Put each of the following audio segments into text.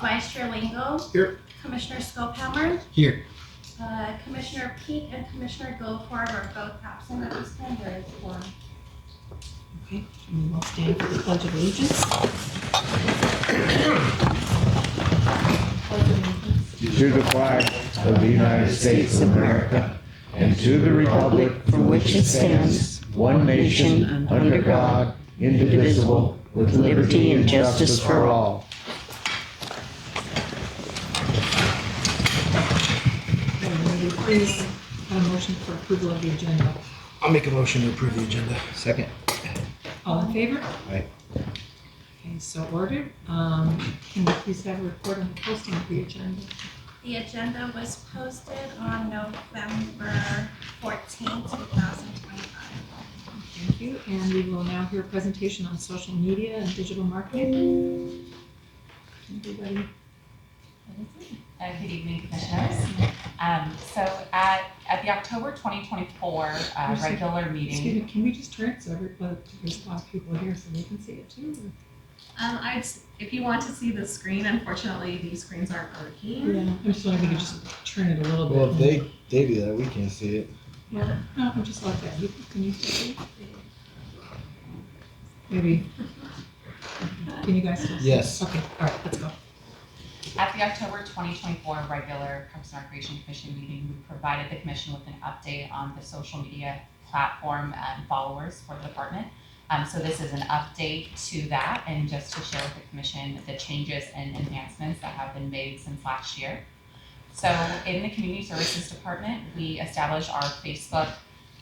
Vice Chair Lingo. Here. Commissioner Scopehammer. Here. Commissioner Peak and Commissioner Goldfarb are both absent at this time. There is one. Okay, and we'll stand for the Pledge of Allegiance. To the flag of the United States of America and to the republic for which it stands, one nation, under God, indivisible, with liberty and justice for all. May we please have a motion for approval of the agenda? I'll make a motion to approve the agenda. Second. All in favor? Aye. Okay, so ordered. Can we please have a report on the posting of the agenda? The agenda was posted on November 14, 2025. Thank you, and we will now hear a presentation on social media and digital marketing. Everybody? Good evening, Commissioners. So at the October 2024 regular meeting. Excuse me, can we just turn it so everybody, there's a lot of people here so they can see it too? If you want to see the screen, unfortunately, these screens aren't working. Yeah, I'm just wondering if we could just turn it a little bit. Well, if they do that, we can't see it. Yeah, no, I'm just like that. Can you see it? Maybe. Can you guys still see? Yes. Okay, all right, let's go. At the October 2024 regular Parks and Recreation Commission meeting, we provided the Commission with an update on the social media platform and followers for the department. So this is an update to that and just to share with the Commission the changes and enhancements that have been made since last year. So in the Community Services Department, we established our Facebook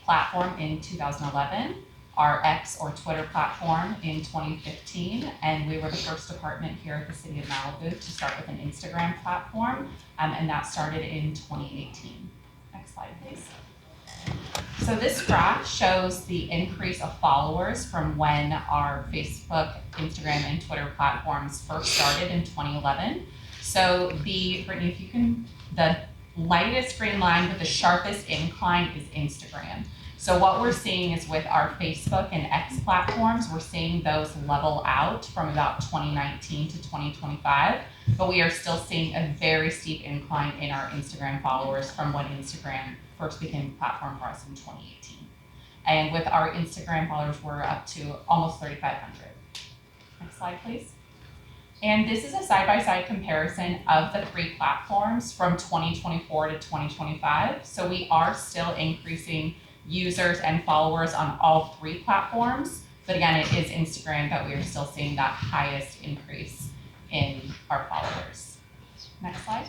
platform in 2011, our X or Twitter platform in 2015, and we were the first department here at the City of Malibu to start with an Instagram platform, and that started in 2018. Next slide, please. So this graph shows the increase of followers from when our Facebook, Instagram, and Twitter platforms first started in 2011. So Brittany, if you can, the lightest green line with the sharpest incline is Instagram. So what we're seeing is with our Facebook and X platforms, we're seeing those level out from about 2019 to 2025, but we are still seeing a very steep incline in our Instagram followers from when Instagram first became a platform for us in 2018. And with our Instagram followers, we're up to almost 3,500. Next slide, please. And this is a side-by-side comparison of the three platforms from 2024 to 2025. So we are still increasing users and followers on all three platforms. But again, it is Instagram that we are still seeing that highest increase in our followers. Next slide.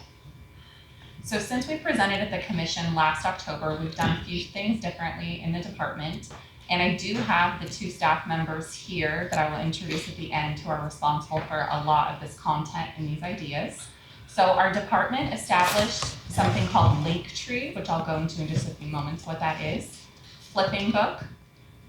So since we presented at the Commission last October, we've done a few things differently in the department. And I do have the two staff members here that I will introduce at the end who are responsible for a lot of this content and these ideas. So our department established something called Linktree, which I'll go into in just a few moments what that is. Flipping Book.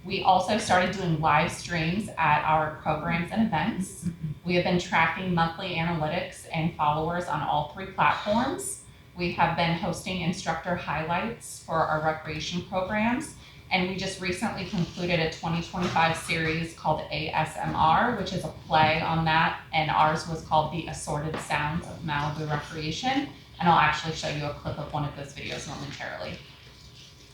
We also started doing live streams at our programs and events. We have been tracking monthly analytics and followers on all three platforms. We have been hosting instructor highlights for our recreation programs. And we just recently concluded a 2025 series called ASMR, which is a play on that. And ours was called The Assorted Sounds of Malibu Recreation. And I'll actually show you a clip of one of those videos momentarily.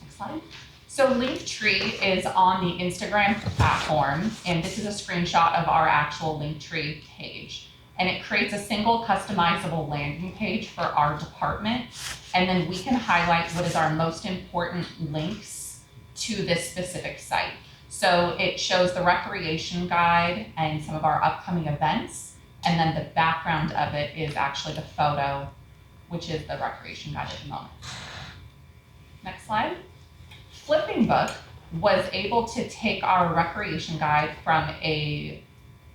Next slide. So Linktree is on the Instagram platform, and this is a screenshot of our actual Linktree page. And it creates a single customizable landing page for our department. And then we can highlight what is our most important links to this specific site. So it shows the recreation guide and some of our upcoming events. And then the background of it is actually the photo, which is the recreation guide at the moment. Next slide. Flipping Book was able to take our recreation guide from a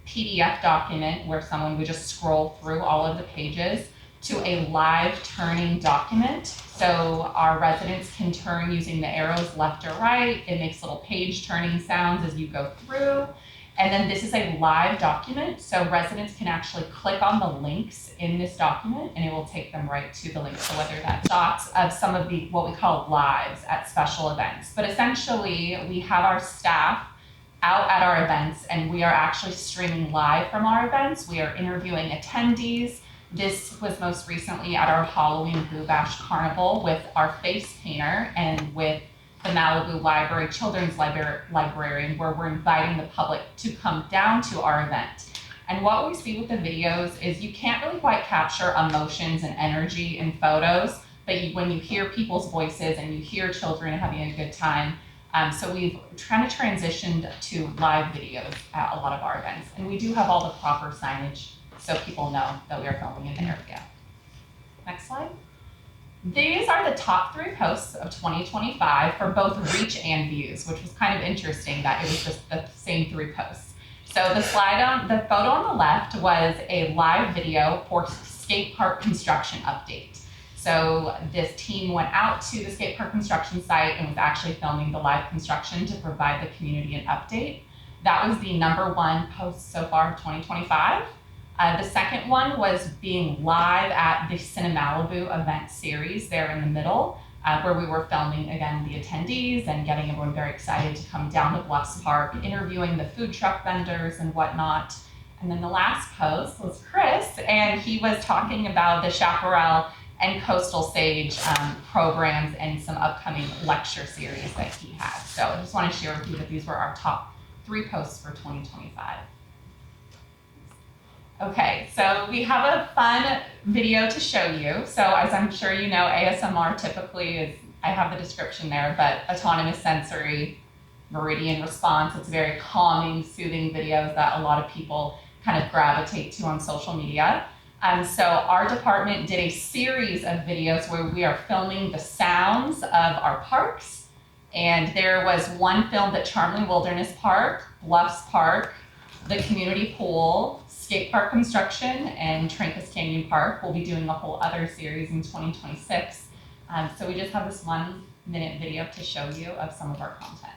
PDF document where someone would just scroll through all of the pages to a live turning document. So our residents can turn using the arrows left or right. It makes little page turning sounds as you go through. And then this is a live document. So residents can actually click on the links in this document and it will take them right to the link. So whether that's shots of some of the, what we call lives at special events. But essentially we have our staff out at our events and we are actually streaming live from our events. We are interviewing attendees This was most recently at our Halloween Boo Bash Carnival with our face painter and with the Malibu Library, Children's Librarian, where we're inviting the public to come down to our event. And what we see with the videos is you can't really quite capture emotions and energy in photos, but when you hear people's voices and you hear children having a good time. So we've trying to transition to live videos at a lot of our events. And we do have all the proper signage so people know that we are filming in the area. Next slide. These are the top 3 posts of 2025 for both reach and views, which was kind of interesting that it was just the same 3 posts. So the photo on the left was a live video for skate park construction update. So this team went out to the skate park construction site and was actually filming the live construction to provide the community an update. That was the #1 post so far of 2025. The second one was being live at the Malibu event series there in the middle, where we were filming, again, the attendees and getting everyone very excited to come down to Bluffs Park, interviewing the food truck vendors and whatnot. And then the last post was Chris, and he was talking about the Chaparral and Coastal Sage programs and some upcoming lecture series that he had. So I just want to share with you that these were our top 3 posts for 2025. Okay, so we have a fun video to show you. So as I'm sure you know, ASMR typically is, I have the description there, but autonomous sensory meridian response. It's very calming, soothing videos that a lot of people kind of gravitate to on social media. So our department did a series of videos where we are filming the sounds of our parks. And there was one filmed at Charmley Wilderness Park, Bluffs Park, the community pool, skate park construction, and Trancas Canyon Park. We'll be doing a whole other series in 2026. So we just have this 1-minute video to show you of some of our content.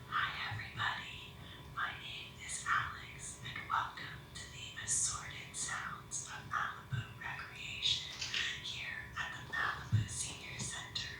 Hi everybody, my name is Alex and welcome to the assorted sounds of Malibu recreation here at the Malibu Senior Center.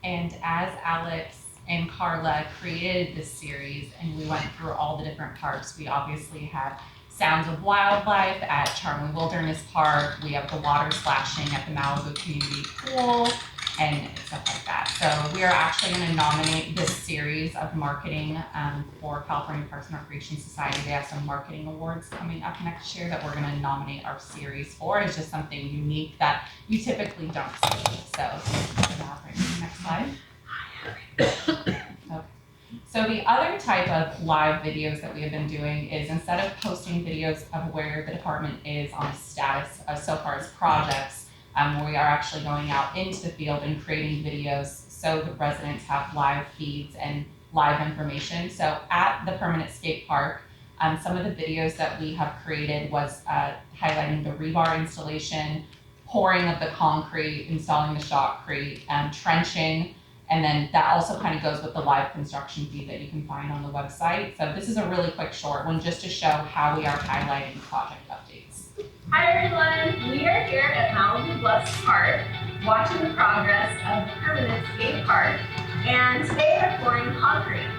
And as Alex and Carla created this series and we went through all the different parks, we obviously have sounds of wildlife at Charmley Wilderness Park. We have the water splashing at the Malibu Community Pool and stuff like that. So we are actually going to nominate this series of marketing for California Parks and Recreation Society. They have some marketing awards coming up next year that we're going to nominate our series for. It's just something unique that you typically don't see. So next slide. Okay. So the other type of live videos that we have been doing is instead of posting videos of where the department is on status so far as projects, we are actually going out into the field and creating videos so the residents have live feeds and live information. So at the permanent skate park, some of the videos that we have created was highlighting the rebar installation, pouring of the concrete, installing the shotcrete, trenching, And then that also kind of goes with the live construction feed that you can find on the website. So this is a really quick short one just to show how we are highlighting project updates. Hi everyone, we are here at Malibu Bluffs Park watching the progress of the permanent skate park, and today they're pouring concrete.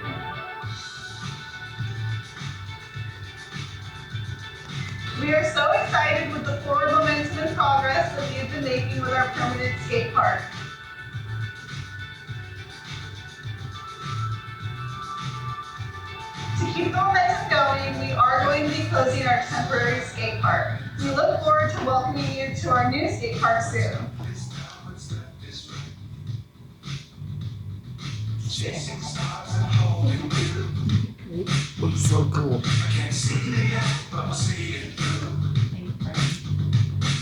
We are so excited with the forward momentum and progress that we have been making with our permanent skate park. To keep the momentum going, we are going to be closing our temporary skate park. We look forward to welcoming you to our new skate park soon. Looks so cool.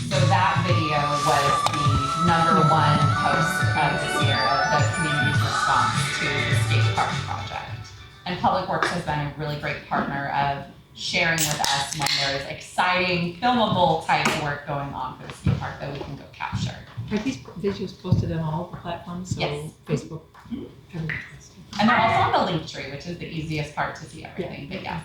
So that video was the #1 post of this year of the community's response to the skate park project. And Public Works has been a really great partner of sharing with us when there is exciting, filmable type work going on for the skate park that we can go capture. Are these videos posted on all the platforms? So Yes. Facebook, everything. And they're also on the link tree, which is the easiest part to see everything, but yes.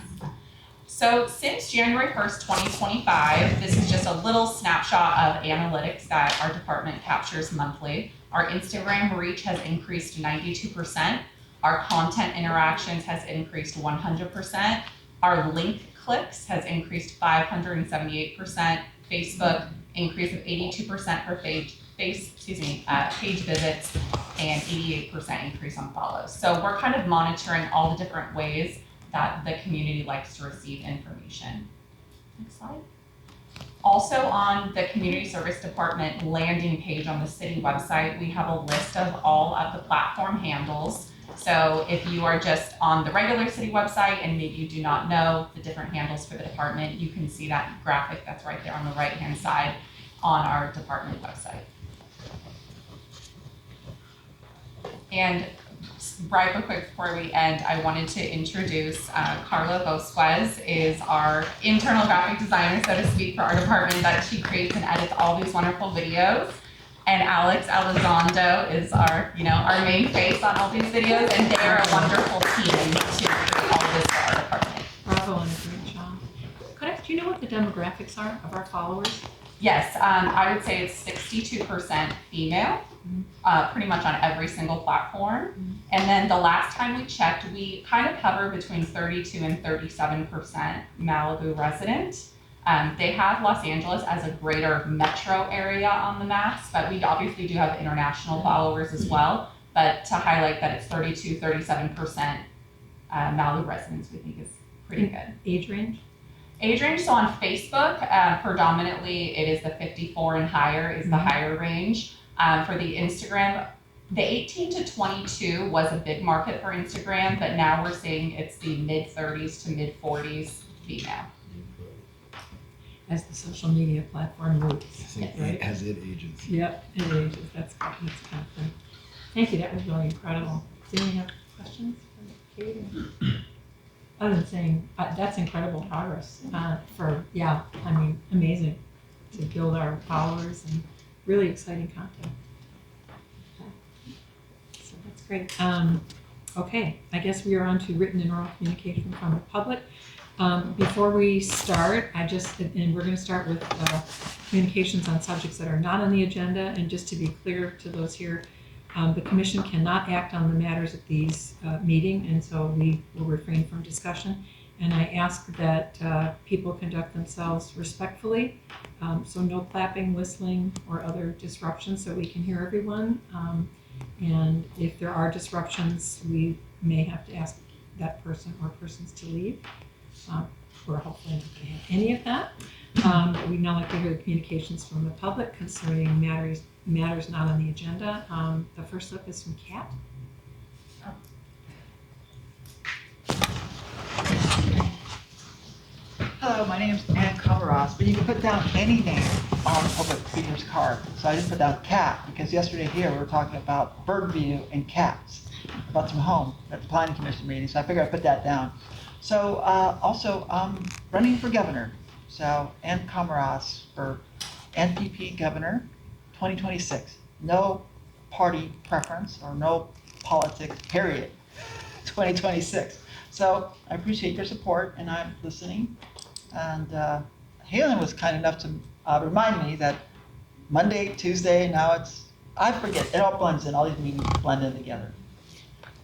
So since January 1st, 2025, this is just a little snapshot of analytics that our department captures monthly. Our Instagram reach has increased 92%. Our content interactions has increased 100%. Our link clicks has increased 578%. Facebook increase of 82% for page visits, and 88% increase on follows. So we're kind of monitoring all the different ways that the community likes to receive information. Next slide. Also on the Community Service Department landing page on the city website, we have a list of all of the platform handles. So if you are just on the regular city website and maybe you do not know the different handles for the department, you can see that graphic that's right there on the right-hand side on our department website. And right quick before we end, I wanted to introduce Carla Vosquez is our internal graphic designer, so to speak, for our department, that she creates and edits all these wonderful videos. And Alex Elizondo is our main face on all these videos, and they are a wonderful team to create all of this for our department. Bravo and a great job. Do you know what the demographics are of our followers? Yes, I would say it's 62% female, pretty much on every single platform. And then the last time we checked, we kind of hover between 32 and 37% Malibu resident. They have Los Angeles as a greater metro area on the maps, but we obviously do have international followers as well. But to highlight that it's 32, 37% Malibu residents, we think is pretty good. Age range? Age range, so on Facebook, predominantly it is the 54 and higher is the higher range. For the Instagram, the 18 to 22 was a big market for Instagram, but now we're seeing it's the mid 30s to mid 40s female. As the social media platform moves, right? As it ages. Yep, it ages. That's kind of fun. Thank you, that was really incredible. Do we have questions for Kate? Other than saying, that's incredible progress amazing to build our followers and really exciting content. So that's great. Okay, I guess we are on to written and oral communication from the public. Before we start, and we're going to start with communications on subjects that are not on the agenda, and just to be clear to those here, the commission cannot act on the matters at these meeting, and so we will refrain from discussion. And I ask that people conduct themselves respectfully, so no clapping, whistling, or other disruptions, so we can hear everyone. And if there are disruptions, we may have to ask that person or persons to leave. We're hopefully not going to have any of that. We'd now like to hear the communications from the public concerning matters not on the agenda. The first up is from Kat. Hello, my name is Annestatica Komarovsk, but you can put down any name on the public speaker's card. So I didn't put down cat, because yesterday here we were talking about bird view and cats, about some home at the planning commission meeting, so I figured I'd put that down. So also, running for governor. So Ann Komarovsk for NPP governor 2026. No party preference or no politics, period, 2026. So I appreciate your support and I'm listening. And Halen was kind enough to remind me that Monday, Tuesday, now I forget, it all blends in, all these meetings blend in together.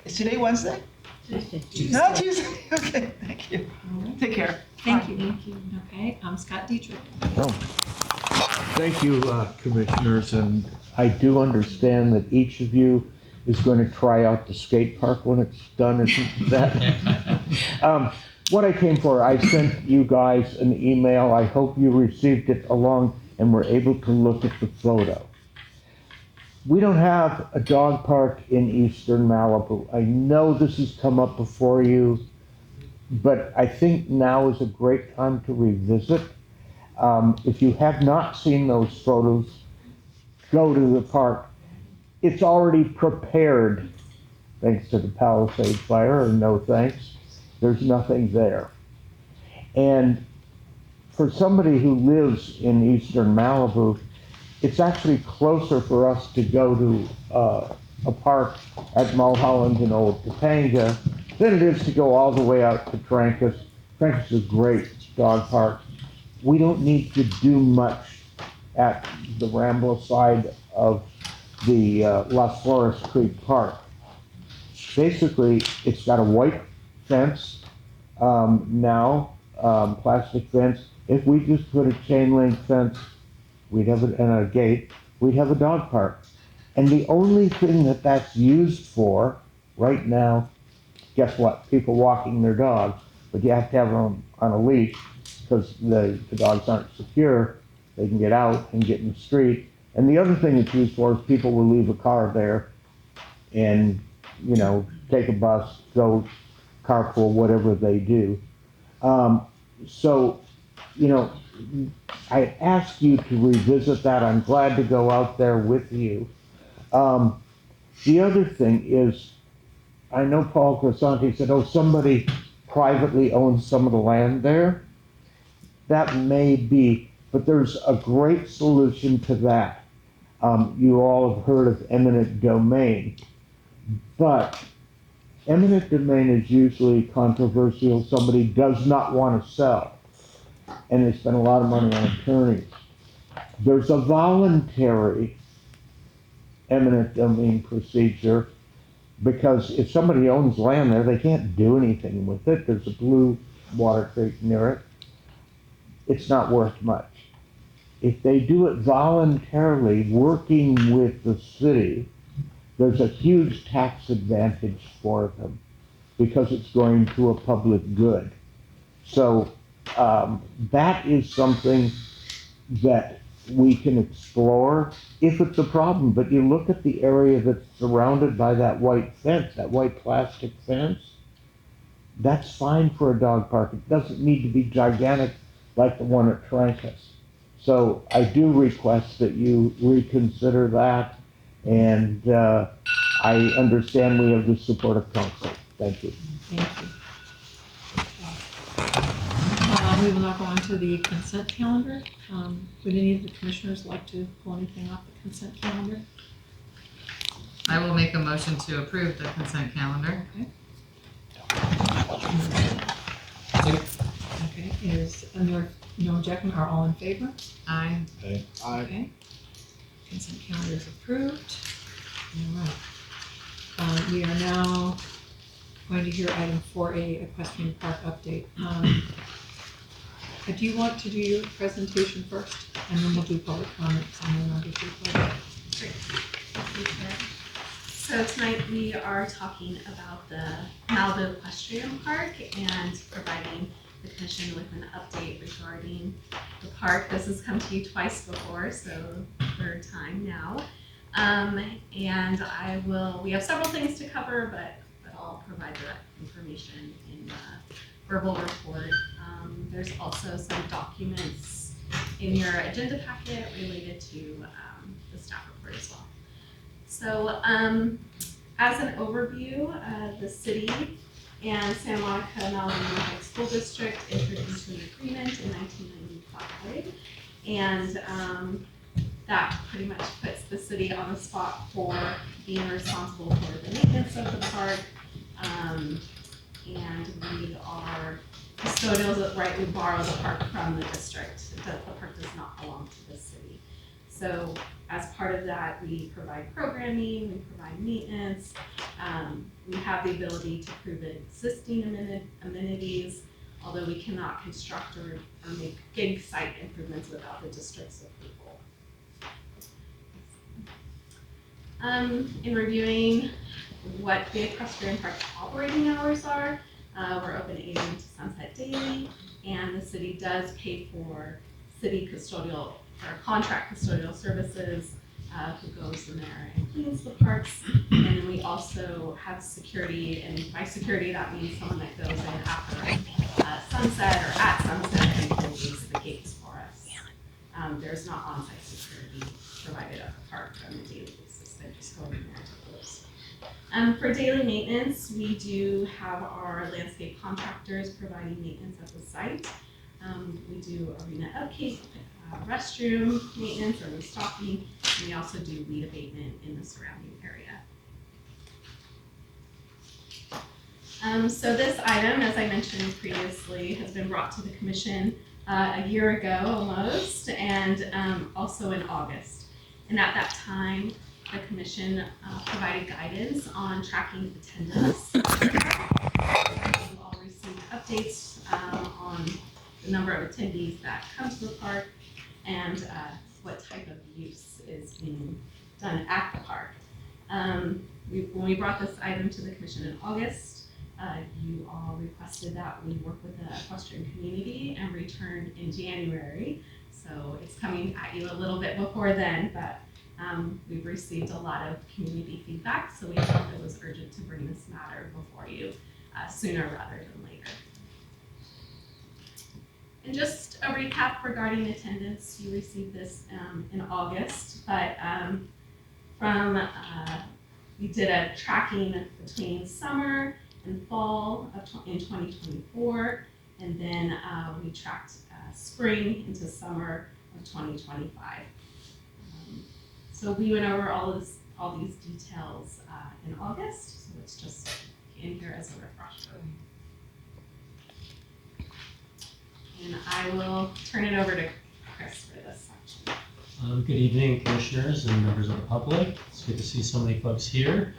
Is today Wednesday? Tuesday. No, Tuesday, okay, thank you. All right. Take care. Thank you. Okay, Scott Dietrich. Oh. Thank you, commissioners, and I do understand that each of you is going to try out the skate park when it's done, isn't that? What I came for, I sent you guys an email. I hope you received it along and were able to look at the photo. We don't have a dog park in eastern Malibu. I know this has come up before you, but I think now is a great time to revisit. If you have not seen those photos, go to the park. It's already prepared, thanks to the Palisade fire, or no thanks. There's nothing there. And for somebody who lives in eastern Malibu, it's actually closer for us to go to a park at Mulholland and Old Topanga than it is to go all the way out to Trancas. Trancas is a great dog park. We don't need to do much at the Ramble side of the Las Flores Creek Park. Basically, it's got a white fence now, plastic fence. If we just put a chain link fence, we'd have and a gate, we'd have a dog park. And the only thing that that's used for right now, guess what? People walking their dogs, but you have to have them on a leash because the dogs aren't secure. They can get out and get in the street. And the other thing it's used for is people will leave a car there and, you know, take a bus, go carpool, whatever they do. So, you know, I ask you to revisit that. I'm glad to go out there with you. The other thing is, I know Paul Cressanti said, oh, somebody privately owns some of the land there. That may be, but there's a great solution to that. You all have heard of eminent domain, but eminent domain is usually controversial. Somebody does not want to sell, and they spend a lot of money on attorneys. There's a voluntary eminent domain procedure, because if somebody owns land there, they can't do anything with it. There's a blue water creek near it. It's not worth much. If they do it voluntarily, working with the city, there's a huge tax advantage for them because it's going to a public good. So that is something that we can explore if it's a problem. But you look at the area that's surrounded by that white fence, that white plastic fence, that's fine for a dog park. It doesn't need to be gigantic like the one at Trancas. So I do request that you reconsider that, and I understand we have the support of council. Thank you. Thank you. We will now go on to the consent calendar. Would any of the commissioners like to pull anything off the consent calendar? I will make a motion to approve the consent calendar. Okay, is there no objection? Are all in favor? Aye. Aye. Okay. Consent calendar is approved. All right. We are now going to hear item 4A, equestrian park update. Do you want to do your presentation first, and then we'll do public comments, and then I'll get your public. Great. Thank you, Chair. So tonight we are talking about the Malibu Equestrian Park and providing the commission with an update regarding the park. This has come to you twice before, so third time now. And we have several things to cover, but I'll provide the information in the verbal report. There's also some documents in your agenda packet related to the staff report as well. So as an overview, the city and Santa Monica Malibu Unified School District entered into an agreement in 1995. And that pretty much puts the city on the spot for being responsible for the maintenance of the park. And we are custodials, right, we borrow the park from the district. The park does not belong to the city. So as part of that, we provide programming, we provide maintenance. We have the ability to approve existing amenities, although we cannot construct or make big site improvements without the district's approval. In reviewing what the equestrian park operating hours are, we're open 8 a.m. to sunset daily, and the city does pay for city custodial or contract custodial services, who goes in there and cleans the parks. And then we also have security, and by security that means someone that goes in after sunset or at sunset and closes the gates for us. There's not on-site security provided at the park on a daily basis. They just go in there to close. For daily maintenance, we do have our landscape contractors providing maintenance at the site. We do arena upkeep, restroom maintenance or restocking, and we also do weed abatement in the surrounding area. So this item, as I mentioned previously, has been brought to the commission a year ago almost, and also in August. And at that time, the commission provided guidance on tracking attendance. You all received updates on the number of attendees that come to the park and what type of use is being done at the park. When we brought this item to the commission in August, you all requested that we work with the equestrian community and return in January. So it's coming at you a little bit before then, but we've received a lot of community feedback, so we felt it was urgent to bring this matter before you sooner rather than later. And just a recap regarding attendance, you received this in August, but we did a tracking between summer and fall in 2024, and then we tracked spring into summer of 2025. So we went over all these details in August, so it's just in here as a refresher. And I will turn it over to Chris for this section. Good evening, commissioners and members of the public. It's good to see so many folks here.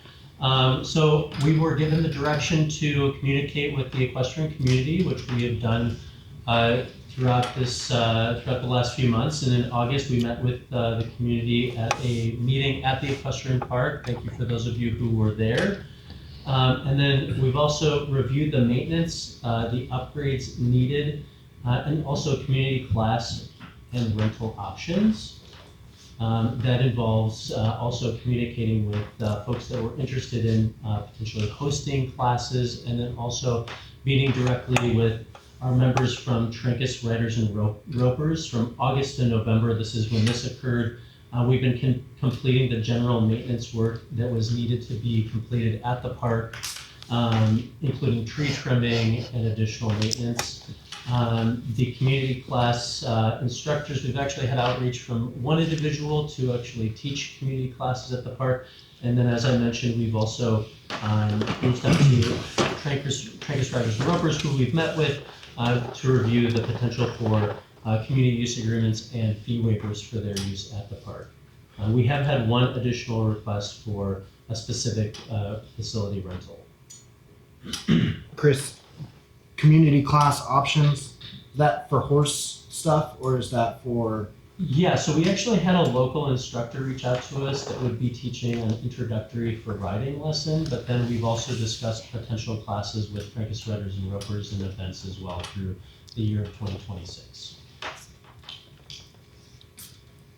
So we were given the direction to communicate with the equestrian community, which we have done throughout the last few months. And in August, we met with the community at a meeting at the equestrian park. Thank you for those of you who were there. And then we've also reviewed the maintenance, the upgrades needed, and also community class and rental options. That involves also communicating with folks that were interested in potentially hosting classes, and then also meeting directly with our members from Trancas Riders and Ropers from August to November. This is when this occurred. We've been completing the general maintenance work that was needed to be completed at the park, including tree trimming and additional maintenance. The community class instructors, we've actually had outreach from one individual to actually teach community classes at the park. And then, as I mentioned, we've also reached out to Trancas Riders and Ropers, who we've met with, to review the potential for community use agreements and fee waivers for their use at the park. We have had one additional request for a specific facility rental. Chris, community class options, is that for horse stuff or is that for? Yeah, so we actually had a local instructor reach out to us that would be teaching an introductory for riding lesson, but then we've also discussed potential classes with Trancas Riders and Ropers and events as well through the year of 2026.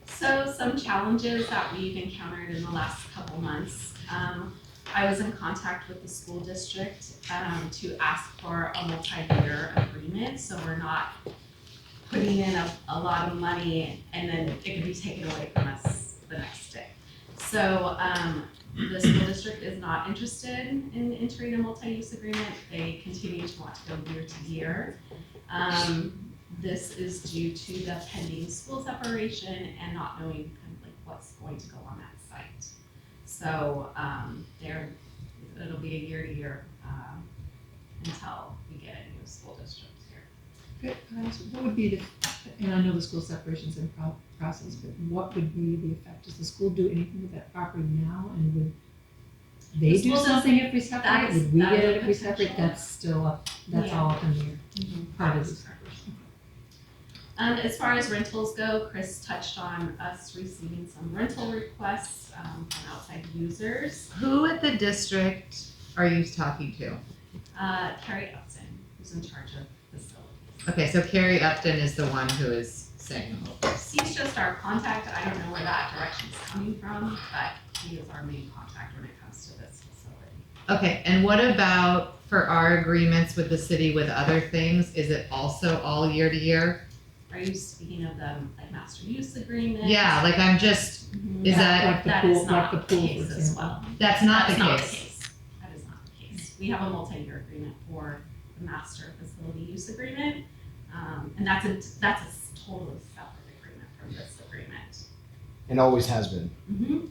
So some challenges that we've encountered in the last couple months. I was in contact with the school district to ask for a multi-year agreement, so we're not putting in a lot of money and then it could be taken away from us the next day. So the school district is not interested in entering a multi-use agreement. They continue to want to go year to year. This is due to the pending school separation and not knowing kind of is going to go on that site. So it'll be a year-to-year until we get a new school district here. What would be the, and I know the school separation's in process, but what would be the effect? Does the school do anything with that property now, and would they The do school something if we separate? Would we that get is it if we separate? potential. That's still up, that's Yeah. all up in the air, part of the separation. As far as rentals go, Chris touched on us receiving some rental requests from outside users. Who at the district are you talking to? Carrie Upton, who's in charge of facilities. Okay, so Carrie Upton is the one who is saying all this. He's just our contact. I don't know where that direction's coming from, but he is our main contact when it comes to this facility. Okay, and what about for our agreements with the city with other things? Is it also all year to year? Are you speaking of the master use agreement? Yeah, like I'm just, Mhm. is that, Like the That pool, is like not the the pool, for case as example. well. that's not the That's case? That is not the case. We have a multi-year agreement for the master facility use agreement. And that's a totally separate agreement from this agreement. And always has been.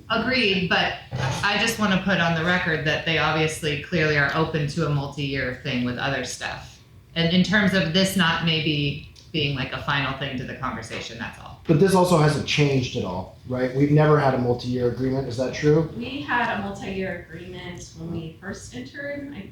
Agreed, but I just want to put on the record that they obviously clearly are open to a multi-year thing with other stuff. And in terms of this not maybe being like a final thing to the conversation, that's all. But this also hasn't changed at all, right? We've never had a multi-year agreement. Is that true? We had a multi-year agreement when we first entered. I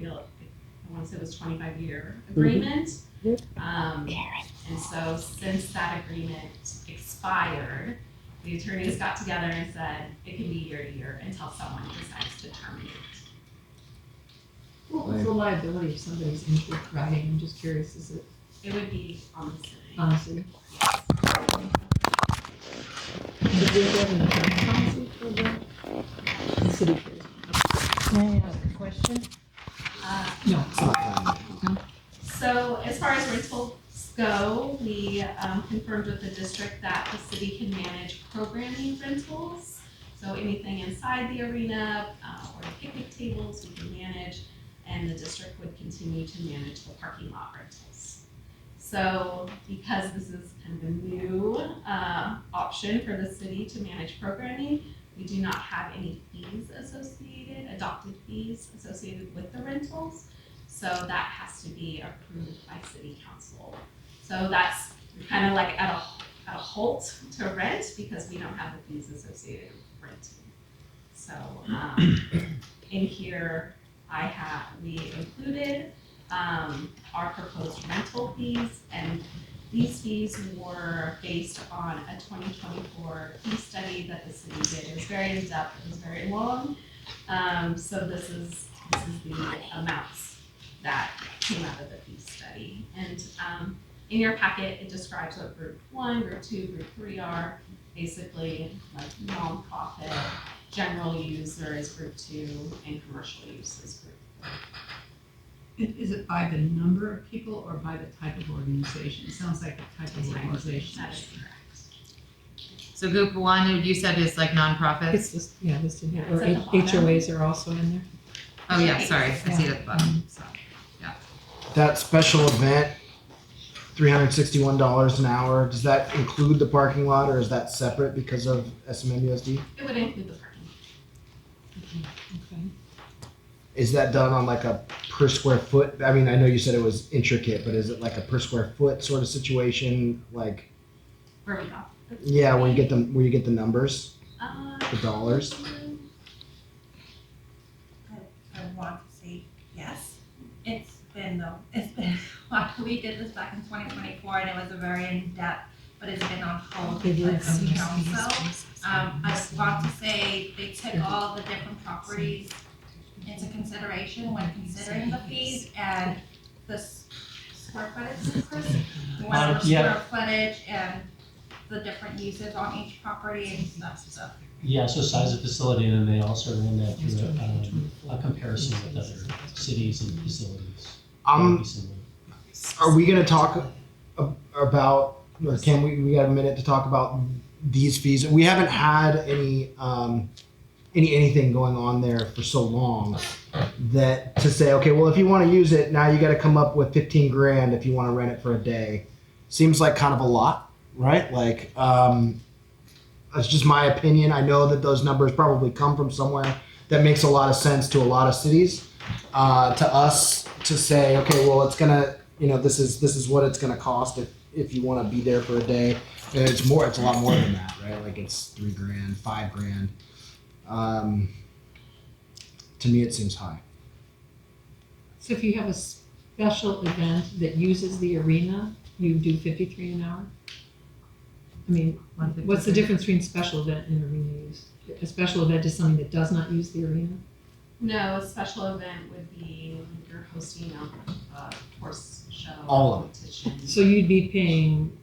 want to say it was 25-year agreement. And so since that agreement expired, the attorneys got together and said it can be year to year until someone decides to terminate. What was the liability if somebody's injured riding? I'm just curious, is it It would be on the city. on the city? Did we have an insurance policy for the city? May I ask a question? No. It's not fine. So as far as rentals go, we confirmed with the district that the city can manage programming rentals. So anything inside the arena or picnic tables we can manage, and the district would continue to manage the parking lot rentals. So because this is kind of a new option for the city to manage programming, we do not have any fees associated, adopted fees associated with the rentals. So that has to be approved by city council. So that's kind of like at a halt to rent because we don't have the fees associated with renting. So in here, we included our proposed rental fees, and these fees were based on a 2024 fee study that the city did. It was very in-depth, it was very long. So this is the amounts that came out of the fee study. And in your packet, it describes what Group 1, Group 2, Group 3 are. Basically, like nonprofit, general users, Group 2, and commercial users, Group 4. Is it by the number of people or by the type of organization? It sounds like a type of organization. That is correct. So group one, you said is like nonprofits? It's just, yeah, listed here, or It's at the bottom. HOAs are also in there. Oh, yeah, sorry, I see it at the bottom, so. That special event, $361 an hour, does that include the parking lot or is that separate because of SMMUSD? It would include the parking. Okay. Is that done on like a per square foot? I mean, I know you said it was intricate, but is it like a per square foot sort of situation? Like, Where we go? yeah, where you get the numbers, the dollars? I want to say yes. It's been we did this back in 2024 and it was a very in-depth, but it's been on hold because of council. I want to say they took all the different properties into consideration when considering the fees and the square footage, Chris? We went over Yeah. square footage and the different uses on each property and stuff. Yeah, so size of facility, and then they also ran that through a comparison with other cities and facilities. Very similar. Are we gonna talk about, or can we got a minute to talk about these fees? We haven't had anything going on there for so long that to say, okay, well, if you want to use it, now you got to come up with 15 grand if you want to rent it for a day. Seems like kind of a lot, right? Like, that's just my opinion. I know that those numbers probably come from somewhere that makes a lot of sense to a lot of cities. To us to say, okay, well, it's gonna, this is what it's gonna cost if you want to be there for a day. And it's a lot more than that, right? Like it's $3,000, $5,000. To me, it seems high. So if you have a special event that uses the arena, you do $53 an hour? I mean, what's the difference between special event and arena use? A special event is something that does not use the arena? No, a special event would be when you're hosting a horse show. All of it. Competition. So you'd be paying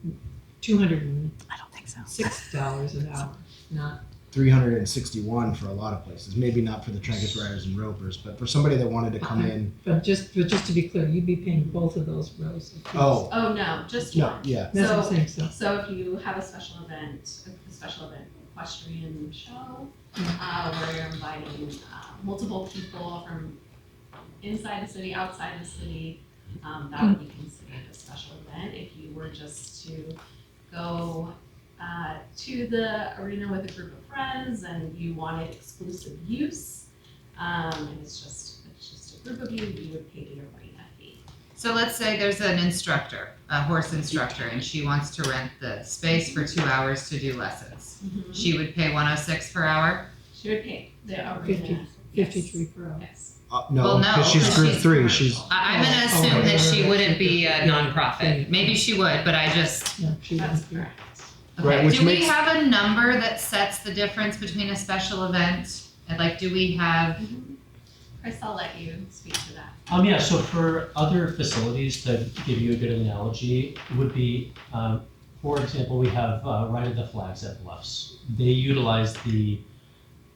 $206 I don't think so. an hour, not, 361 for a lot of places. Maybe not for the Trancas Riders and Ropers, but for somebody that wanted to come in. but just to be clear, you'd be paying both of those rows of fees. Oh, Oh, no, just no, one. yeah. That's what I'm saying, so. So if you have a special event equestrian show, where you're inviting multiple people from inside the city, outside the city, that would be considered a special event. If you were just to go to the arena with a group of friends and you wanted exclusive use, and it's just a group of you, you would pay the arena fee. So let's say there's an instructor, a horse instructor, and she wants to rent the space for 2 hours to do lessons. She would pay $106 per hour? She would pay the arena. 53 per hour. Yes. No, Well, no, because she's 'cause group she's 3. commercial. She's I'm gonna assume that she wouldn't be a nonprofit. Maybe she would, but I just, No, she That's wouldn't be. correct. Right, okay. which Do we makes- have a number that sets the difference between a special event? And like, do we have, Chris, I'll let you speak to that. Yeah, so for other facilities, to give you a good analogy, would be, for example, we have Ride of the Flags at Bluffs. They utilize the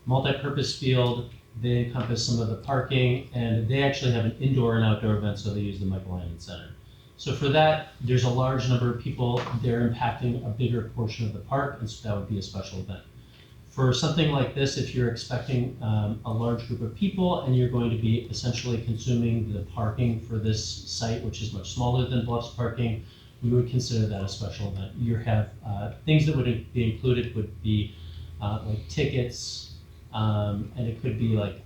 multi-purpose field, they encompass some of the parking, and they actually have an indoor and outdoor event, so they use the Michael Landon Center. So for that, there's a large number of people, they're impacting a bigger portion of the park, and so that would be a special event. For something like this, if you're expecting a large group of people and you're going to be essentially consuming the parking for this site, which is much smaller than Bluffs parking, we would consider that a special event. You have things that would be included would be like tickets, and it could be like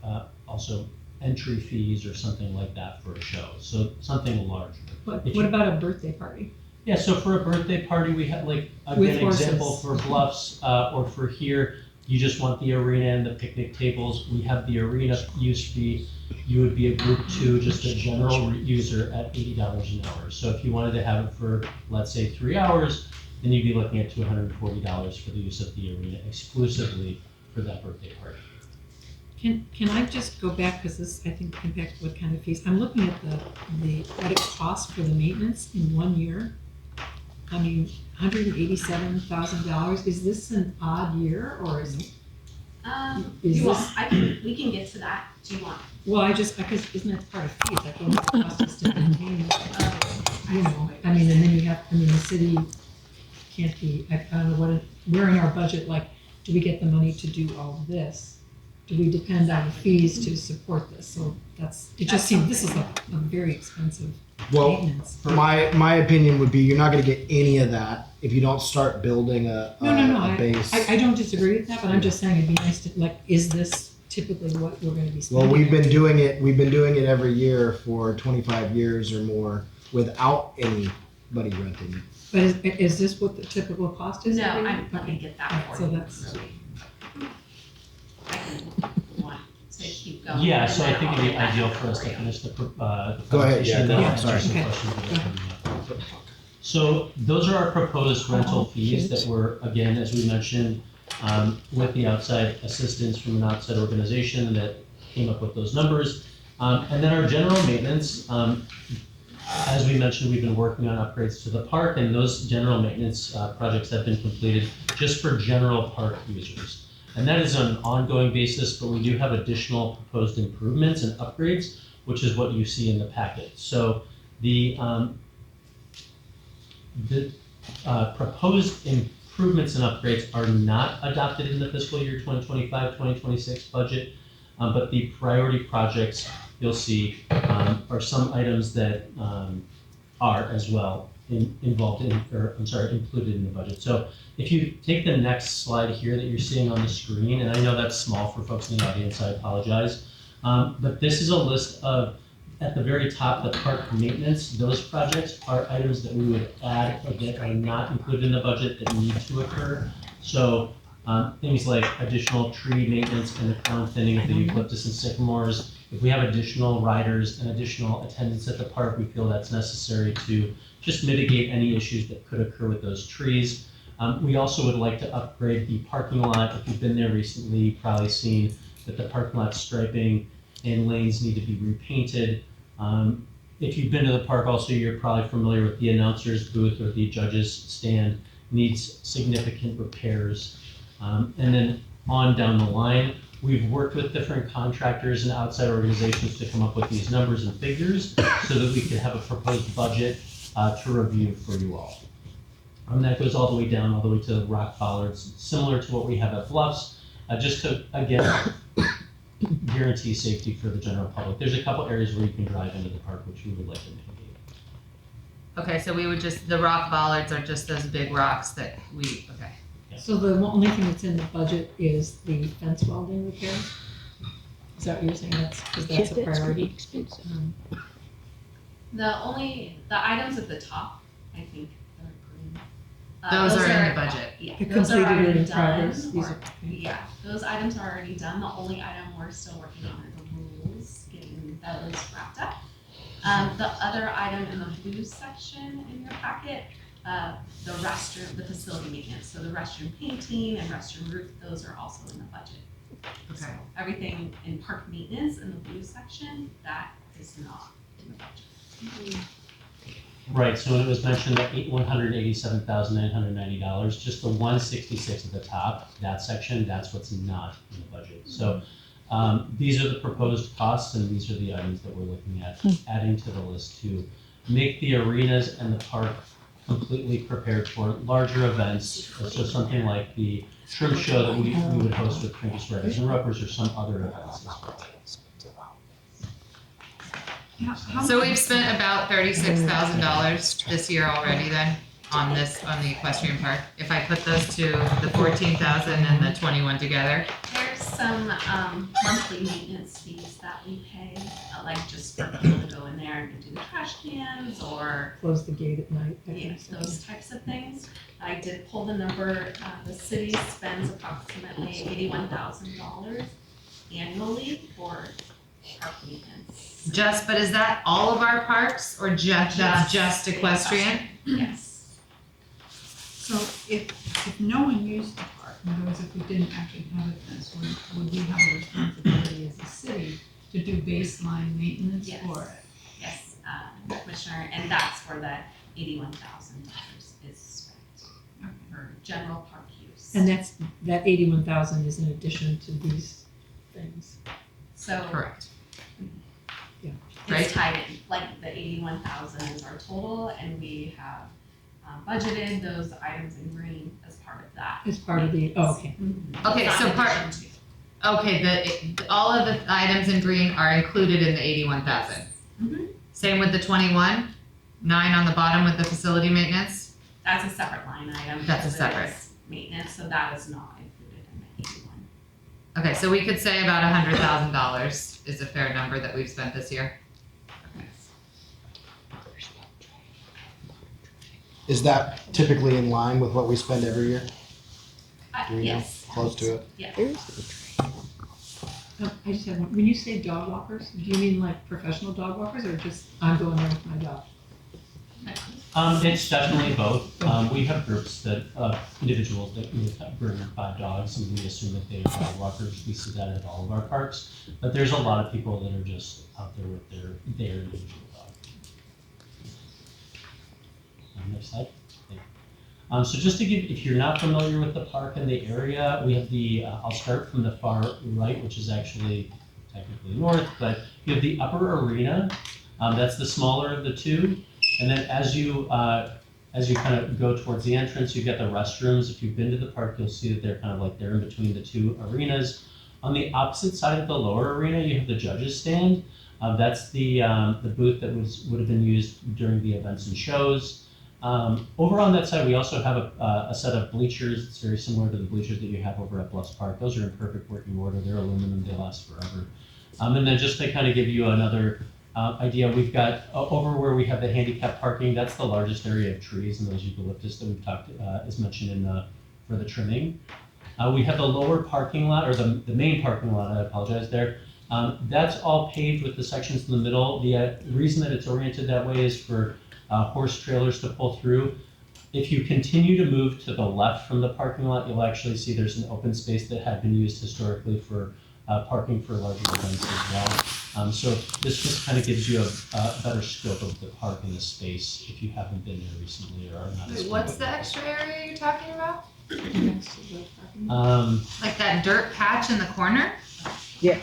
also entry fees or something like that for a show. So something larger. What about a birthday party? Yeah, so for a birthday party, we have like a With good horses. example for Bluffs, or for here, you just want the arena and the picnic tables. We have the arena use fee. You would be a group 2, just a general user at $80 an hour. So if you wanted to have it for, let's say, 3 hours, then you'd be looking at $240 for the use of the arena exclusively for that birthday party. Can I just go back, because this, I think, impacts what kind of fees. I'm looking at what it costs for the maintenance in 1 year. I mean, $187,000. Is this an odd year, or is it? Is You want, this- we can get to that. Do you want? Well, because isn't that part of fees? Like, what it costs us to maintain, you know, I mean, and then you have, the city can't be, I don't know we're in our budget, like, do we get the money to do all of this? Do we depend on the fees to support this? So it just seems, this is a very expensive maintenance. my opinion would be you're not going to get any of that if you don't start building a base. I don't disagree with that, but I'm just saying it'd be nice to, like, is this typically what we're going to be spending? Well, we've been doing it every year for 25 years or more without anybody renting it. But is this what the typical cost is? No, every year? I'm not gonna get that for So you. that's, I can want to keep going. Yeah, so I and think then it'd be I'll- ideal for us to finish the Go ahead, presentation, and then yeah, I'll answer some okay. questions that are coming up. So those are our proposed rental fees that were, again, as we mentioned, with the outside assistance from an outside organization that came up with those numbers. And then our general maintenance, as we mentioned, we've been working on upgrades to the park, and those general maintenance projects have been completed just for general park users. And that is on an ongoing basis, but we do have additional proposed improvements and upgrades, which is what you see in the packet. So the proposed improvements and upgrades are not adopted in the fiscal year 2025-2026 budget, but the priority projects you'll see are some items that are as well. included in the budget. So if you take the next slide here that you're seeing on the screen, and I know that's small for folks in the audience, I apologize. But this is a list of, at the very top, the park maintenance. Those projects are items that we would add that are not included in the budget that need to occur. So things like additional tree maintenance and the crown thinning of the eucalyptus and sycamores. If we have additional riders and additional attendance at the park, we feel that's necessary to just mitigate any issues that could occur with those trees. We also would like to upgrade the parking lot. If you've been there recently, you've probably seen that the parking lot striping and lanes need to be repainted. If you've been to the park also, you're probably familiar with the announcer's booth or the judge's stand needs significant repairs. And then on down the line, we've worked with different contractors and outside organizations to come up with these numbers and figures so that we could have a proposed budget to review for you all. And that goes all the way down, all the way to the rock bollards, similar to what we have at Bluffs, just to, again, guarantee safety for the general public. There's a couple areas where you can drive into the park, which we would like to mitigate. Okay, so we would just, the rock bollards are just those big rocks that we, okay. So the only thing that's in the budget is the fence welding repair? Is that what you're saying? Because that's a priority? The items at the top, I think, are green. Those are in the budget. Yeah, The those are completed already in done. progress, these are- Yeah, those items are already done. The only item we're still working on are the rules, getting those wrapped up. The other item in the blue section in your packet, the restroom, the facility maintenance. So the restroom painting and restroom roof, those are also in the budget. So Okay. everything in park maintenance in the blue section, that is not in the budget. Right, so it was mentioned that $187,990, just the 166 at the top, that section, that's what's not in the budget. So these are the proposed costs and these are the items that we're looking at adding to the list to make the arenas and the park completely prepared for larger events. So something like the shrimp show that we would host with Campus Riders and Ropers or some other events as well. So we've spent about $36,000 this year already then on the equestrian park. If I put those to the 14,000 and the 21 together. There's some monthly maintenance fees that we pay, like just for people to go in there and do the trash cans or Close the gate at night. that yeah, kind of stuff. those types of things. I did pull the number, the city spends approximately $81,000 annually for park maintenance. But is that all of our parks or just equestrian? Yes. So if no one used the park, in other words, if we didn't actually have it this, would we have a responsibility as a city to do baseline maintenance Yes. for it? Yes, Commissioner, and that's where that $81,000 is spent for general park use. And that 81,000 is in addition to these things. So Correct. it's tied in, like the 81,000 is our total, and we have budgeted those items in green as part of that. As part of the, oh, okay. Okay, Not so in part, addition to. okay, all of the items in green are included in the 81,000. Mhm. Same with the 21, 9 on the bottom with the facility maintenance. That's a separate line item. That's a because it separate. is maintenance, so that is not included in the 81. Okay, so we could say about $100,000 is a fair number that we've spent this year. Is that typically in line with what we spend every year? Do we know? Yes. Close to it? Yeah. I just have one. When you say dog walkers, do you mean like professional dog walkers or just I'm going there with my dog? It's definitely both. We have groups that, individuals that bring 5 dogs and we assume that they are dog walkers. We see that at all of our parks. But there's a lot of people that are just out there with their individual dog. Next slide. So just to give, if you're not familiar with the park and the area, we have the, I'll start from the far right, which is actually technically north, but you have the upper arena. That's the smaller of the two. And then as you kind of go towards the entrance, you get the restrooms. If you've been to the park, you'll see that they're kind of like they're in between the two arenas. On the opposite side of the lower arena, you have the judges stand. That's the booth that would have been used during the events and shows. Over on that side, we also have a set of bleachers. It's very similar to the bleachers that you have over at Bluffs Park. Those are in perfect working order. They're aluminum, they last forever. And then just to kind of give you another idea, we've got over where we have the handicap parking, that's the largest area of trees and those eucalyptus that we've talked, is mentioned for the trimming. We have the lower parking lot, or the main parking lot, I apologize there. That's all paved with the sections in the middle. The reason that it's oriented that way is for horse trailers to pull through. If you continue to move to the left from the parking lot, you'll actually see there's an open space that had been used historically for parking for larger events as well. So this just kind of gives you a better scope of the park and the space if you haven't been there recently or are not. Wait, what's the extra area you're talking about? Like that dirt patch in the corner? Yeah.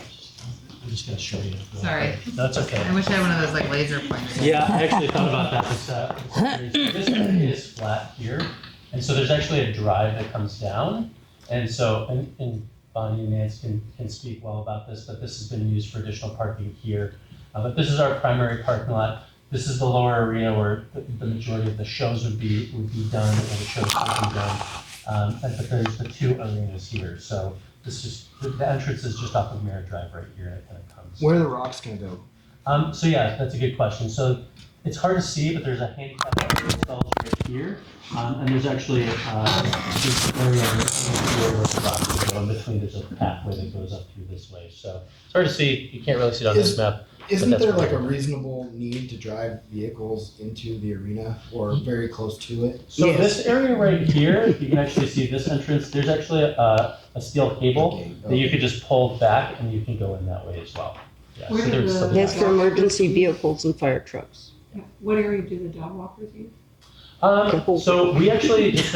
I'm just gonna show you. Sorry. That's okay. I wish I had one of those like laser pointers. Yeah, I actually thought about that. This area is flat here, and so there's actually a drive that comes down, and so and Bonnie and Nance can speak well about this, but this has been used for additional parking here. But this is our primary parking lot. This is the lower arena where the majority of the shows would be done, or the shows would be done. But there's the two arenas here, so this is the entrance is just off of Merritt Drive right here, and it kind of comes. Where are the rocks gonna go? So yeah, that's a good question. So it's hard to see, but there's a handicap parking installed right here, and there's actually this area where the rocks go in between. There's a pathway that goes up through this way. So it's hard to see. You can't really see it on this map. Isn't there like a reasonable need to drive vehicles into the arena or very close to it? So this area right here, you can actually see this entrance. There's actually a steel cable that you could just pull back, and you can go in that way as well. Yeah, Where do That's for emergency vehicles and fire trucks. Yeah. What area do the dog walkers use? So we actually just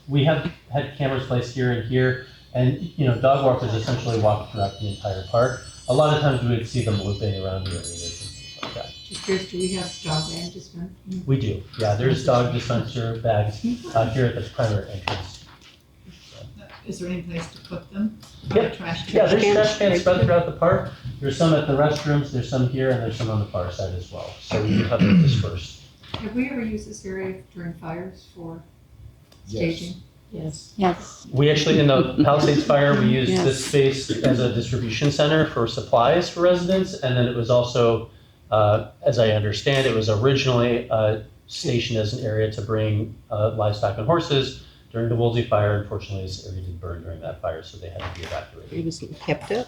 we have had cameras placed here and here, and dog walkers essentially walk throughout the entire park. A lot of times we would see them looping around the arenas and things like that. Just curious, do we have dog bag dispenser? We do, yeah. There's dog dispenser bags here at the primary entrance. Is there any place to put them? Yep. Trash cans? Yeah, there's trash cans spread throughout the park. There's some at the restrooms, there's some here, and there's some on the far side as well. So we do have them dispersed. Have we ever used this area during fires for staging? Yes. Yes. We actually, in the Palisades fire, we used Yes. this space as a distribution center for supplies for residents, and then it was also, as I understand, it was originally stationed as an area to bring livestock and horses. During the Woolsey fire, unfortunately, this area did burn during that fire, so they had to be evacuated. It was kept up.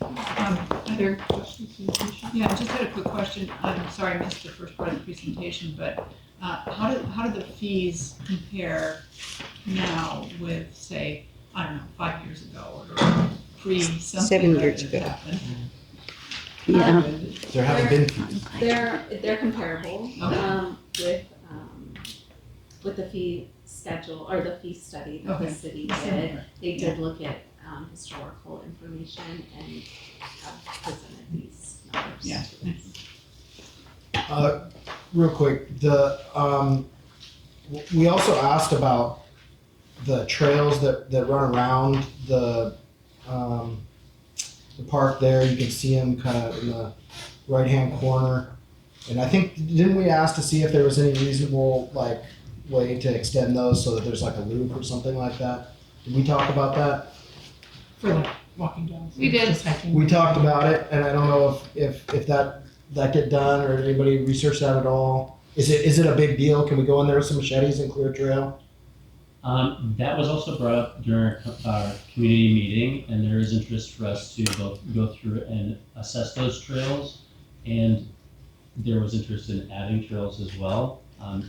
Other questions from the commission? Yeah, I just had a quick question. I'm sorry I missed the first part of the presentation, but how do the fees compare now with, say, I don't know, 5 years ago or pre-something? 7 that years had ago. happened? Yeah. There haven't been fees. They're comparable, Okay. with the fee schedule or the fee study that the Okay. city did. Similar. They did look at historical information and have presented these numbers. Yeah. to us. Real quick, we also asked about the trails that run around the park there. You can see them kind of in the right-hand corner. And I think, didn't we ask to see if there was any reasonable way to extend those so that there's like a loop or something like that? Did we talk about that? For like walking dogs? We did. Just hiking? We talked about it, and I don't know if that get done or anybody researched that at all. Is it a big deal? Can we go in there with some machetes and clear a trail? That was also brought up during our community meeting, and there is interest for us to go through and assess those trails, and there was interest in adding trails as well.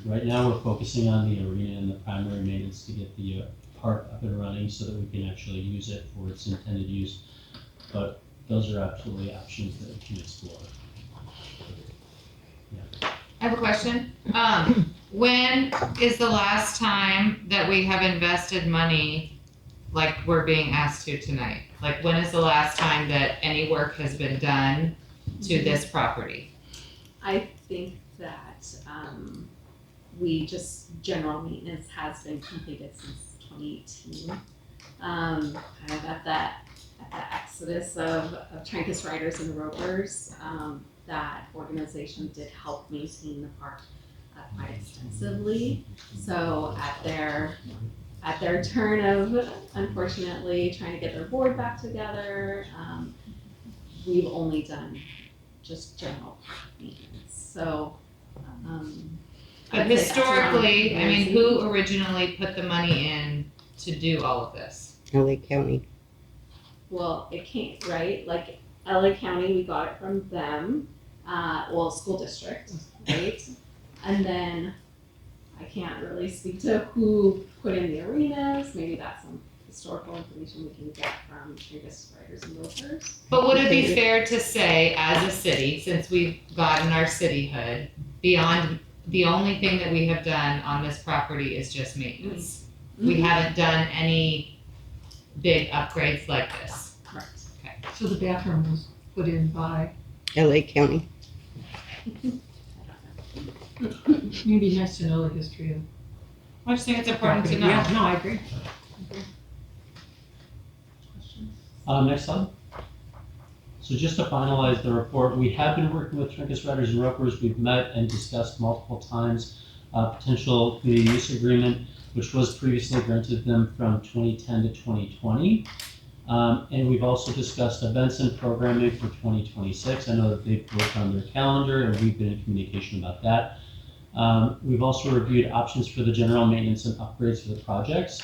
Right now, we're focusing on the arena and the primary maintenance to get the park up and running so that we can actually use it for its intended use. But those are absolutely options that we can explore. I have a question. When is the last time that we have invested money like we're being asked to tonight? Like when is the last time that any work has been done to this property? I think that general maintenance has been completed since 2018. Kind of at the exodus of Trancas Riders and Ropers, that organization did help maintain the park quite extensively. So at their turn of unfortunately trying to get their board back together, we've only done just general maintenance. So, But I'd say that's around historically, I mean, Nancy. who originally put the money in to do all of this? LA County. Well, it came, right? Like LA County, we got it from them, school district, right? And then I can't really speak to who put in the arenas. Maybe that's some historical information we can get from previous writers and ropers. But would it be fair to say, as a city, since we've gotten our cityhood, beyond, the only thing that we have done on this property is just maintenance? We haven't done any big upgrades like this? Correct. Okay. So the bathroom was put in by, LA County. it'd be nice to know the history of. I just think it's the important to property. know. Yeah, no, I agree. Next slide. So just to finalize the report, we have been working with Trinkus Riders and Ropers. We've met and discussed multiple times potential community use agreement, which was previously granted them from 2010 to 2020. And we've also discussed events and programming for 2026. I know that they've worked on their calendar and we've been in communication about that. We've also reviewed options for the general maintenance and upgrades for the projects.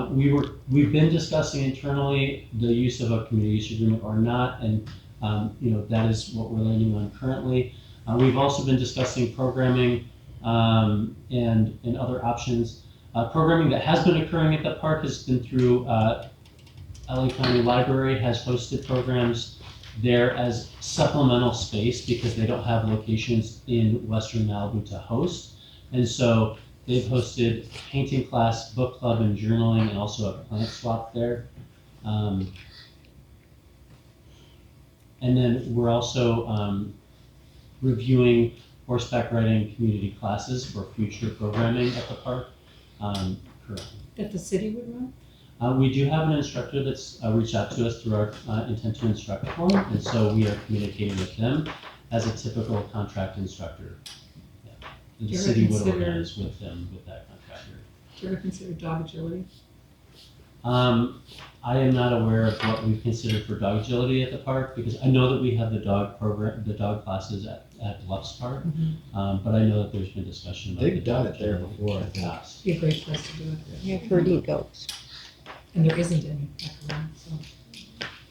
We've been discussing internally the use of a community use agreement or not, and that is what we're landing on currently. We've also been discussing programming and other options. Programming that has been occurring at the park has been through LA County Library has hosted programs there as supplemental space because they don't have locations in Western Malibu to host. And so they've hosted painting class, book club, and journaling, and also a plant swap there. And then we're also reviewing horseback riding community classes for future programming at the park. Currently. That the city would run? We do have an instructor that's reached out to us through our intent to instruct form, and so we are communicating with them as a typical contract instructor. Yeah. The city would organize with them with that contractor. Do you ever consider dog agility? I am not aware of what we've considered for dog agility at the park because I know that we have the dog program, the dog classes at Bluffs Park, but I know that there's been discussion about They've the done dog it there agility before, I in the think. past. Be a great place to do it. Yeah, herding goats. And there isn't any back around, so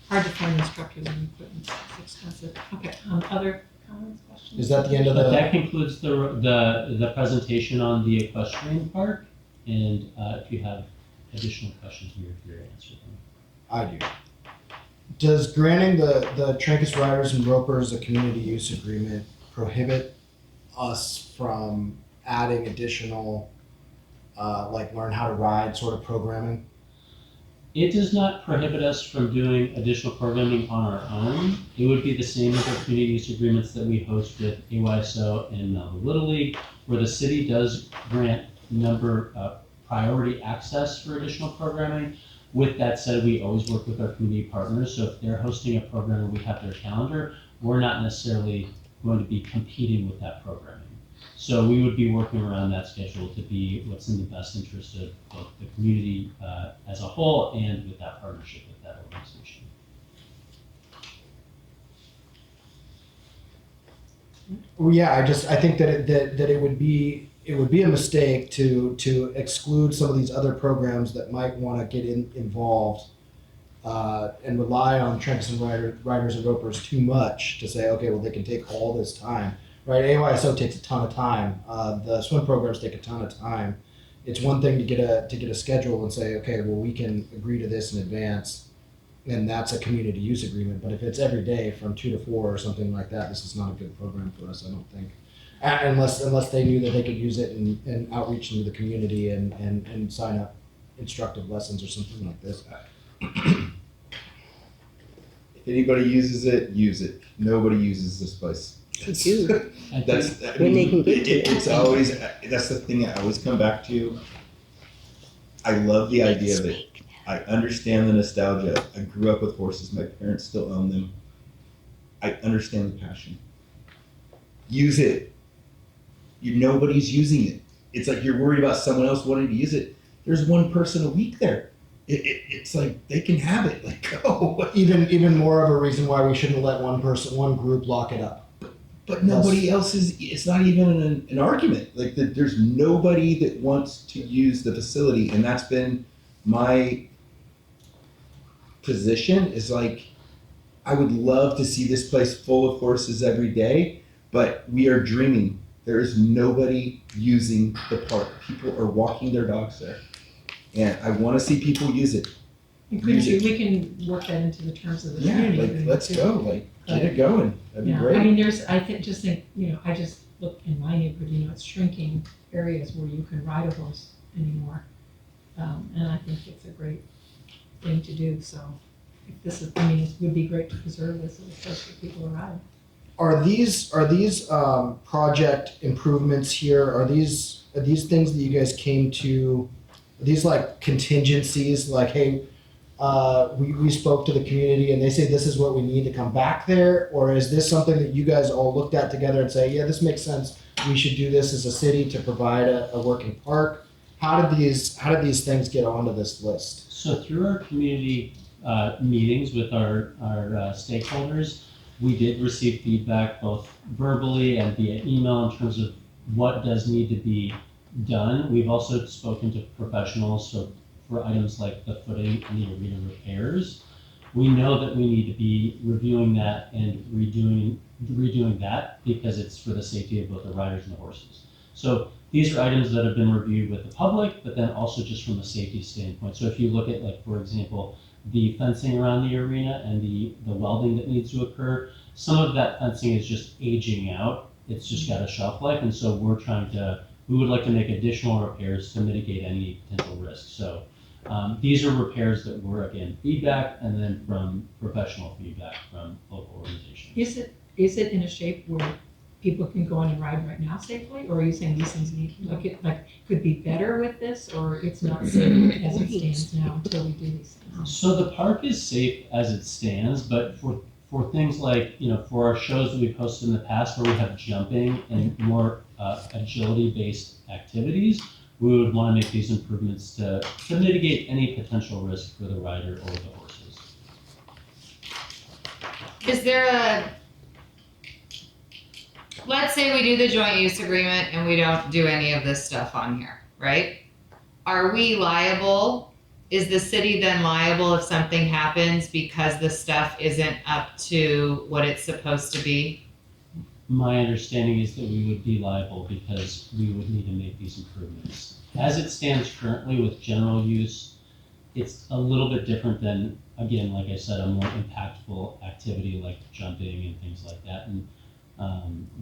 hard to find instructors and equipment, it's expensive. Okay, other comments, questions? Is that the end of But the? that concludes the presentation on the equestrian park, and if you have additional questions, we're here to answer them. I do. Does granting the Trinkus Riders and Ropers a community use agreement prohibit us from adding additional, like learn how to ride sort of programming? It does not prohibit us from doing additional programming on our own. It would be the same as our community use agreements that we host with AYSO and Malibu Little League, where the city does grant priority access for additional programming. With that said, we always work with our community partners, so if they're hosting a program and we have their calendar, we're not necessarily going to be competing with that programming. So we would be working around that schedule to be what's in the best interest of both the community as a whole and with that partnership with that organization. Well, yeah, I think that it would be a mistake to exclude some of these other programs that might want to get involved and rely on Trinkus and Riders and Ropers too much to say, okay, well they can take all this time. Right, AYSO takes a ton of time. The swim programs take a ton of time. It's one thing to get a schedule and say, okay, well we can agree to this in advance, and that's a community use agreement. But if it's every day from 2 to 4 or something like that, this is not a good program for us, I don't think. Unless they knew that they could use it and outreach into the community and sign up instructive lessons or something like this. If anybody uses it, use it. Nobody uses this place. That's it's always that's the thing I always come back to. I love the idea of it. I understand the nostalgia. I grew up with horses. My parents still own them. I understand the passion. Use it. nobody's using it. It's like you're worried about someone else wanting to use it. There's one person a week there. It's like they can have it. Like, go. Even more of a reason why we shouldn't let one group lock it up. But nobody else is. It's not even an argument. Like there's nobody that wants to use the facility, and that's been my position. Is like, I would love to see this place full of horses every day, but we are dreaming. There is nobody using the park. People are walking their dogs there, and I want to see people use it. And we can work that into the terms of the Yeah, community. like agreement, let's too. go. Like get it going. That'd be Yeah, great. I mean, just think, I just look in my neighborhood, it's shrinking areas where you can ride a horse anymore. And I think it's a great thing to do, so if this is, it would be great to preserve this as a place for people to ride. Are these project improvements here? Are these things that you guys came to? Are these like contingencies? Like, hey, we spoke to the community and they say this is what we need to come back there, or is this something that you guys all looked at together and say, yeah, this makes sense. We should do this as a city to provide a working park. How did these things get onto this list? So through our community meetings with our stakeholders, we did receive feedback both verbally and via email in terms of what does need to be done. We've also spoken to professionals, so for items like the footing and the arena repairs, we know that we need to be reviewing that and redoing that because it's for the safety of both the riders and the horses. So these are items that have been reviewed with the public, but then also just from a safety standpoint. So if you look at, like, for example, the fencing around the arena and the welding that needs to occur, some of that fencing is just aging out. It's just got a shelf life, and so we would like to make additional repairs to mitigate any potential risk. So these are repairs that were, again, feedback and then from professional feedback from local organizations. Is it in a shape where people can go on and ride right now safely, or are you saying these things could be better with this, or it's not safe as it stands now until we do these things? So the park is safe as it stands, but for things like, for our shows that we've hosted in the past where we have jumping and more agility-based activities, we would want to make these improvements to mitigate any potential risk for the rider or the horses. Is there let's say we do the joint use agreement and we don't do any of this stuff on here, right? Are we liable? Is the city then liable if something happens because the stuff isn't up to what it's supposed to be? My understanding is that we would be liable because we would need to make these improvements. As it stands currently with general use, it's a little bit different than, again, like I said, a more impactful activity like jumping and things like that. And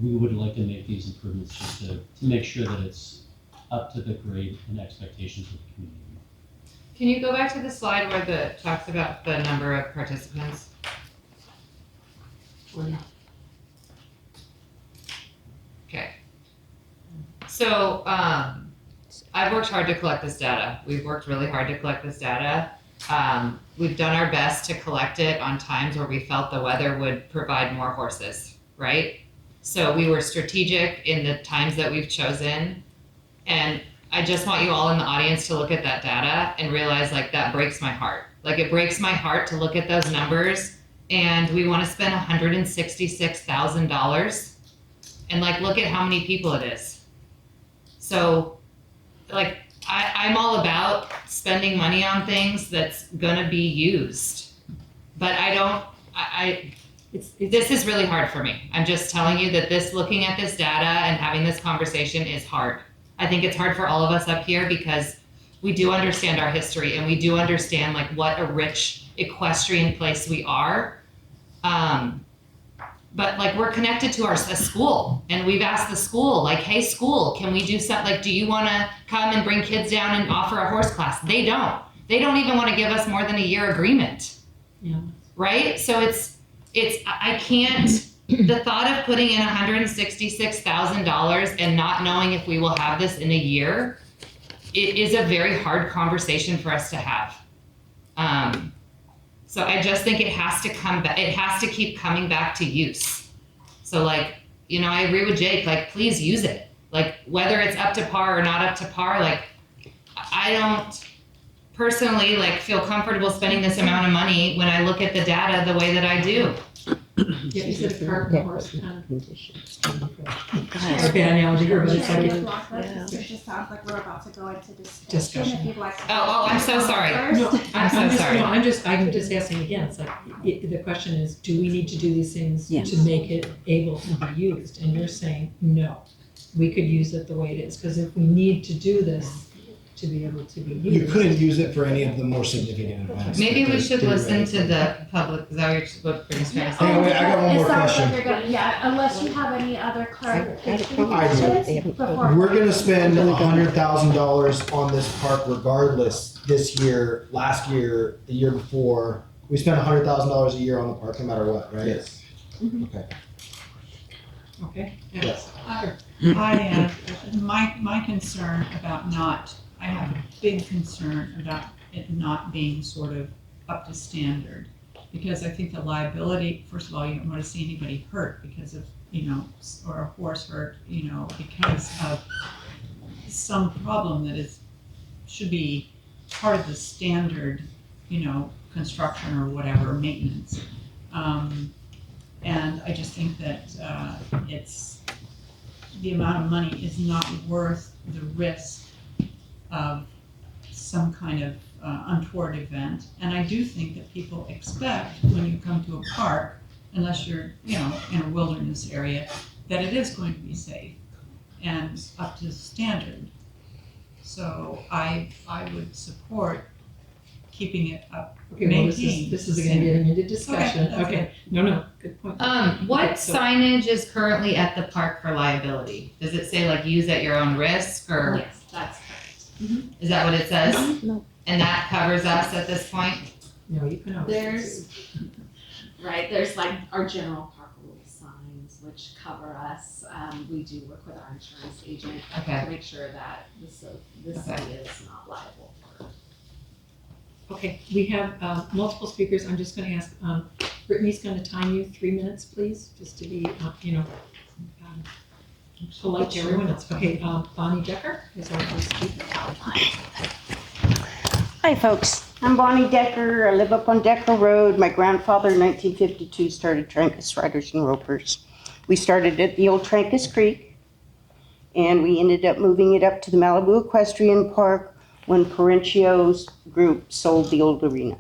we would like to make these improvements just to make sure that it's up to the grade and expectations of the community. Can you go back to the slide where it talks about the number of participants? Okay. So I've worked hard to collect this data. We've worked really hard to collect this data. We've done our best to collect it on times where we felt the weather would provide more horses, right? So we were strategic in the times that we've chosen. And I just want you all in the audience to look at that data and realize, like, that breaks my heart. Like, it breaks my heart to look at those numbers and we want to spend $166,000 and, like, look at how many people it is. So, like, I'm all about spending money on things that's gonna be used, but this is really hard for me. I'm just telling you that looking at this data and having this conversation is hard. I think it's hard for all of us up here because we do understand our history and we do understand, like, what a rich equestrian place we are. But, like, we're connected to a school, and we've asked the school, like, hey, school, can we do something? Like, do you want to come and bring kids down and offer a horse class? They don't. They don't even want to give us more than a year agreement. Yeah. Right? So I can't, the thought of putting in $166,000 and not knowing if we will have this in a year, it is a very hard conversation for us to have. So I just think it has to come back. It has to keep coming back to use. So, like, I agree with Jake, like, please use it. Like whether it's up to par or not up to par, like I don't personally like feel comfortable spending this amount of money when I look at the data the way that I do. Yeah, is it a cart and horse kind of? Conditions. Or bad analogy here, but it's like, It just sounds like we're about to go into discussion, if you'd like to. Oh, I'm so sorry. no, I'm so sorry. No, I'm just asking again, it's like, the question is, do we need to do these things Yes. to make it able to be used? And you're saying, no, we could use it the way it is, because if we need to do this to be able to be used. You couldn't use it for any of the more significant events. Maybe we that should they listen raised. to the public. Is that what Brittany's trying to say? Hey, wait, I got one more It sounds question. like you're gonna, yeah, unless you have any other clarification I do. questions before. We're gonna spend $100,000 on this park regardless this year, last year, the year before. We spend $100,000 a year on the park no matter what, right? Yes. Okay. Okay. Yes. My concern about I have a big concern about it not being sort of up to standard. Because I think the liability, first of all, you don't want to see anybody hurt because of, or a horse hurt, because of some problem that should be part of the standard, construction or whatever, maintenance. And I just think that the amount of money is not worth the risk of some kind of untoward event. And I do think that people expect when you come to a park, unless you're, in a wilderness area, that it is going to be safe and up to standard. So I would support keeping it up, Okay, well, maintained. this is again getting into discussion. that's Okay, no, good point. What Okay, so- signage is currently at the park for liability? Does it say like use at your own risk or Yes, that's correct. is that what it says? No. And that covers us at this point? No, you can always. There's like our general park rule signs, which cover us. We do work with our insurance agent Okay. to make sure that the city is not liable for. Okay, we have multiple speakers. I'm just going to ask, Brittany's going to time you 3 minutes, please, just to be, polite to everyone else. Okay, Bonnie Decker is our first speaker. Hi, folks. I'm Bonnie Decker. I live up on Decker Road. My grandfather in 1952 started Trancas Riders and Ropers. We started at the old Trancas Creek, and we ended up moving it up to the Malibu Equestrian Park when Parentio's group sold the old arena.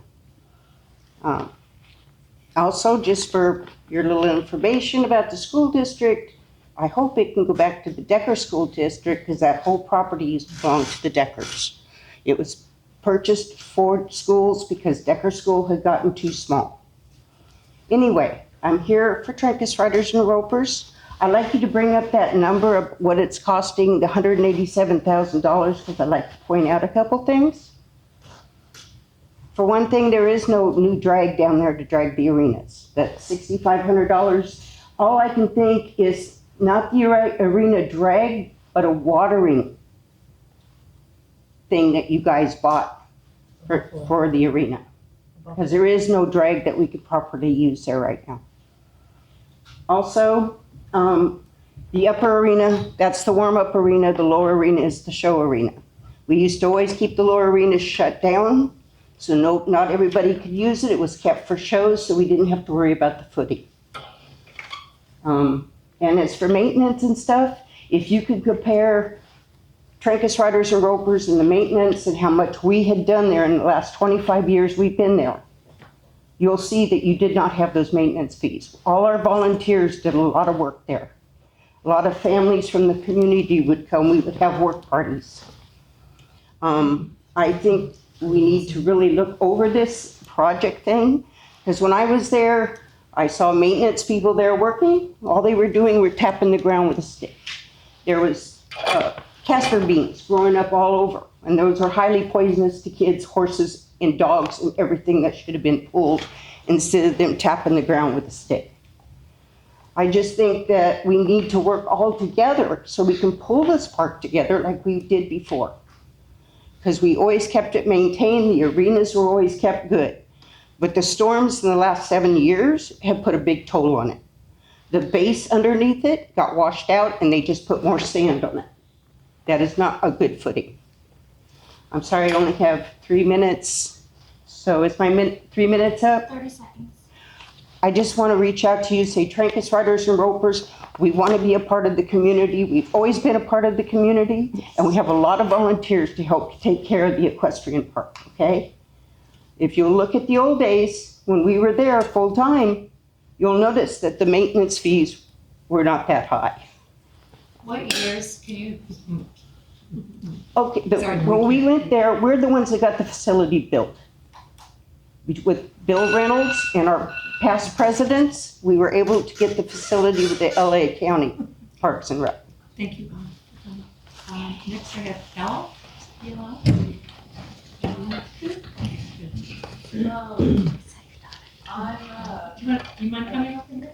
Also, just for your little information about the school district, I hope it can go back to the Decker School District because that whole property used to belong to the Deckers. It was purchased for schools because Decker School had gotten too small. Anyway, I'm here for Trancas Riders and Ropers. I'd like you to bring up that number of what it's costing, the $187,000, because I'd like to point out a couple things. For one thing, there is no new drag down there to drag the arenas. That's $6,500. All I can think is not the arena drag, but a watering thing that you guys bought for the arena. Because there is no drag that we could properly use there right now. Also, the upper arena, that's the warm-up arena. The lower arena is the show arena. We used to always keep the lower arena shut down, so not everybody could use it. It was kept for shows, so we didn't have to worry about the footing. And as for maintenance and stuff, if you could compare Trancas Riders and Ropers and the maintenance and how much we had done there in the last 25 years we've been there, you'll see that you did not have those maintenance fees. All our volunteers did a lot of work there. A lot of families from the community would come. We would have work parties. I think we need to really look over this project thing, because when I was there, I saw maintenance people there working. All they were doing were tapping the ground with a stick. There was castor beans growing up all over, and those are highly poisonous to kids, horses, and dogs, and everything that should have been pulled instead of them tapping the ground with a stick. I just think that we need to work all together so we can pull this park together like we did before. Because we always kept it maintained, the arenas were always kept good. But the storms in the last 7 years have put a big toll on it. The base underneath it got washed out and they just put more sand on it. That is not a good footing. I'm sorry, I only have 3 minutes. So is my 3 minutes up? 30 seconds. I just want to reach out to you, say Trancas Riders and Ropers, we want to be a part of the community. We've always been a part of the community, and we have a lot of volunteers to help take care of the equestrian park, okay? If you look at the old days, when we were there full time, you'll notice that the maintenance fees were not that high. What years can you? Okay, but Sorry. when we went there, we're the ones that got the facility built. With Bill Reynolds and our past presidents, we were able to get the facility with the LA County Parks and Rec. Thank you, Bob. Next I have Al. Hello. You mind coming up here?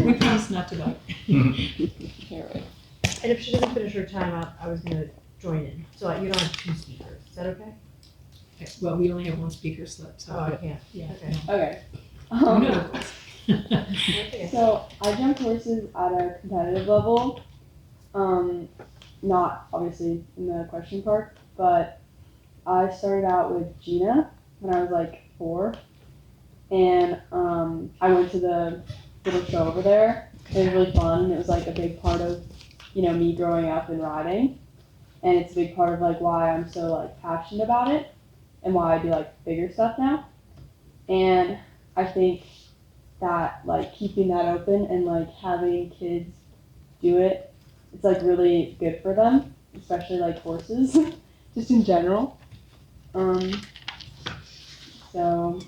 We promise not to bite. And if she doesn't finish her time up, I was gonna join in. So you don't have 2 speakers. Is that okay? Well, we only have 1 speaker slip, so. Oh, I can't. Yeah. Okay. Okay. Who knows? So I jumped horses at a competitive level. Not obviously in the equestrian park, but I started out with Gina when I was like 4. And I went to the little show over there. It was really fun. It was like a big part of, me growing up and riding. And it's a big part of like why I'm so like passionate about it and why I do like bigger stuff now. And I think that like keeping that open and like having kids do it, it's like really good for them, especially like horses, just in general. So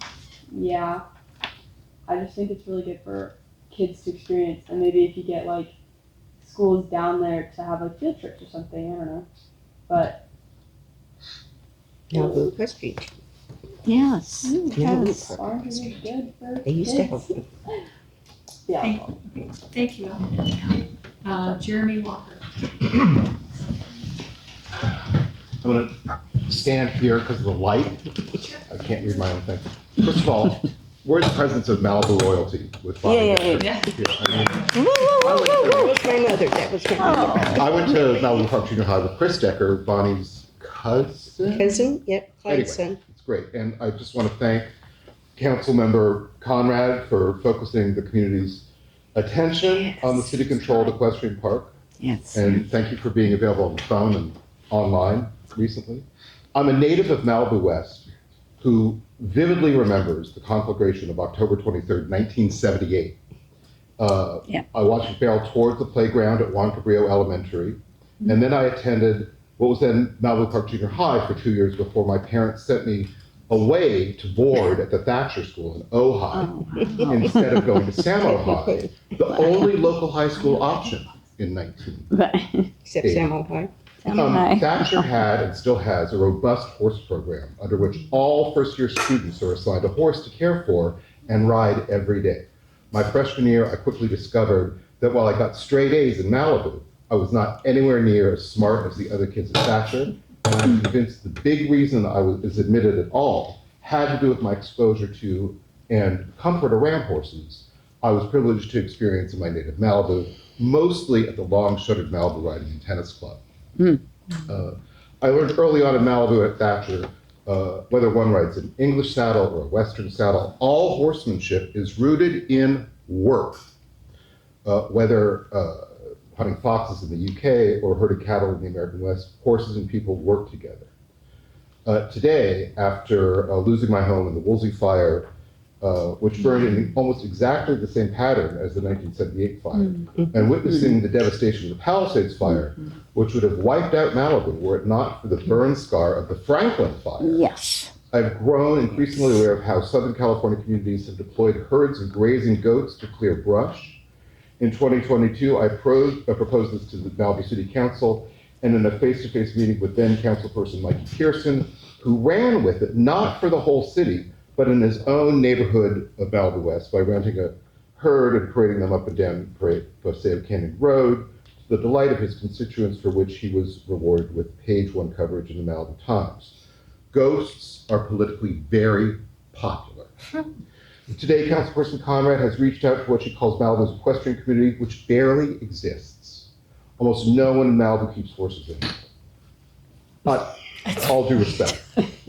yeah, I just think it's really good for kids to experience, and maybe if you get like schools down there to have like field trips or something, I don't know, but Malibu Equestrian. Yes. yes, orange is good for They used to have kids. Yeah. Thank you. Jeremy Walker. I'm going to stand here because of the light. I can't read my own thing. First of all, we're the presidents of Malibu Loyalty with Bonnie. Yeah. Here. I mean, That was my mother. That was my mother. I went to Malibu Park Junior High with Chris Decker, Bonnie's cousin. Yep, Clyde's son. Anyway, it's great. And I just want to thank Council Member Conrad for focusing the community's attention on the city-controlled equestrian park. Yes. And thank you for being available on the phone and online recently. I'm a native of Malibu West who vividly remembers the conflagration of October 23rd, 1978. I watched it barrel towards the playground at Juan Cabrillo Elementary, and then I attended what was then Malibu Park Junior High for 2 years before my parents sent me away to board at the Thatcher School in Ojai instead of going to Samo High, the only local high school option in 1980. Except Samo High. Thatcher had and still has a robust horse program under which all first-year students are assigned a horse to care for and ride every day. My freshman year, I quickly discovered that while I got straight A's in Malibu, I was not anywhere near as smart as the other kids at Thatcher, and I'm convinced the big reason I was admitted at all had to do with my exposure to and comfort around horses I was privileged to experience in my native Malibu, mostly at the long-shuttered Malibu Riding and Tennis Club. I learned early on in Malibu at Thatcher, whether one rides an English saddle or a Western saddle, all horsemanship is rooted in work. Whether hunting foxes in the UK or herding cattle in the American West, horses and people work together. Today, after losing my home in the Woolsey fire, which burned in almost exactly the same pattern as the 1978 fire, and witnessing the devastation of the Palisades fire, which would have wiped out Malibu were it not for the burn scar of the Franklin fire. Yes. I've grown increasingly aware of how Southern California communities have deployed herds of grazing goats to clear brush. In 2022, I proposed this to the Malibu City Council, and in a face-to-face meeting with then councilperson Mikey Pearson, who ran with it, not for the whole city, but in his own neighborhood of Malibu West by renting a herd and parading them up and down Paseo Canyon Road, to the delight of his constituents, for which he was rewarded with page 1 coverage in the Malibu Times. Ghosts are politically very popular. Today, Councilperson Conrad has reached out to what she calls Malibu's equestrian community, which barely exists. Almost no one in Malibu keeps horses anymore. All due respect.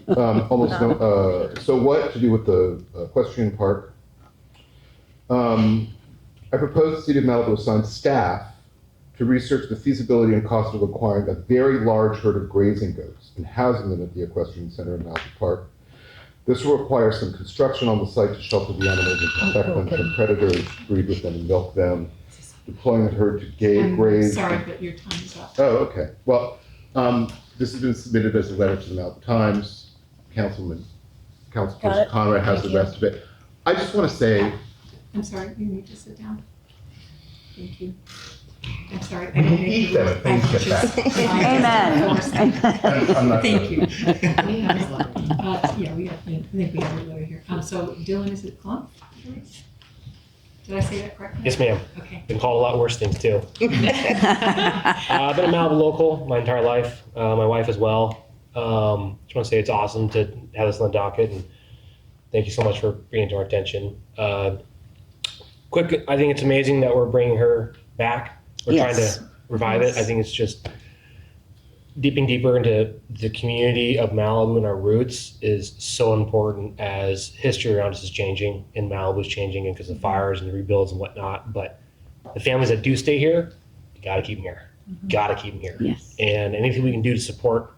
Almost no. So what to do with the equestrian park? I propose the City of Malibu assign staff to research the feasibility and cost of acquiring a very large herd of grazing goats and housing them at the equestrian center in Malibu Park. This will require some construction on the site to shelter the animals and protect them from predators, breed with them and milk them, deploying the herd to graze. Sorry, but your time is up. Oh, okay. Well, this has been submitted as a letter to the Malibu Times. Councilperson Conrad has the rest of it. I just want to say. I'm sorry, you need to sit down. Thank you. I'm sorry. We can eat them if things get bad. Amen. Thank you. Yeah, I think we have a letter here. So Dylan, is it Clump? Did I say that correctly? Yes, ma'am. Okay. Been called a lot worse things too. I've been a Malibu local my entire life. My wife as well. Just want to say it's awesome to have this on the docket, and thank you so much for bringing it to our attention. Quick, I think it's amazing that we're bringing her back. We're trying to revive it. I think it's just dipping deeper into the community of Malibu and our roots is so important as history around us is changing and Malibu is changing, and because of fires and the rebuilds and whatnot. But the families that do stay here, you got to keep them here. Got to keep them here. Yes. And anything we can do to support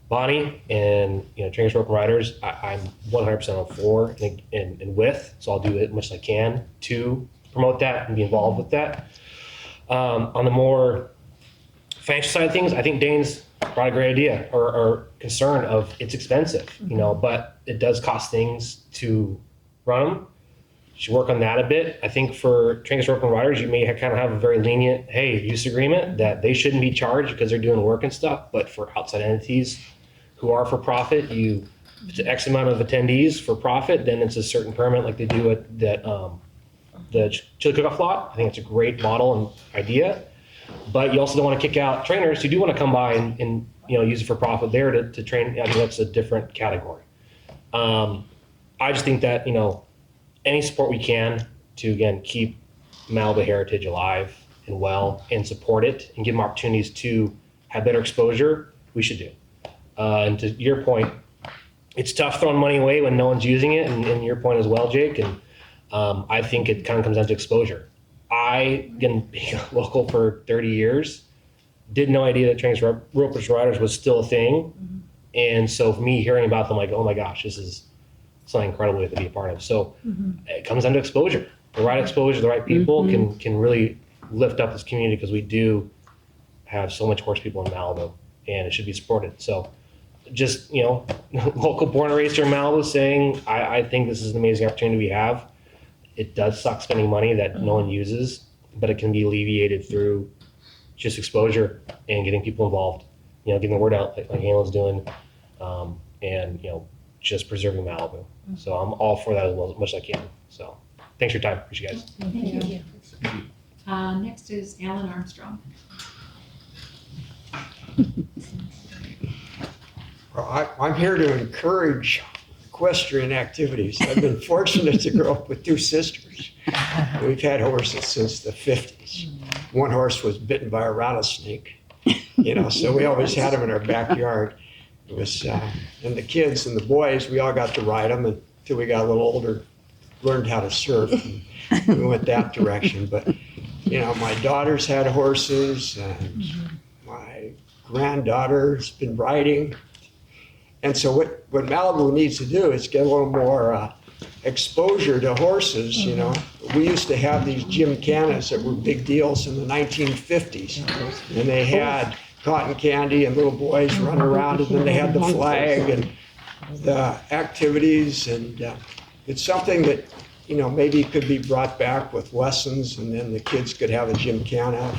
Bonnie and trainers, rope and riders, I'm 100% on for and with. So I'll do it as much as I can to promote that and be involved with that. On the more financial side of things, I think Dane's brought a great idea or concern of it's expensive, but it does cost things to run them. You should work on that a bit. I think for trainers, rope and riders, you may kind of have a very lenient, use agreement that they shouldn't be charged because they're doing work and stuff. But for outside entities who are for profit, if it's X amount of attendees for profit, then it's a certain permit like they do at the chili cook-off lot. I think it's a great model and idea. But you also don't want to kick out trainers who do want to come by and use it for profit there to train. I think that's a different category. I just think that any support we can to again keep Malibu heritage alive and well and support it and give them opportunities to have better exposure, we should do. And to your point, it's tough throwing money away when no one's using it, and your point as well, Jake. And I think it kind of comes down to exposure. I, again, being local for 30 years, did no idea that trainers, ropers, riders was still a thing. And so for me, hearing about them, like, oh my gosh, this is something incredible we have to be a part of. So it comes down to exposure. The right exposure, the right people can really lift up this community, because we do have so much horse people in Malibu, and it should be supported. So just, local born and raised here in Malibu saying, I think this is an amazing opportunity we have. It does suck spending money that no one uses, but it can be alleviated through just exposure and getting people involved, getting the word out like Anna's doing, and, just preserving Malibu. So I'm all for that as much as I can. So thanks for your time. Appreciate you guys. Thank you. Next is Alan Armstrong. Well, I'm here to encourage equestrian activities. I've been fortunate to grow up with two sisters. We've had horses since the 50s. One horse was bitten by a rattlesnake, so we always had them in our backyard. It was, and the kids and the boys, we all got to ride them until we got a little older, learned how to surf, and we went that direction. But, my daughter's had horses, and my granddaughter's been riding. And so what Malibu needs to do is get a little more exposure to horses, We used to have these gymkhanas that were big deals in the 1950s. And they had cotton candy and little boys running around, and then they had the flag and the activities. And it's something that, maybe could be brought back with lessons, and then the kids could have a gymkhana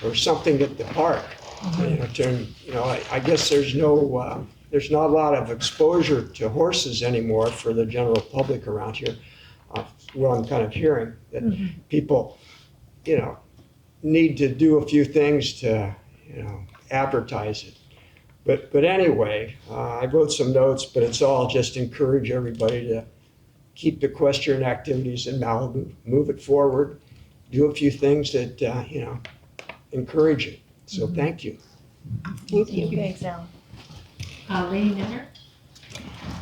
or something at the park. I guess there's not a lot of exposure to horses anymore for the general public around here. Well, I'm kind of hearing that people, need to do a few things to, advertise it. But anyway, I wrote some notes, but it's all just encourage everybody to keep the equestrian activities in Malibu, move it forward, do a few things that, encourage it. So thank you. Thank you. Thanks, Al. Lady Nenner?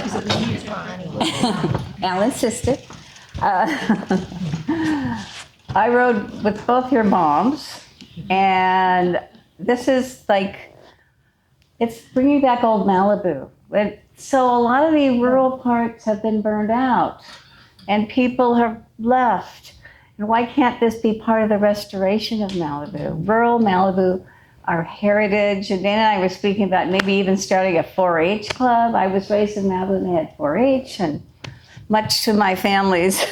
Is it Lady or Jennifer? Alan Sistik. I rode with both your moms, and this is like, it's bringing back old Malibu. So a lot of the rural parts have been burned out, and people have left. And why can't this be part of the restoration of Malibu? Rural Malibu, our heritage. And Dana and I were speaking about maybe even starting a 4-H club. I was raised in Malibu and they had 4-H, and much to my family's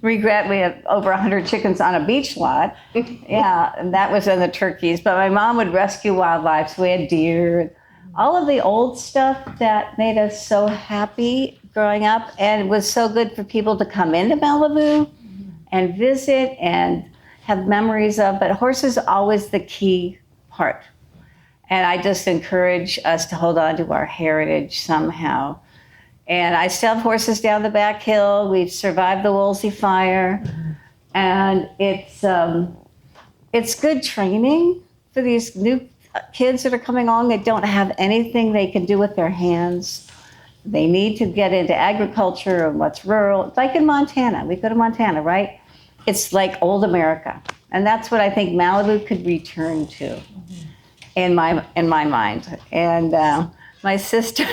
regret, we have over 100 chickens on a beach lot. Yeah, and that was in the turkeys. But my mom would rescue wildlife, so we had deer. All of the old stuff that made us so happy growing up, and it was so good for people to come into Malibu and visit and have memories of. But horses are always the key part. And I just encourage us to hold on to our heritage somehow. And I still have horses down the back hill. We've survived the Woolsey fire. And it's good training for these new kids that are coming along that don't have anything they can do with their hands. They need to get into agriculture and what's rural. It's like in Montana. We go to Montana, right? It's like old America. And that's what I think Malibu could return to in my mind. And my sister,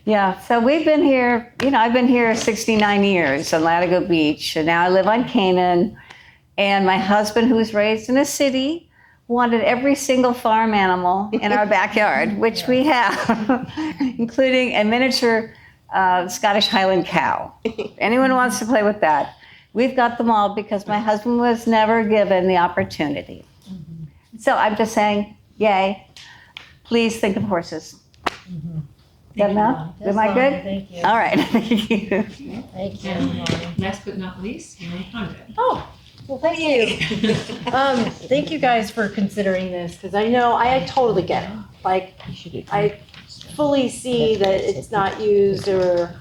yeah, so we've been here, I've been here 69 years on Latigo Beach, and now I live on Canaan. And my husband, who was raised in a city, wanted every single farm animal in our backyard, which we have, including a miniature Scottish Highland cow. If anyone wants to play with that, we've got them all because my husband was never given the opportunity. So I'm just saying, yay, please think of horses. Good enough? Am I good? Thank you. All right. Thank you. Thank you. And last but not least, Mary Conrad. Oh, well, thank you. Thank you guys for considering this, because I totally get it. Like, I fully see that it's not used or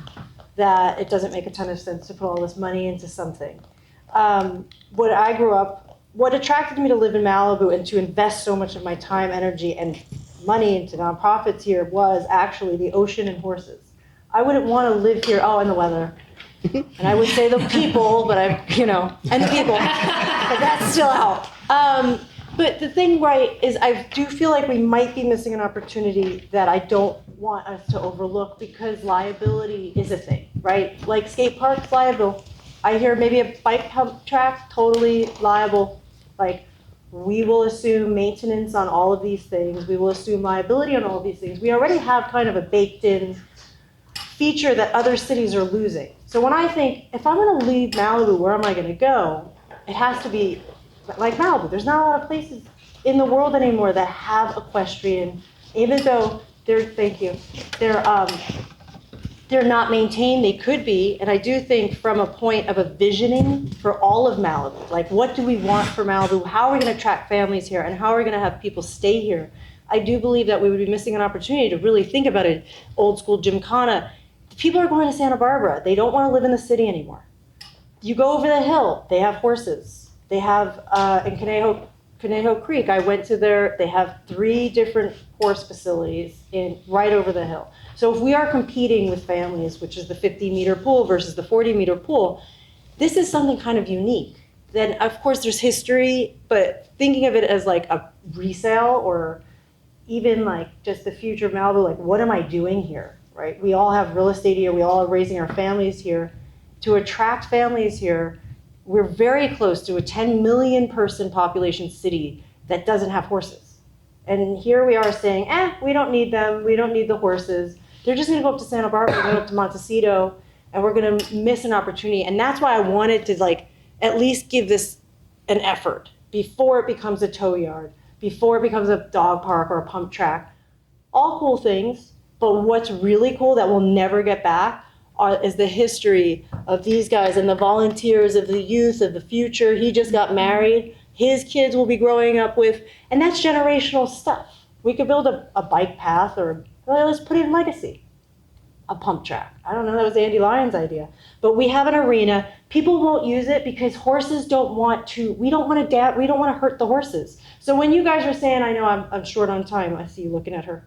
that it doesn't make a ton of sense to put all this money into something. What attracted me to live in Malibu and to invest so much of my time, energy, and money into nonprofits here was actually the ocean and horses. I wouldn't want to live here, and the weather. And I would say the people, but and the people, but that's still out. But the thing, right, is I do feel like we might be missing an opportunity that I don't want us to overlook, because liability is a thing, right? Like skate parks, liable. I hear maybe a bike pump track, totally liable. Like, we will assume maintenance on all of these things. We will assume liability on all of these things. We already have kind of a baked-in feature that other cities are losing. So when I think, if I'm going to leave Malibu, where am I going to go? It has to be like Malibu. There's not a lot of places in the world anymore that have equestrian, even though they're not maintained. They could be. And I do think from a point of a visioning for all of Malibu, like what do we want for Malibu? How are we going to attract families here? And how are we going to have people stay here? I do believe that we would be missing an opportunity to really think about it. Old school gymkhana. People are going to Santa Barbara. They don't want to live in the city anymore. You go over the hill, they have horses. They have, in Conejo Creek, I went to they have 3 different horse facilities right over the hill. So if we are competing with families, which is the 50-meter pool versus the 40-meter pool, this is something kind of unique. Then, of course, there's history, but thinking of it as like a resale or even like just the future of Malibu, like what am I doing here, right? We all have real estate here. We all are raising our families here. To attract families here, we're very close to a 10 million person population city that doesn't have horses. And here we are saying, we don't need them. We don't need the horses. They're just going to go up to Santa Barbara, go up to Montecito, and we're going to miss an opportunity. And that's why I wanted to at least give this an effort before it becomes a tow yard, before it becomes a dog park or a pump track. All cool things, but what's really cool that we'll never get back is the history of these guys and the volunteers of the youth of the future. He just got married. His kids will be growing up with, and that's generational stuff. We could build a bike path let's put it in legacy. a pump track. I don't know, that was Andy Lyon's idea. But we have an arena. People won't use it because horses don't want to, we don't want to hurt the horses. So when you guys are saying, I know I'm short on time, I see you looking at her.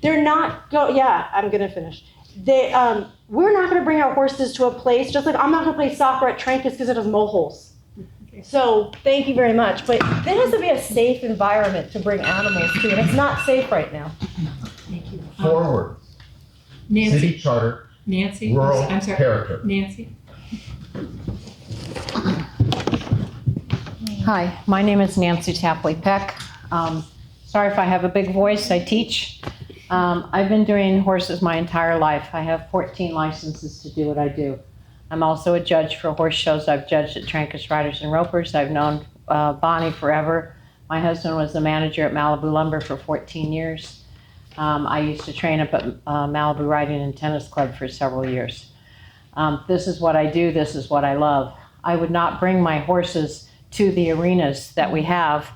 They're not I'm gonna finish. We're not gonna bring our horses to a place, just like I'm not gonna play soccer at Trancas because it has mole holes. So thank you very much, but there has to be a safe environment to bring animals to, and it's not safe right now. Thank you. Forward. Nancy. City charter. Nancy. Rural I'm sorry. character. Nancy. Hi, my name is Nancy Tapley Peck. Sorry if I have a big voice, I teach. I've been doing horses my entire life. I have 14 licenses to do what I do. I'm also a judge for horse shows. I've judged at Trancas Riders and Ropers. I've known Bonnie forever. My husband was the manager at Malibu Lumber for 14 years. I used to train up at Malibu Riding and Tennis Club for several years. This is what I do. This is what I love. I would not bring my horses to the arenas that we have.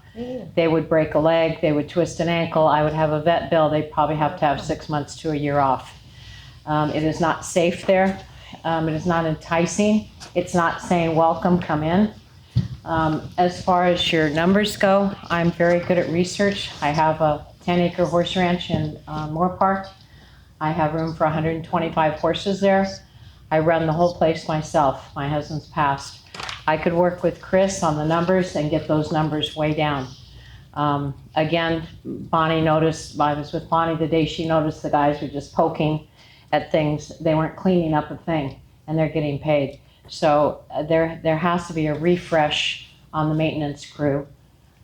They would break a leg. They would twist an ankle. I would have a vet bill. They'd probably have to have 6 months to a year off. It is not safe there. It is not enticing. It's not saying, welcome, come in. As far as your numbers go, I'm very good at research. I have a 10-acre horse ranch in Moore Park. I have room for 125 horses there. I run the whole place myself. My husband's passed. I could work with Chris on the numbers and get those numbers way down. Again, Bonnie noticed, I was with Bonnie the day she noticed the guys were just poking at things. They weren't cleaning up a thing, and they're getting paid. So there has to be a refresh on the maintenance crew.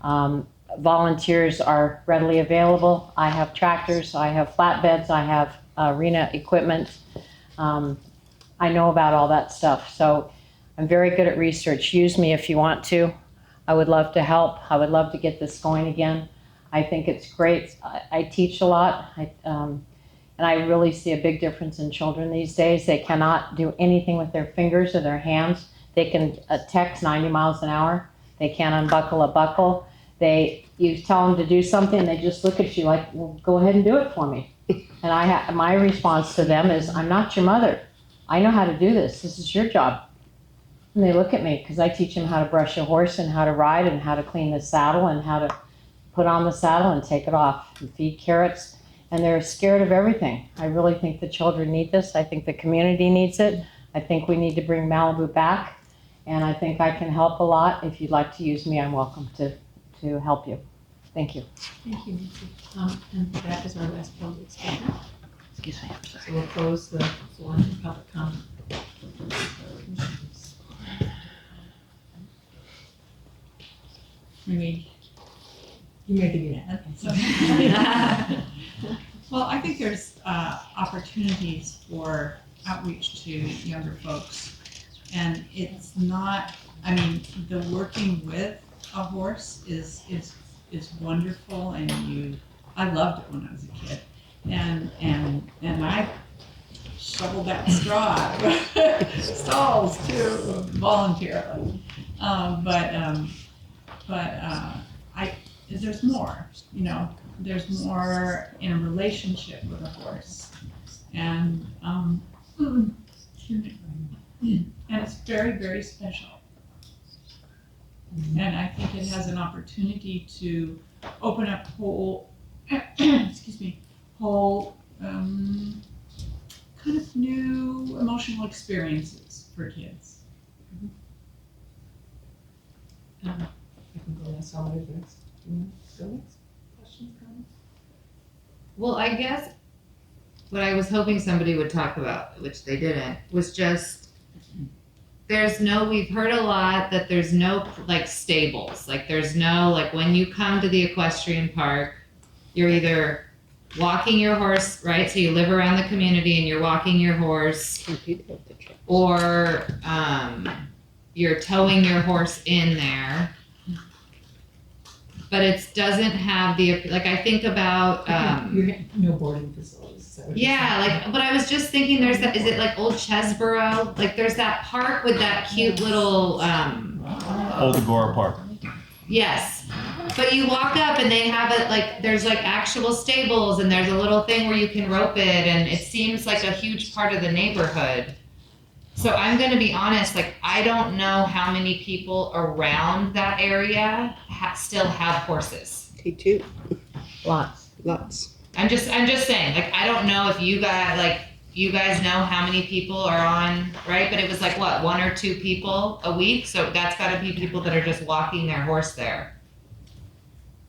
Volunteers are readily available. I have tractors, I have flatbeds, I have arena equipment. I know about all that stuff. So I'm very good at research. Use me if you want to. I would love to help. I would love to get this going again. I think it's great. I teach a lot. And I really see a big difference in children these days. They cannot do anything with their fingers or their hands. They can text 90 miles an hour. They can't unbuckle a buckle. You tell them to do something, they just look at you like, well, go ahead and do it for me. And my response to them is, I'm not your mother. I know how to do this. This is your job. And they look at me because I teach them how to brush a horse and how to ride and how to clean the saddle and how to put on the saddle and take it off and feed carrots. And they're scared of everything. I really think the children need this. I think the community needs it. I think we need to bring Malibu back. And I think I can help a lot. If you'd like to use me, I'm welcome to help you. Thank you. Thank you, Nancy. And that is our last public speaker. Excuse me, I'm sorry. So we'll close the floor to public comment. Maybe. You may begin. Okay. Well, I think there's opportunities for outreach to younger folks. And it's not, I mean, the working with a horse is wonderful, and I loved it when I was a kid. And I shoveled that straw out of stalls too, voluntarily. There's more, there's more in a relationship with a horse. And it's very, very special. And I think it has an opportunity to open up whole kind of new emotional experiences for kids. I can go ask all my friends. Questions, comments? Well, I guess what I was hoping somebody would talk about, which they didn't, was just we've heard a lot that there's no like stables. Like there's no, like when you come to the equestrian park, you're either walking your horse, right? So you live around the community and you're walking your horse, or you're towing your horse in there. But it doesn't have like I think about no boarding facilities. So but I was just thinking there's that, is it like Old Chesborough? Like there's that park with that cute little Old Agora Park. Yes. But you walk up and they have it like, there's like actual stables and there's a little thing where you can rope it and it seems like a huge part of the neighborhood. So I'm gonna be honest, like, I don't know how many people around that area still have horses. Me too. Lots. Lots. I'm just saying, like, I don't know if you guys know how many people are on, right? But it was like, what, 1 or 2 people a week? So that's gotta be people that are just walking their horse there.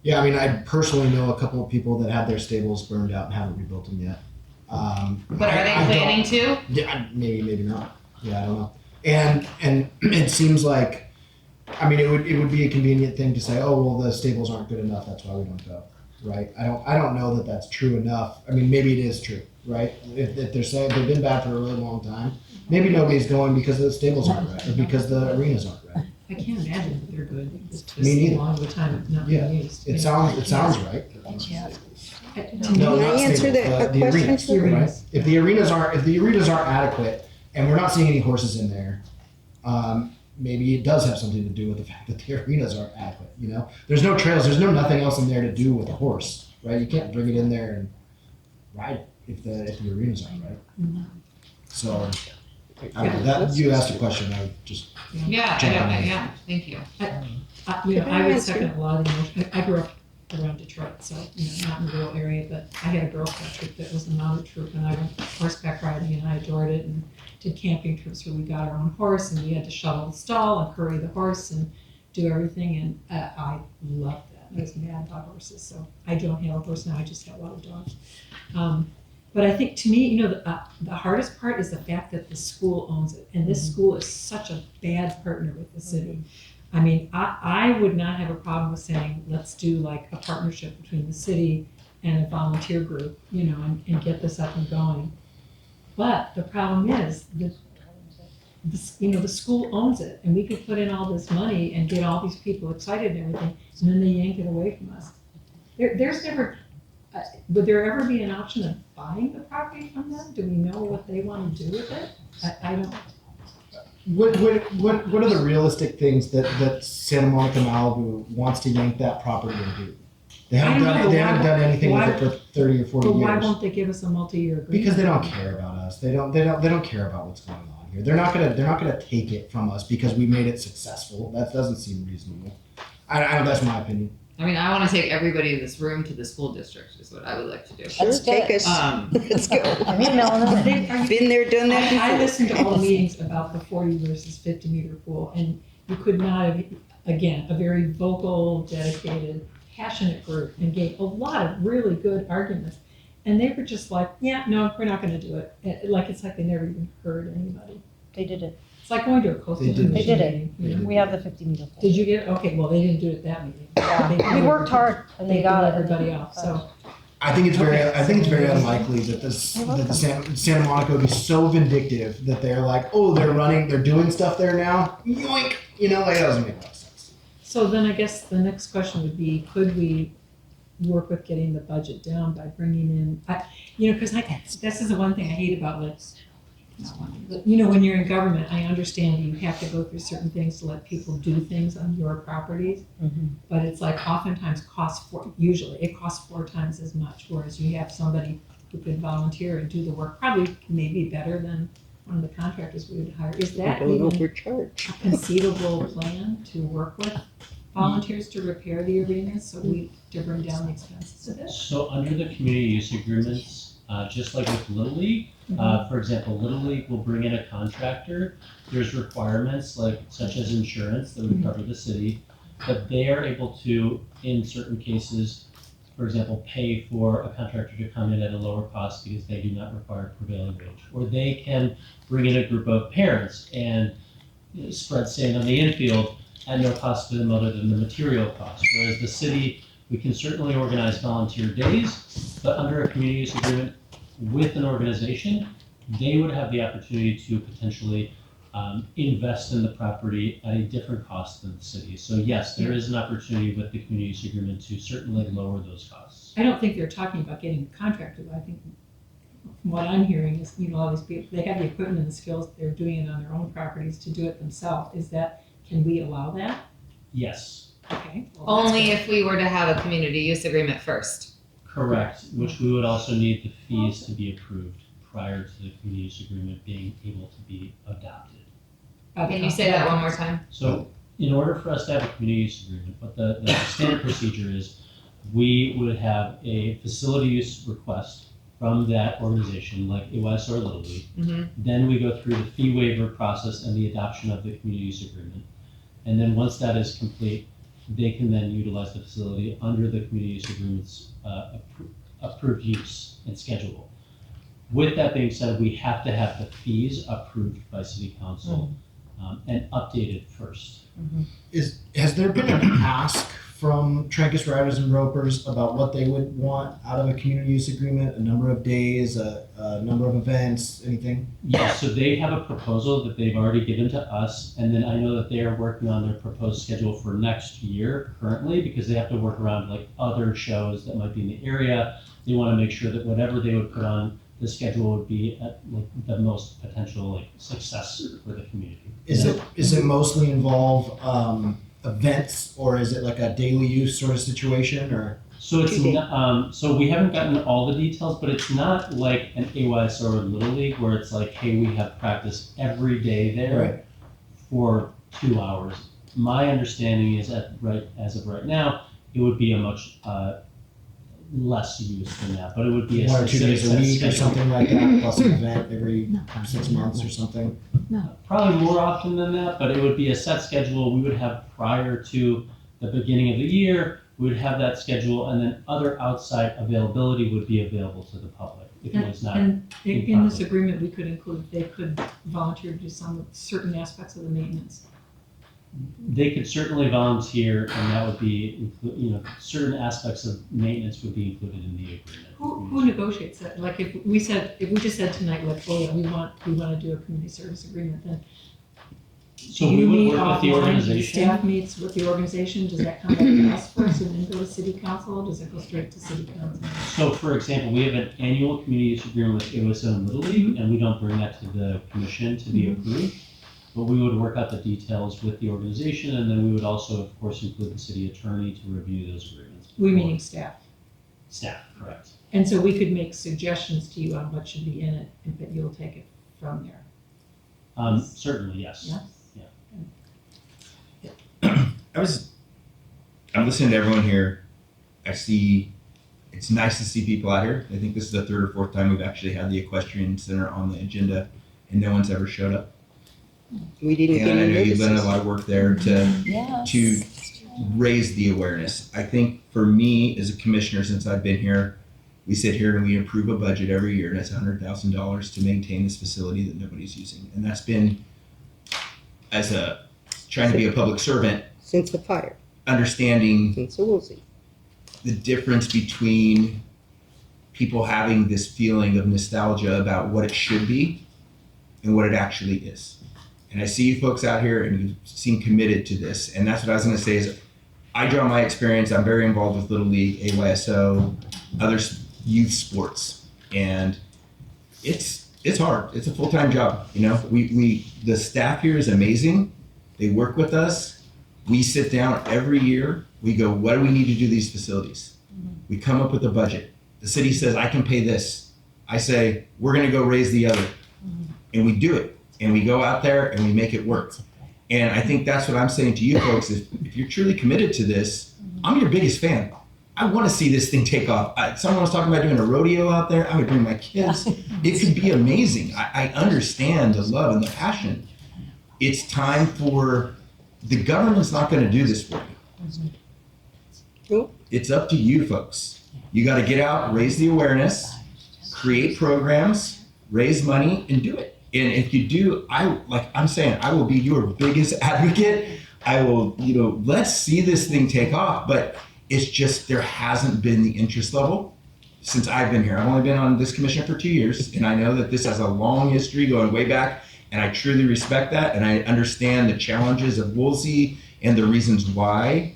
Yeah, I mean, I personally know a couple of people that had their stables burned out and haven't rebuilt them yet. But are they planning to? Yeah, maybe not. Yeah, I don't know. And it seems like, I mean, it would be a convenient thing to say, oh well, the stables aren't good enough, that's why we don't go, right? I don't know that that's true enough. I mean, maybe it is true, right? If they're saying they've been bad for a really long time, maybe nobody's going because the stables aren't right or because the arenas aren't right. I can't imagine that they're good. It's just Me neither. a long time of not Yeah, being used. it sounds right. No, not answer stables, the the question? arenas, right? If the arenas aren't adequate, and we're not seeing any horses in there, maybe it does have something to do with the fact that the arenas aren't adequate. You know, there's no trails, there's nothing else in there to do with a horse, right? You can't bring it in there and ride if the arenas aren't right. So, I don't know, that you asked a question. I just Yeah, yeah, thank you. I would second a lot of the emotion. I grew up around Detroit, so not in the rural area, but I had a Girl Scout troop that was a mounted troop, and I went horseback riding, and I adored it, and did camping trips where we got our own horse, and we had to shovel the stall and curry the horse and do everything, and I loved that. I was mad about horses, so I don't have a horse now. I just have a lot of dogs. But I think to me, the hardest part is the fact that the school owns it, and this school is such a bad partner with the city. I mean, I would not have a problem with saying, let's do like a partnership between the city and a volunteer group, and get this up and going. But the problem is that the school owns it, and we could put in all this money and get all these people excited and everything, and then they yank it away from us. There's never. Would there ever be an option of buying the property from them? Do we know what they want to do with it? I don't. What are the realistic things that Santa Monica Malibu wants to yank that property and do? They haven't done anything with it for 30 or 40 But years. why won't they give us a multi-year agreement? Because they don't care about us. They don't care about what's going on here. They're not gonna take it from us because we made it successful. That doesn't seem reasonable. I that's my opinion. I mean, I want to take everybody in this room to the school district is what I would like to do. Sure, take us. Let's go. Been Been there, done that before. I listened to all the meetings about the 40 versus 50 meter pool, and you could not have, again, a very vocal, dedicated, passionate group, and gave a lot of really good arguments. And they were just like, yeah, no, we're not going to do it. It's like they never even heard anybody. They did it. It's like going to a coastal commission They did it. meeting. We have the 50 meter pool. Did you get, okay, well, they didn't do it at that meeting. We worked hard and they got it. Everybody off, so. I think it's very unlikely that the Santa Monica would be so vindictive that they're like, oh, they're doing stuff there now. Yoink! That doesn't make a lot of sense. So then I guess the next question would be, could we work with getting the budget down by bringing in, because this is the one thing I hate about lists. When you're in government, I understand you have to go through certain things to let people do things on your properties. But it's like oftentimes usually it costs 4 times as much, whereas you have somebody who could volunteer and do the work, probably maybe better than one of the contractors we would hire. Is that even a conceivable plan to work with volunteers to repair the arenas to bring down the expenses of it? So under the community use agreements, just like with Little League, for example, Little League will bring in a contractor. There's requirements such as insurance that would cover the city, but they are able to, in certain cases, for example, pay for a contractor to come in at a lower cost because they do not require prevailing wage. Or they can bring in a group of parents and spread sand on the infield at no cost to them other than the material cost. Whereas the city, we can certainly organize volunteer days, but under a community use agreement with an organization, they would have the opportunity to potentially invest in the property at a different cost than the city. So yes, there is an opportunity with the community use agreement to certainly lower those costs. I don't think they're talking about getting a contractor. I think from what I'm hearing is, all these people, they have the equipment and the skills, they're doing it on their own properties to do it themselves. Can we allow that? Yes. Okay. Well, that's Only good. if we were to have a community use agreement first. Correct, which we would also need the fees to be approved prior to the community use agreement being able to be adopted. Can you say that one more time? So in order for us to have a community use agreement, what the standard procedure is, we would have a facility use request from that organization, like AYS or Little League. Mhm. Then we go through the fee waiver process and the adoption of the community use agreement. And then once that is complete, they can then utilize the facility under the community use agreement's approved use and schedule. With that being said, we have to have the fees approved by city council and updated first. Has there been an ask from Trancas riders and ropers about what they would want out of a community use agreement? A number of days, a number of events, anything? Yes, so they have a proposal that they've already given to us, and then I know that they are working on their proposed schedule for next year currently, because they have to work around like other shows that might be in the area. They want to make sure that whatever they would put on the schedule would be at like the most potential like success for the community. Is it mostly involve events, or is it like a daily use sort of situation, or? So it's not, so we haven't gotten all the details, but it's not like an AYS or a Little League where it's like, hey, we have practice every day there Right. for 2 hours. My understanding is as of right now, it would be a much less use than that, but it would be a 1 or 2 specific days a set week or schedule. something like that, plus an event every 6 months or something? Probably more often than that, but it would be a set schedule we would have prior to the beginning of the year. We would have that schedule, and then other outside availability would be available to the public if it was not. And in this agreement, we could include, they could volunteer to do some certain aspects of the maintenance. They could certainly volunteer, and that would be, certain aspects of maintenance would be included in the agreement. Who negotiates that? Like if we just said tonight, like, oh yeah, we want to do a community service agreement, then So do we you would meet work with the offline? organization. Staff meets with the organization, does that come back to us first and then go to city council, or does it go straight to city council? So for example, we have an annual community use agreement with AOSO and Little League, and we don't bring that to the commission to be approved. But we would work out the details with the organization, and then we would also, of course, include the city attorney to review those agreements. We meaning staff. Staff, correct. And so we could make suggestions to you on what should be in it, but you'll take it from there. Certainly, yes. Yeah. I'm listening to everyone here. It's nice to see people out here. I think this is the 3rd or 4th time we've actually had the equestrian center on the agenda, and no one's ever showed up. We didn't And get I any know you've done a notices. lot of work there to raise the awareness. I think for me as a commissioner, since I've been here, we sit here and we approve a budget every year, and it's $100,000 to maintain this facility that nobody's using. And that's been, trying to be a public servant, Since the fire, understanding since the Woolsey. the difference between people having this feeling of nostalgia about what it should be and what it actually is. And I see you folks out here and you seem committed to this. And that's what I was going to say is I draw my experience. I'm very involved with Little League, AYSO, other youth sports. And it's hard. It's a full-time job. The staff here is amazing. They work with us. We sit down every year. We go, what do we need to do these facilities? We come up with a budget. The city says, I can pay this. I say, we're going to go raise the other. And we do it. And we go out there and we make it work. And I think that's what I'm saying to you folks. If you're truly committed to this, I'm your biggest fan. I want to see this thing take off. Someone was talking about doing a rodeo out there. I would bring my kids. It could be amazing. I understand the love and the passion. It's time for, the government's not going to do this for you. It's up to you folks. You got to get out, raise the awareness, create programs, raise money, and do it. And if you do, I will be your biggest advocate. I will, let's see this thing take off. But it's just, there hasn't been the interest level since I've been here. I've only been on this commission for 2 years, and I know that this has a long history going way back, and I truly respect that, and I understand the challenges of Woolsey and the reasons why.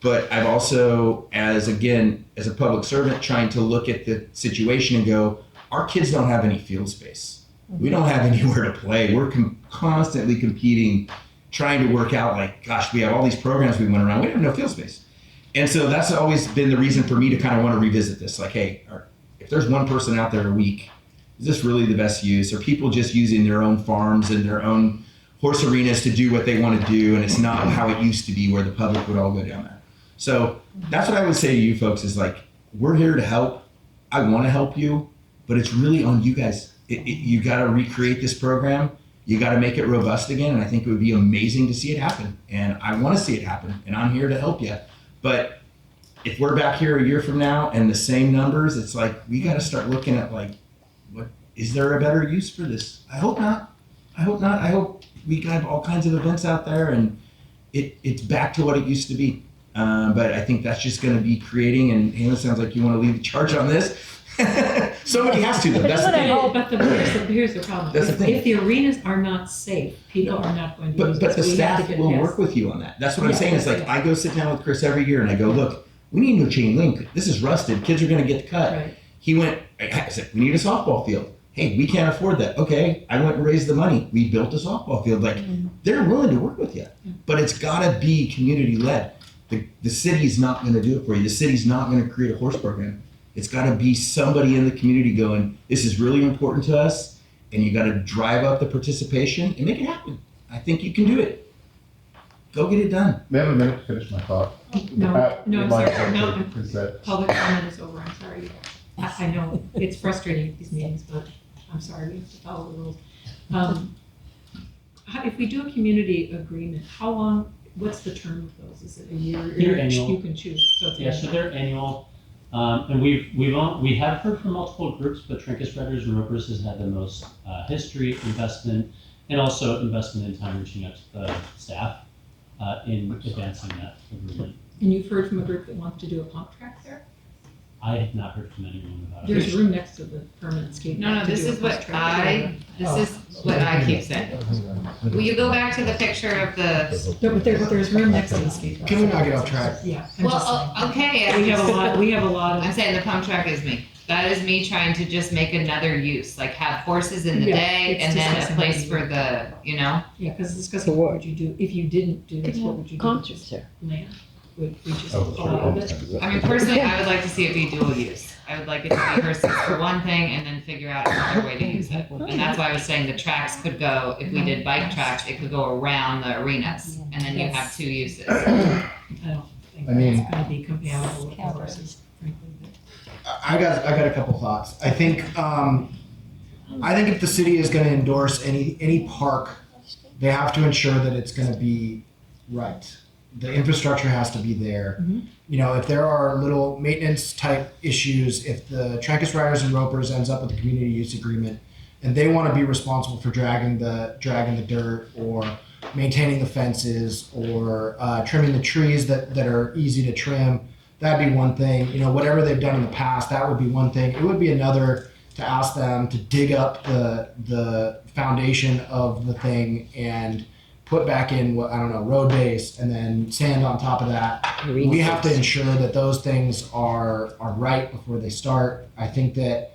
But I've also, as a public servant, trying to look at the situation and go, our kids don't have any field space. We don't have anywhere to play. We're constantly competing, trying to work out like, gosh, we have all these programs we went around. We have no field space. And so that's always been the reason for me to kind of want to revisit this. Like, hey, if there's one person out there a week, is this really the best use? Are people just using their own farms and their own horse arenas to do what they want to do? And it's not how it used to be where the public would all go down there. So that's what I would say to you folks is like, we're here to help. I want to help you, but it's really on you guys. You got to recreate this program. You got to make it robust again. And I think it would be amazing to see it happen. And I want to see it happen. And I'm here to help you. But if we're back here a year from now and the same numbers, it's like, we got to start looking at like, what is there a better use for this? I hope not. I hope not. I hope we have all kinds of events out there and it's back to what it used to be. But I think that's just going to be creating, and Hannah, sounds like you want to lead the charge on this. Somebody has to, though. That's the thing. But here's the problem. That's the thing. If the arenas are not safe, people are not going to use it. But the So we have to staff get will past- work with you on that. That's what I'm Yeah, saying. It's like, yeah. I go sit down with Chris every year and I go, look, we need no chain link. This is rusted. Kids are going to get cut. Right. He went, I said, we need a softball field. Hey, we can't afford that. Okay, I went and raised the money. We built a softball field. Like, they're willing to work with you, but it's got to be community led. The city's not going to do it for you. The city's not going to create a horse program. It's got to be somebody in the community going, this is really important to us, and you got to drive up the participation and make it happen. I think you can do it. Go get it done. May I have a minute to finish my thought? No, I'm my sorry, no, objective is that public comment is over, I'm sorry. I know, it's frustrating at these meetings, but I'm sorry, we have to follow the rules. If we do a community agreement, how long, what's the term of those? Is it a year? They're annual. You can choose, so it's Yeah, so they're annual. And we have heard from multiple groups, but Trinkus Riders and Ropers has had the most history, investment, and also investment in time reaching out to the staff in advancing that agreement. And you've heard from a group that wants to do a pump track there? I have not heard from anyone about it. There's room next to the permanent skate No, park to this do a is pump what track. this is what I keep saying. Will you go back to the picture of the? No, but there's room next to the skate park. Can we not get off track? Yeah. I'm just saying. Well, okay. We have a lot of. I'm saying the pump track is me. That is me trying to just make another use, like have horses in the Yeah, day it's and then a discussing place what for the, you know? Yeah, because it's discussing what would you do, if you didn't do this, what would you do? Concerts there. Land, would we just Oh, allow sure. it? I mean, personally, I would like to see it be dual use. I would like it to be horses for one thing and then figure out another way to use it. And that's why I was saying the tracks could go, if we did bike tracks, it could go around the arenas and then you have two uses. I don't think I mean- it's gonna be compatible with the horses, frankly. I got a couple thoughts. I think if the city is going to endorse any park, they have to ensure that it's going to be right. The infrastructure has to be there. You know, if there are little maintenance type issues, if the Trinkus Riders and Ropers ends up with a community use agreement, and they want to be responsible for dragging the dirt or maintaining the fences or trimming the trees that are easy to trim. That'd be one thing. You know, whatever they've done in the past, that would be one thing. It would be another to ask them to dig up the foundation of the thing and put back in road base and then sand on top of that. We have to ensure that those things are right before they start. I think that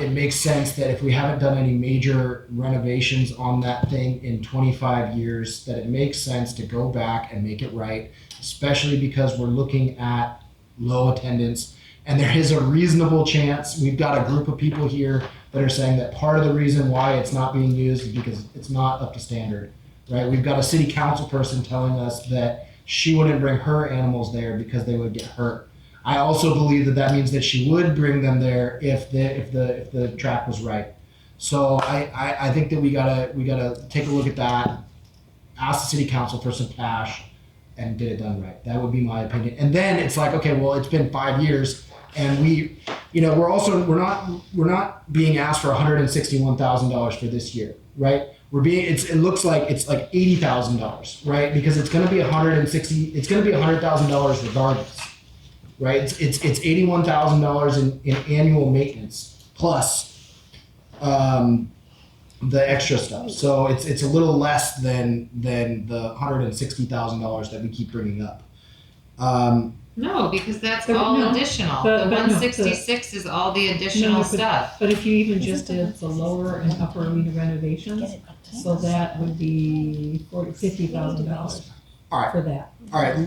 it makes sense that if we haven't done any major renovations on that thing in 25 years, that it makes sense to go back and make it right, especially because we're looking at low attendance. And there is a reasonable chance, we've got a group of people here that are saying that part of the reason why it's not being used is because it's not up to standard, right? We've got a city council person telling us that she wouldn't bring her animals there because they would get hurt. I also believe that means that she would bring them there if the track was right. So I think that we gotta take a look at that, ask the city council for some cash, and get it done right. That would be my opinion. And then it's like, okay, well, it's been 5 years, and we're not being asked for $161,000 for this year, right? It looks like it's like $80,000, right? Because it's going to be $100,000 regardless, right? It's $81,000 in annual maintenance plus the extra stuff. So it's a little less than the $160,000 that we keep bringing up. No, because that's The- all no, additional. but- The but no, 166 is all the additional No, but- stuff. But if you even just did the lower and upper arena renovations, so that would be $50,000 All right. for that. All right,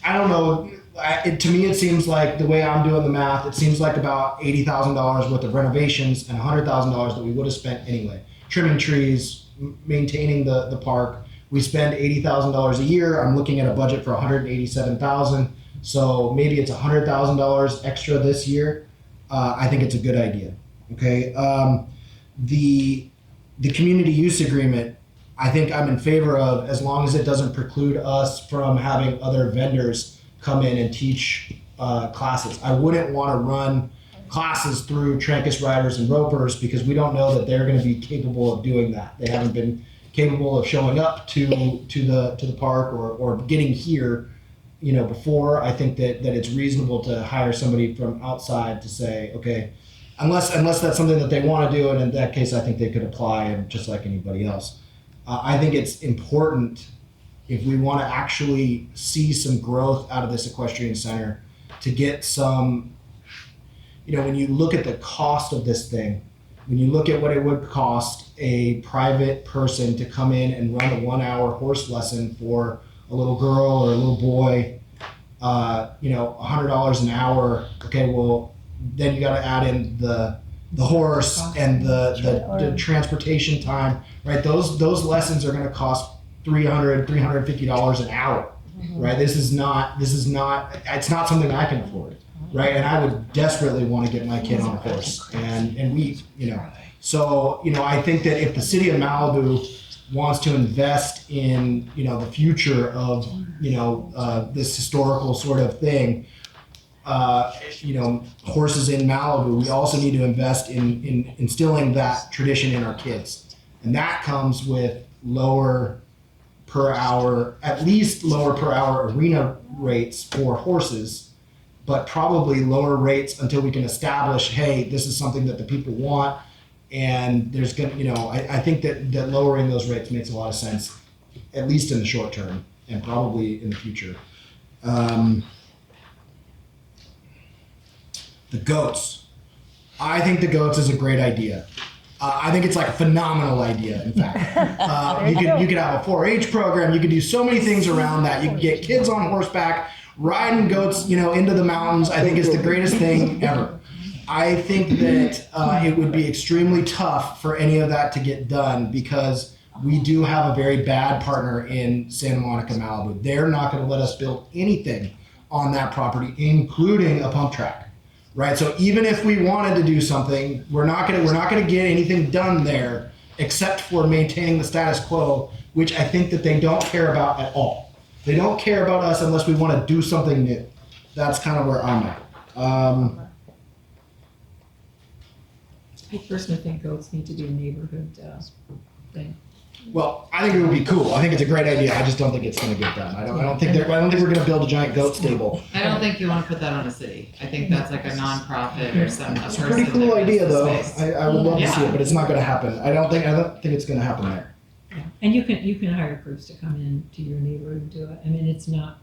I don't know. To me, it seems like the way I'm doing the math, it seems like about $80,000 worth of renovations and $100,000 that we would have spent anyway. Trimming trees, maintaining the park. We spend $80,000 a year. I'm looking at a budget for $187,000. So maybe it's $100,000 extra this year. I think it's a good idea. Okay. The community use agreement, I think I'm in favor of, as long as it doesn't preclude us from having other vendors come in and teach classes. I wouldn't want to run classes through Trancas riders and ropers because we don't know that they're going to be capable of doing that. They haven't been capable of showing up to the park or getting here, before. I think that it's reasonable to hire somebody from outside to say, okay, unless that's something that they want to do, and in that case, I think they could apply and just like anybody else. I think it's important, if we want to actually see some growth out of this equestrian center, to get some, when you look at the cost of this thing, when you look at what it would cost a private person to come in and run a 1-hour horse lesson for a little girl or a little boy, $100 an hour. Okay, well, then you got to add in the horse and the transportation time, right? Those lessons are going to cost $350 an hour, right? It's not something I can afford, right? And I would desperately want to get my kid on a horse, and we, so, I think that if the city of Malibu wants to invest in, the future of, this historical sort of thing, horses in Malibu, we also need to invest in instilling that tradition in our kids. And that comes with lower per hour arena rates for horses, but probably lower rates until we can establish, hey, this is something that the people want. And there's I think that lowering those rates makes a lot of sense, at least in the short term and probably in the future. The goats. I think the goats is a great idea. I think it's like a phenomenal idea, in fact. You could have a 4-H program. You could do so many things around that. You could get kids on horseback, riding goats, into the mountains. I think it's the greatest thing ever. I think that it would be extremely tough for any of that to get done because we do have a very bad partner in Santa Monica, Malibu. They're not going to let us build anything on that property, including a pump track. Right, so even if we wanted to do something, we're not gonna get anything done there except for maintaining the status quo, which I think that they don't care about at all. They don't care about us unless we want to do something new. That's kind of where I'm at. I personally think goats need to be a neighborhood thing. Well, I think it would be cool. I think it's a great idea. I just don't think it's going to get done. I don't think we're going to build a giant goat stable. I don't think you want to put that on a city. I think that's like a nonprofit or some It's a pretty cool idea, though. I would love to see it, but it's not going to happen. I don't think it's going to happen there. Yeah. And you can hire crews to come in to your neighborhood and do it. I mean, it's not.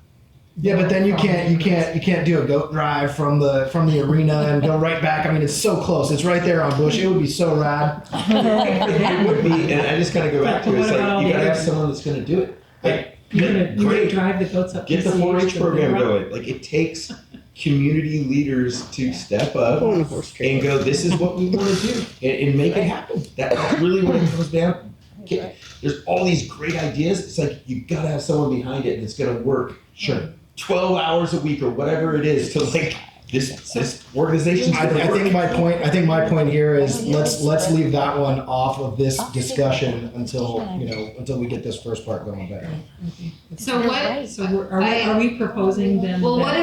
Yeah, but then you can't do a goat drive from the arena and go right back. I mean, it's so close. It's right there on Bush. It would be so rad. It would be, and I just gotta go back to it. It's like you gotta have someone that's gonna do it. Like, you're gonna drive the goats up. Get the PCH 4-H to program the going. Like, it takes community leaders to step up and go, this is what we want to do, and make it happen. That's really what it comes down. Okay. There's all these great ideas. It's like you gotta have someone behind it that's gonna work. Sure. 12 hours a week or whatever it is to like this organization. I think my point here is let's leave that one off of this discussion until we get this first part going better. So what? So are we proposing then? Well, that- what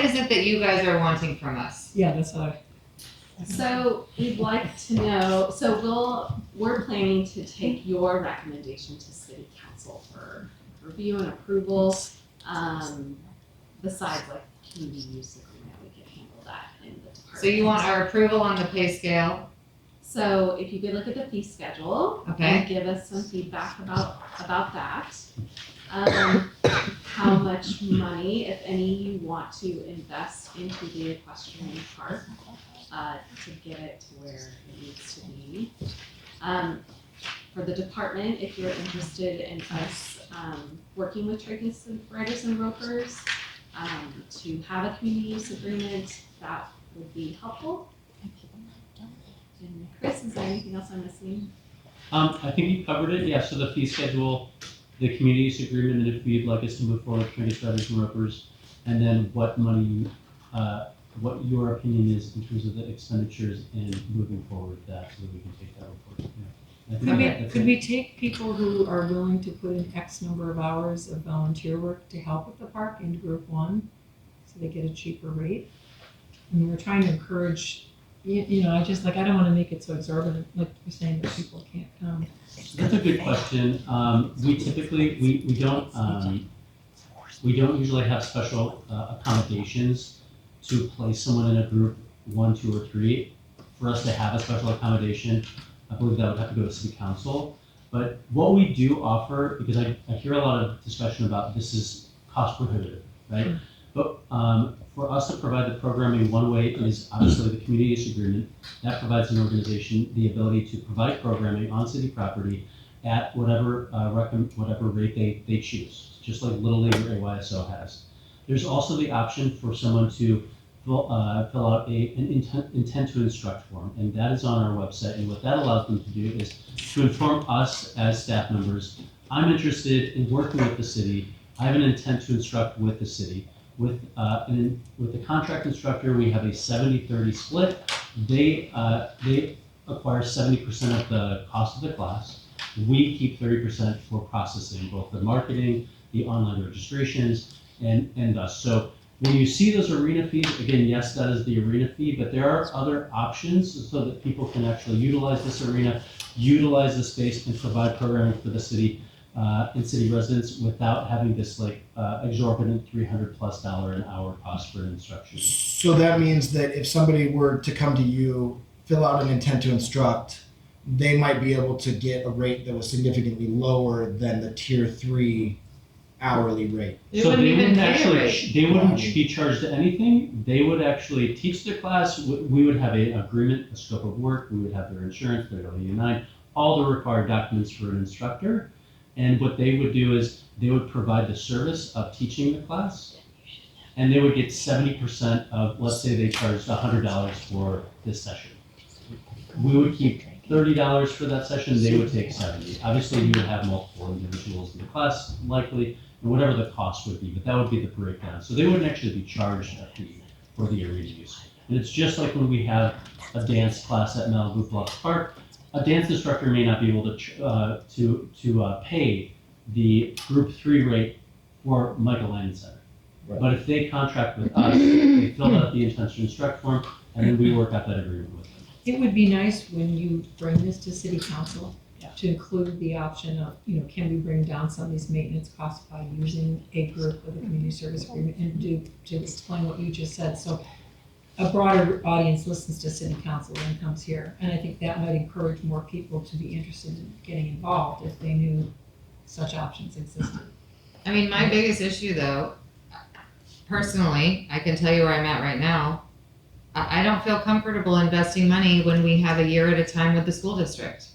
is it that you guys are wanting from us? Yeah, that's what So we'd like to know, we're planning to take your recommendation to city council for review and approval. Besides like community use agreement, we could handle that in the department. So you want our approval on the pay scale? So if you could look at the fee schedule Okay. and give us some feedback about that. how much money, if any, you want to invest into the equestrian park to get it to where it needs to be. For the department, if you're interested in us working with triggers and riders and ropers to have a community use agreement, that would be helpful. And Chris, is there anything else I'm missing? I think you covered it, yeah, so the fee schedule, the community use agreement, and if you'd like us to move forward with triggers, riders and ropers, and then what money, what your opinion is in terms of the expenditures and moving forward with that, so that we can take that report. Yeah. I think Could we take people who are willing to put in X number of hours of volunteer work to help with the park into group 1, so they get a cheaper rate? And we're trying to encourage, you know, I don't want to make it so exorbitant, like you're saying, that people can't come. That's a good question. We typically, we don't usually have special accommodations to place someone in a group 1, 2, or 3. For us to have a special accommodation, I believe that would have to go to city council. But what we do offer, because I hear a lot of discussion about this is cost prohibitive, right? But for us to provide the programming, one way is obviously the community use agreement. That provides an organization the ability to provide programming on city property at whatever rate they choose, just like Little League or AYSO has. There's also the option for someone to fill out an intent to instruct form, and that is on our website. And what that allows them to do is to inform us as staff members, I'm interested in working with the city. I have an intent to instruct with the city. With the contract instructor, we have a 70-30 split. They acquire 70% of the cost of the class. We keep 30% for processing, both the marketing, the online registrations, and us. So when you see those arena fees, again, yes, that is the arena fee, but there are other options so that people can actually utilize this arena, utilize the space, and provide programming for the city and city residents without having this exorbitant $300+ an hour cost for instruction. So that means that if somebody were to come to you, fill out an intent to instruct, they might be able to get a rate that was significantly lower than the tier 3 hourly rate. So they wouldn't actually, they wouldn't be charged anything. They would actually teach the class. We would have an agreement, a scope of work. We would have their insurance, their W-9, all the required documents for an instructor. And what they would do is they would provide the service of teaching the class, and they would get 70% of, let's say they charged $100 for this session. We would keep $30 for that session, they would take 70. Obviously, you would have multiple individuals in the class, likely, and whatever the cost would be, but that would be the breakdown. So they wouldn't actually be charged a fee for the arena use. And it's just like when we have a dance class at Malibu Bluffs Park. A dance instructor may not be able to pay the group 3 rate for Michael Landon Center. Right. But if they contract with us, they fill out the intent to instruct form, and then we work out that agreement with them. It would be nice when you bring this to city council to include the option of, can we bring down some of these maintenance costs by using a group with a community service agreement, and to explain what you just said. So a broader audience listens to city council and comes here. And I think that might encourage more people to be interested in getting involved if they knew such options existed. I mean, my biggest issue though, personally, I can tell you where I'm at right now. I don't feel comfortable investing money when we have a year at a time with the school district.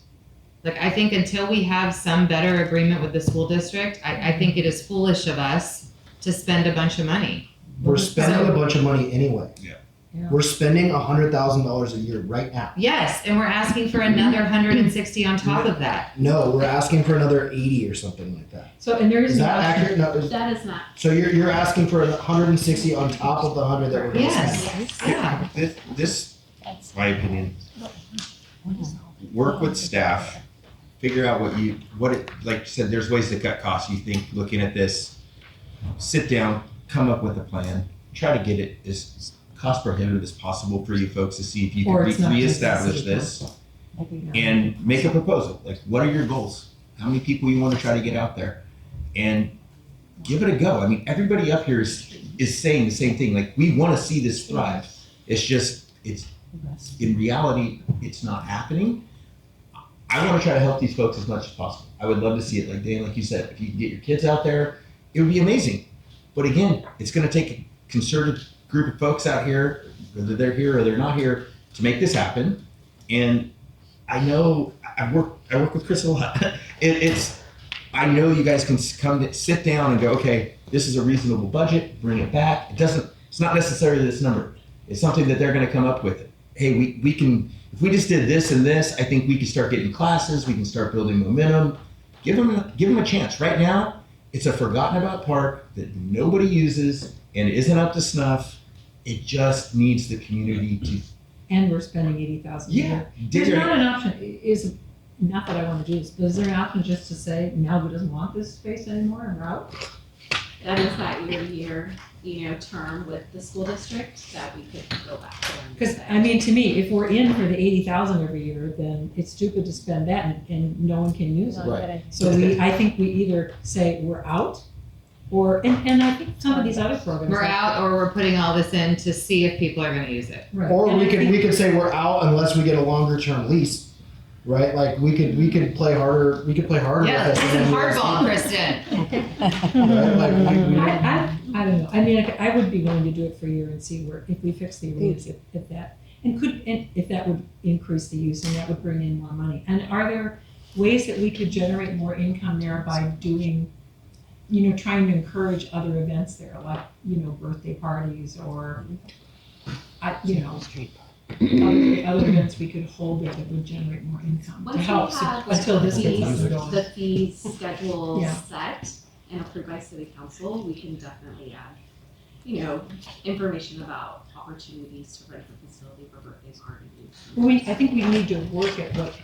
Like, I think until we have some better agreement with the school district, I think it is foolish of us to spend a bunch of money. We're spending a bunch of money anyway. Yeah. We're spending $100,000 a year right now. Yes, and we're asking for another 160 on top of that. No, we're asking for another 80 or something like that. So, and there is that accurate? No, that is not. So you're asking for 160 on top of the 100 that we're going to spend. Yeah. This, my opinion, work with staff, figure out like you said, there's ways to cut costs. You think, looking at this, sit down, come up with a plan, try to get it as cost prohibitive as possible for you folks to see if you can reestablish this and make a proposal. Like, what are your goals? How many people you want to try to get out there? And give it a go. I mean, everybody up here is saying the same thing. Like, we want to see this thrive. It's just, in reality, it's not happening. I want to try to help these folks as much as possible. I would love to see it. Like Dan, like you said, if you can get your kids out there, it would be amazing. But again, it's going to take a concerted group of folks out here, whether they're here or they're not here, to make this happen. And I know I work with Chris a lot. I know you guys can sit down and go, okay, this is a reasonable budget, bring it back. It's not necessarily this number. It's something that they're going to come up with. Hey, we can, if we just did this and this, I think we can start getting classes, we can start building momentum. Give them a chance. Right now, it's a forgotten about park that nobody uses and isn't up to snuff. It just needs the community to. And we're spending $80,000 a year. There's not an option, not that I want to do this, but is there an option just to say Malibu doesn't want this space anymore and we're out? That is that year-to-year, term with the school district that we could go back to. Because, I mean, to me, if we're in for the $80,000 every year, then it's stupid to spend that and no one can use it. Right. So I think we either say we're out, and I think some of these other programs. We're out, or we're putting all this in to see if people are gonna use it. Right. Or we could say we're out unless we get a longer term lease, right? Like we could play harder. We could play harder. Yeah, with this it is than hardball, Kristen. Right? Like, I don't know. I mean, I would be willing to do it for a year and see if we fix the arenas, if that would increase the use and that would bring in more money. And are there ways that we could generate more income there by doing, trying to encourage other events there, like, birthday parties or, other events we could hold there that would generate more income to Once we help have until this gets up and going. the fee schedule Yeah. set and approved by city council, we can definitely add, information about opportunities to rent the facility for birthday parties. Well, I think we need to work at what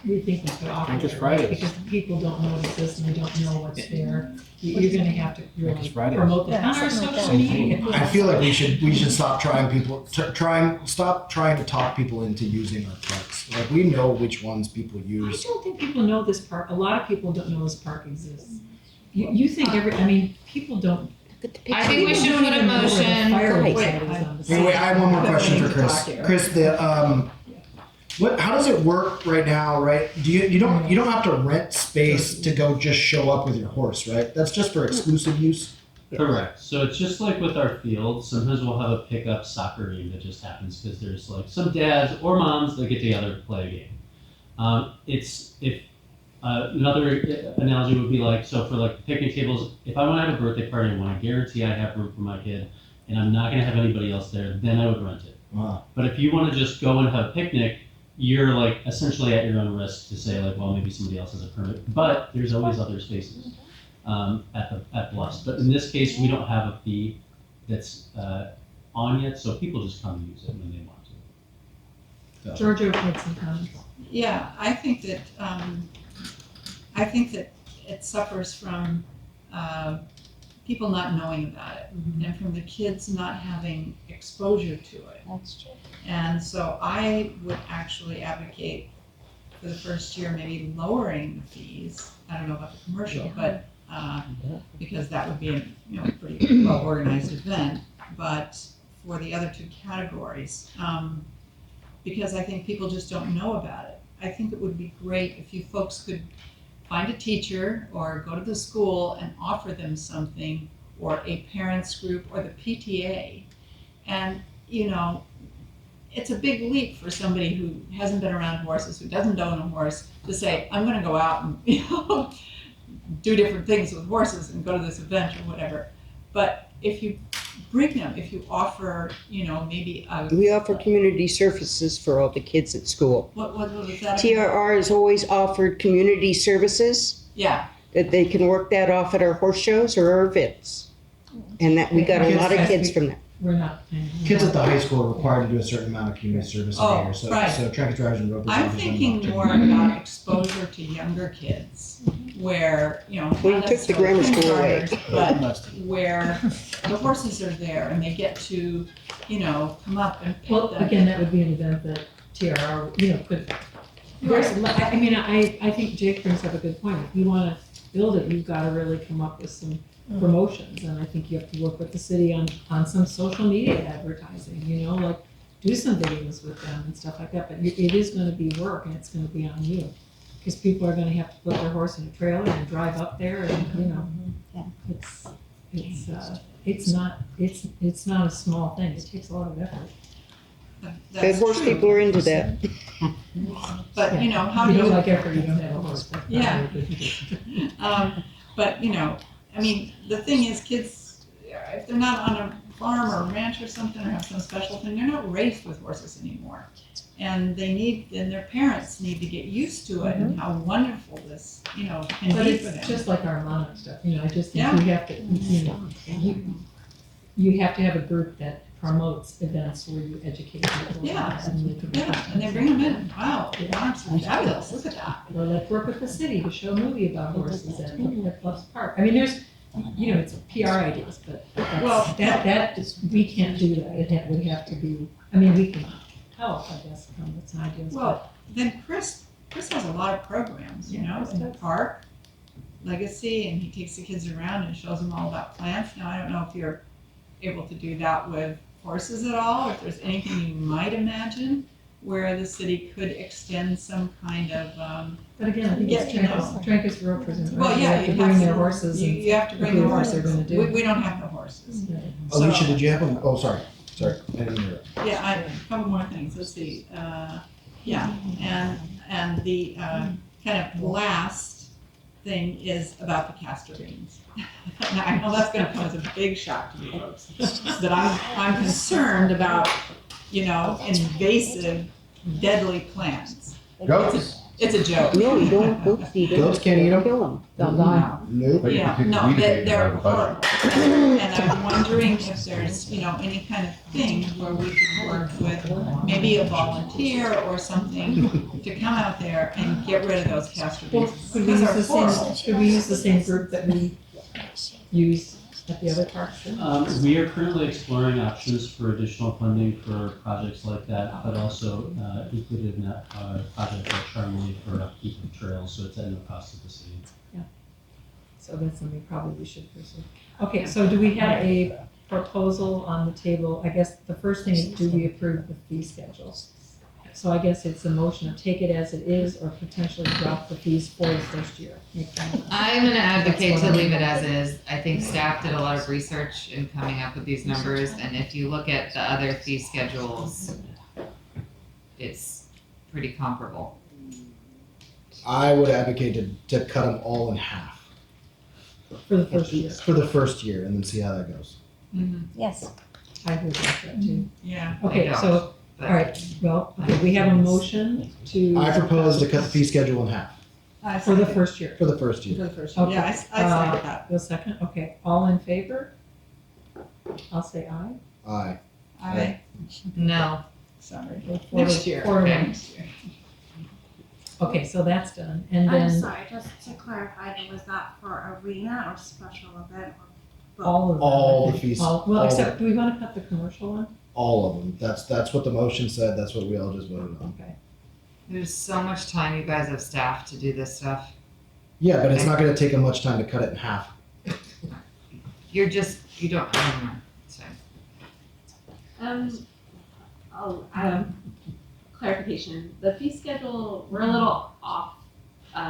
we think we could offer. Make us there, right? Fridays. Because people don't know it exists and they don't know what's there. You're gonna have to Make us really Fridays. promote that on our social media. I feel like we should stop stop trying to talk people into using our parks. Like we know which ones people I use. don't think people know this park. A lot of people don't know this park exists. You think people don't. I think we should put a motion. Anyway, I have one more question for Chris. Chris, how does it work right now? Right? You don't have to rent space to go just show up with your horse, right? That's just for exclusive use. Correct. So it's just like with our fields. Sometimes we'll have a pickup soccer game that just happens because there's like some dads or moms that get together to play a game. Another analogy would be like, so for like picnic tables, if I want to have a birthday party and want to guarantee I have room for my kid and I'm not going to have anybody else there, then I would rent it. Wow. But if you want to just go and have a picnic, you're like essentially at your own risk to say like, well, maybe somebody else has a permit, but there's always other spaces at Bluffs. But in this case, we don't have a fee that's on yet, so people just come and use it when they want to. So. Georgia had some comments. Yeah, I think that it suffers from people not knowing about it and from the kids not having exposure to it. That's true. And so I would actually advocate for the first year maybe lowering the fees. I don't know about the commercial, but because that would be a pretty well organized event. But for the other two categories, because I think people just don't know about it. I think it would be great if you folks could find a teacher or go to the school and offer them something, or a parents group or the PTA. And, it's a big leap for somebody who hasn't been around horses, who doesn't own a horse, to say, I'm gonna go out and, do different things with horses and go to this event or whatever. But if you bring them, if you offer, maybe We offer community services for all the kids at school. What was that? TRR has always offered community services. Yeah. That they can work that off at our horse shows or our events. And that we got a lot of kids from that. We're not. Kids at the high school are required to do a certain amount of community service a year. So, right. so track drivers and ropers. I'm thinking more about exposure to younger kids, where, We not took the grammar school away. necessarily but where the horses are there and they get to, come up and pet Well, them. again, that would be an event that TRR, could. I think Jake brings up a good point. If you want to build it, you've got to really come up with some promotions, and I think you have to work with the city on some social media advertising, like do some videos with them and stuff like that, but it is going to be work and it's going to be on you. because people are gonna have to put their horse in a trailer and drive up there and, you know, it's not a small thing. It takes a lot of effort. Good horse people are into that. But, you know, how You do don't you? like effort, you don't have a horse. That's not Yeah. very good. But, you know, I mean, the thing is, kids, if they're not on a farm or a ranch or something, or have some special thing, they're not raised with horses anymore. And their parents need to get used to it and how wonderful this, you know, can But be for them. it's just like our monarch stuff, you know, I just think Yeah. we have to, you know, you have to have a group that promotes events where you educate people. Yeah, And and they bring them in. Wow, the monarchs are fabulous. Look at that. Or let's work with the city to show a movie about horses at Bluffs Park. I mean, there's, you know, it's PR ideas, but Well, we can't do that. It would have to be, I mean, we can help, I guess, come with some ideas, but. Well, then Chris has a lot of programs, you know, in the park, Legacy, and he takes the kids around and shows them all about plants. Now, I don't know if you're able to do that with horses at all, or if there's anything you might imagine where the city could extend some kind of, But again, I think it's Trancas realtors and. well, yeah, They have to bring their horses. and You have to bring the approve what horses. they're gonna do. We don't have the horses. Alicia, did you have them? Oh, sorry. I didn't hear it. Yeah, a couple more things, let's see, yeah, and the, kind of last thing is about the castor beans. Now, I know that's gonna come as a big shock to you folks, but I'm concerned about, you know, invasive, deadly plants. Goats? It's a joke. No, you don't want goats to eat them. Goats can't eat them? Kill them. They'll die. Nope. Yeah, no, they're horrible. And I'm wondering if there's, you know, any kind of thing where we could work with maybe a volunteer or something to come out there and get rid of those castor beans. Could we Because use they're the same, horrible. could we use the same group that we use at the other parks? We are currently exploring options for additional funding for projects like that, but also included in that project like Charmely for upkeep of trails, so it's at no cost to the city. Yeah. So that's something probably we should pursue. Okay, so do we have a proposal on the table? I guess the first thing is, do we approve the fee schedule? So I guess it's a motion to take it as it is or potentially drop the fees for the first year. I'm gonna advocate That's to what leave I'm- it as is. I think staff did a lot of research in coming up with these numbers, and if you look at the other fee schedules, it's pretty comparable. I would advocate to cut them all in half. For the first year. For the first year and then see how that goes. Yes. I would like that too. Yeah. Okay, so, all right, well, okay, we have a motion to. I propose to cut the fee schedule in half For the first year. for the first year. For the first year, yeah, I second that. You'll second, okay, all in favor? I'll say aye. Aye. Aye. No. Sorry. Four- Next year. four to Okay. one. Next year. Okay, so that's done, and I'm then sorry, just to clarify, was that for arena or special event or both? all of them. All the fees. Well, all except, the- do we want to cut the commercial one? all of them. That's what the motion said. That's what we all just voted on. Okay. There's so much time you guys have staff to do this stuff. Yeah, but it's not going to take them much time to cut it in half. You don't, I don't know. So, Clarification, the fee schedule, we're a little off,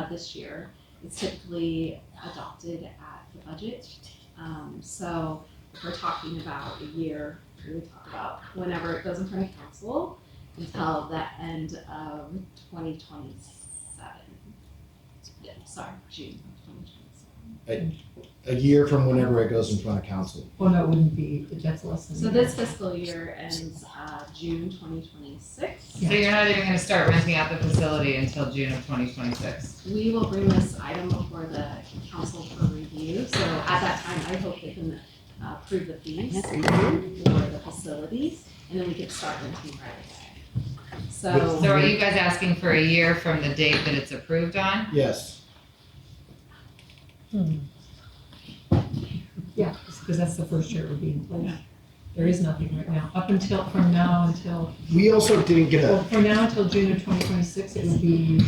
this year. It's typically adopted at the budget. So if we're talking about a year, we would talk about whenever it goes in front of council until the end of 2027. Yeah, sorry, June of 2027. A year from whenever it goes in front of council. Well, no, it wouldn't be, that's less than. So this fiscal year ends, June 2026. so you're not even gonna start renting out the facility until June of 2026? We will bring this item before the council for review, so at that time, I hope they can approve the fees for the facilities, and then we can start renting right away. So. So are you guys asking for a year from the date that it's approved on? Yes. Yeah, because that's the first year it would be in place. There is nothing right now, from now until. We also didn't get Well, a. from now until June of 2026, it would be.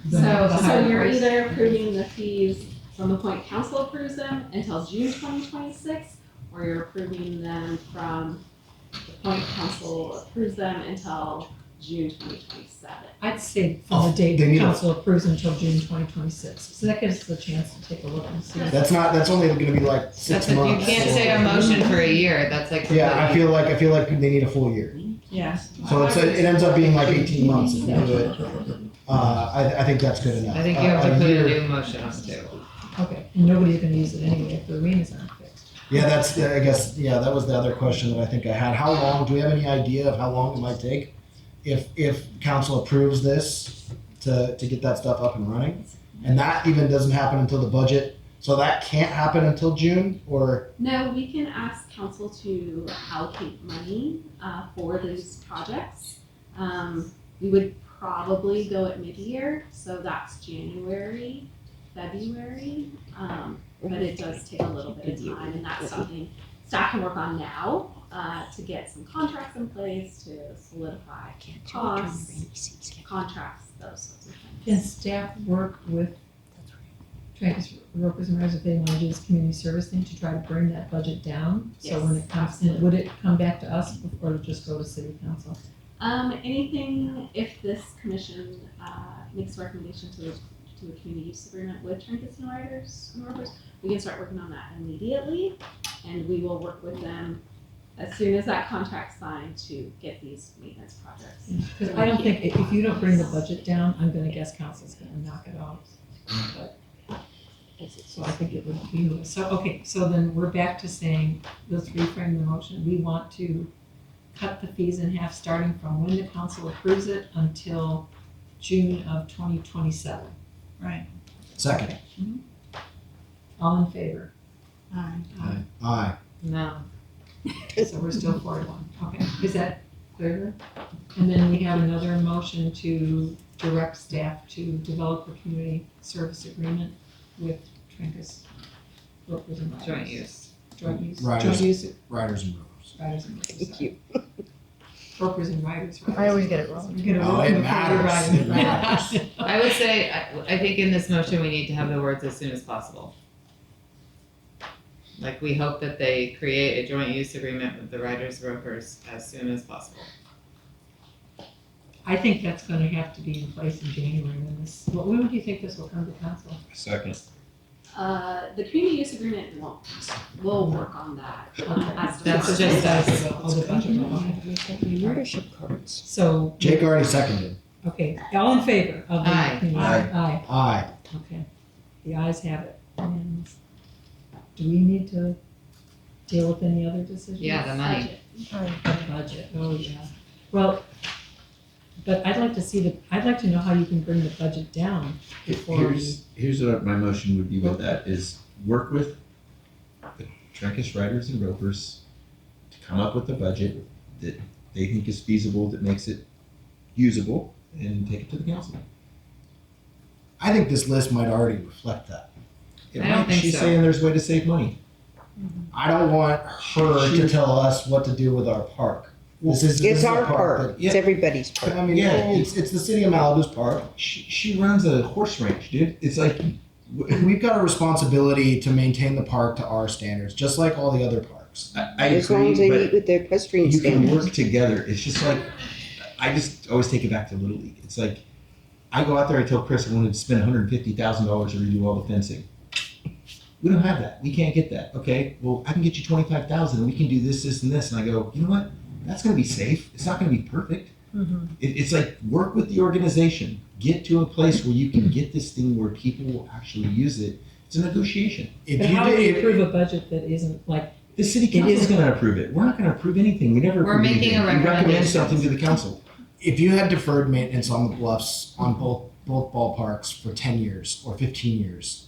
the So higher you're price. either approving the fees from the point council approves them until June 2026, or you're approving them from the point council approves them until June 2027. I'd say from the date they need a- council approves until June 2026. So that gives us a chance to take a look and see. That's only gonna be like 6 That's you months. can't say a motion for a year. That's like Yeah, I feel like they need a full year. Yeah. So it ends up being like 18 months if we do it. I think that's good enough. I think you have to A put a year- new motion on the table. Okay, and nobody's gonna use it anyway if the arenas aren't fixed. Yeah, I guess, that was the other question that I think I had. How long, do we have any idea of how long it might take? If council approves this to get that stuff up and running? And that even doesn't happen until the budget, so that can't happen until June, or? No, we can ask council to allocate money for these projects. We would probably go at mid-year, so that's January, February. But it does take a little bit of time, and that's something staff can work on now to get some contracts in place, to solidify costs, contracts, those sorts of things. Can staff work with Trancas Ropers and Riders if they want to do this community service thing to try to bring that budget down? So when it comes in, would it come back to us or just go to city council? Anything, if this commission makes a recommendation to a community use agreement with Trancas and Riders and Ropers, we can start working on that immediately, and we will work with them as soon as that contract's signed to get these maintenance projects. Because I don't think, if you don't bring the budget down, I'm gonna guess council's gonna knock it off. But- So I think it would be, so then we're back to saying, let's reframe the motion. We want to cut the fees in half, starting from when the council approves it until June of 2027. Right. Second. All in favor? Aye. Aye. No. So we're still 4-1. Okay, is that clear? And then we have another motion to direct staff to develop a community service agreement with Trancas Ropers and Riders. Joint use. Joint use. Riders. Joint use. Riders and Ropers. Riders and Ropers. Thank you. Ropers and Riders. I always get it wrong. You get it Oh, wrong it before you're matters. riding. It matters. I would say, I think in this motion, we need to have the words as soon as possible. Like, we hope that they create a joint use agreement with the Riders Ropers as soon as possible. I think that's gonna have to be in place in January when this, when do you think this will come to council? Second. The community use agreement won't. We'll work on that. That's just us. Oh, the budget. Membership cards. So. Jake already seconded. Okay, all in favor of the. Aye. Aye. Aye. Okay, the ayes have it. And do we need to deal with any other decisions? Yeah, the money. The budget, oh yeah. Well, but I'd like to know how you can bring the budget down before we. Here's what my motion would be with that, is work with the Trancas Riders and Ropers to come up with a budget that they think is feasible, that makes it usable, and take it to the council. I think this list might already reflect that. I don't think She's so. saying there's a way to save money. I don't want her to tell us what to do with our park. This is It's a our park. Yeah. It's everybody's park. I mean, Yeah. it's the city of Malibu's park. She runs a horse ranch, dude. It's like, We've got a responsibility to maintain the park to our standards, just like all the other parks. I As long as they agree, meet but with their equestrian you can standards. work together. It's just like, I just always take it back to Little League. It's like, I go out there, I tell Chris I wanted to spend $150,000 to redo all the fencing. We don't have that. We can't get that. Okay, well, I can get you 25,000 and we can do this, this, and this. And I go, you know what? That's going to be safe. It's not going to be perfect. It's like, work with the organization. Get to a place where you can get this thing where people will actually use it. It's a negotiation. But how do we approve a budget that isn't like? The city council is going to approve it. We're not going to approve anything. We never We're approve making anything. a We recommend recommendation. something to the council. If you had deferred maintenance on the bluffs on both ballparks for 10 years or 15 years,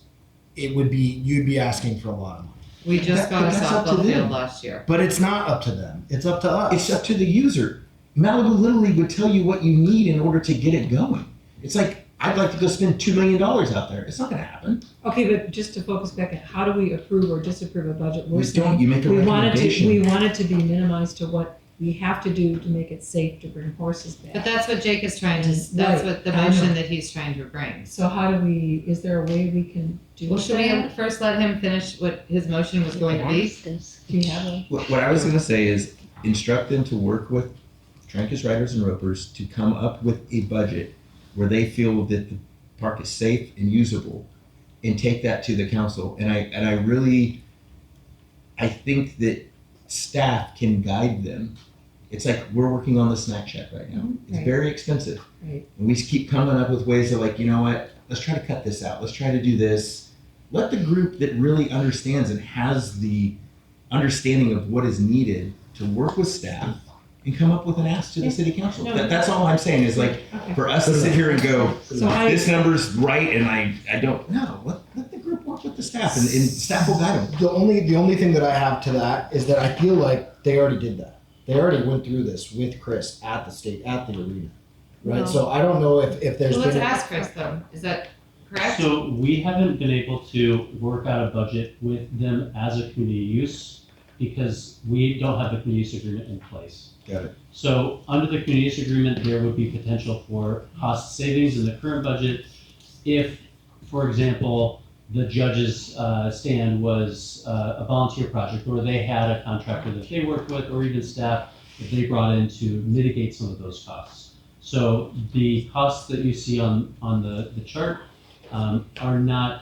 you'd be asking for a lot of money. We just got a That's up to softball them. field last year. But it's not up to them. It's up to us. It's up to the user. Malibu Little League would tell you what you need in order to get it going. It's like, I'd like to go spend $2 million out there. It's not going to happen. Okay, but just to focus back on how do we approve or disapprove a budget? We're We saying don't. You make a we want recommendation. it to be minimized to what we have to do to make it safe to bring horses back. But that's what Jake is trying to, Right, that's what the I know. motion that he's trying to bring. So how do we, is there a way we can do Well, should we that? first let him finish what his motion was going to be? Do you have a? What I was going to say is instruct them to work with Trancas Riders and Ropers to come up with a budget where they feel that the park is safe and usable, and take that to the council. And I really, I think that staff can guide them. It's like we're working on the snack shack right now. It's Right. very expensive. Right. And we keep coming up with ways of like, you know what, let's try to cut this out. Let's try to do this. Let the group that really understands and has the understanding of what is needed to work with staff and come up with an ask to the city council. That's all I'm saying is like, for us to sit here and go, this number's right and I don't know. Let the group work with the staff and staff will guide them. The only thing that I have to that is that I feel like they already did that. They already went through this with Chris at the arena, right? No. So I don't know if there's So let's been ask Chris though, is that correct? So we haven't been able to work out a budget with them as a community use because we don't have the community use agreement in place. Got it. So under the community use agreement, there would be potential for cost savings in the current budget if, for example, the judge's stand was a volunteer project, or they had a contractor that they worked with, or even staff that they brought in to mitigate some of those costs. So the costs that you see on the chart are not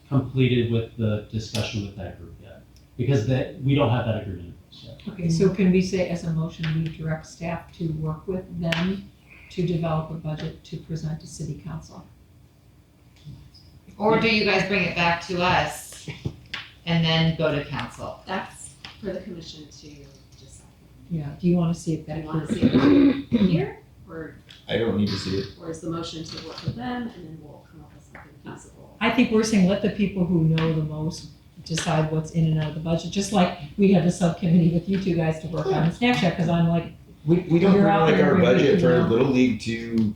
completed with the discussion with that group yet, because we don't have that agreement yet. Okay, so can we say as a motion, we direct staff to work with them to develop a budget to present to city council? Or do you guys bring it back to us and then go to council? That's for the commission to decide. Yeah, do you want to see it Do back? you want to see it here, or, I don't need to see it. or is the motion to work with them, and then we'll come up with something feasible? I think we're saying let the people who know the most decide what's in and out of the budget, just like we had the subcommittee with you two guys to work on the snack shack, because I'm like, We don't You're bring out like there our every budget week, for you know. Little League to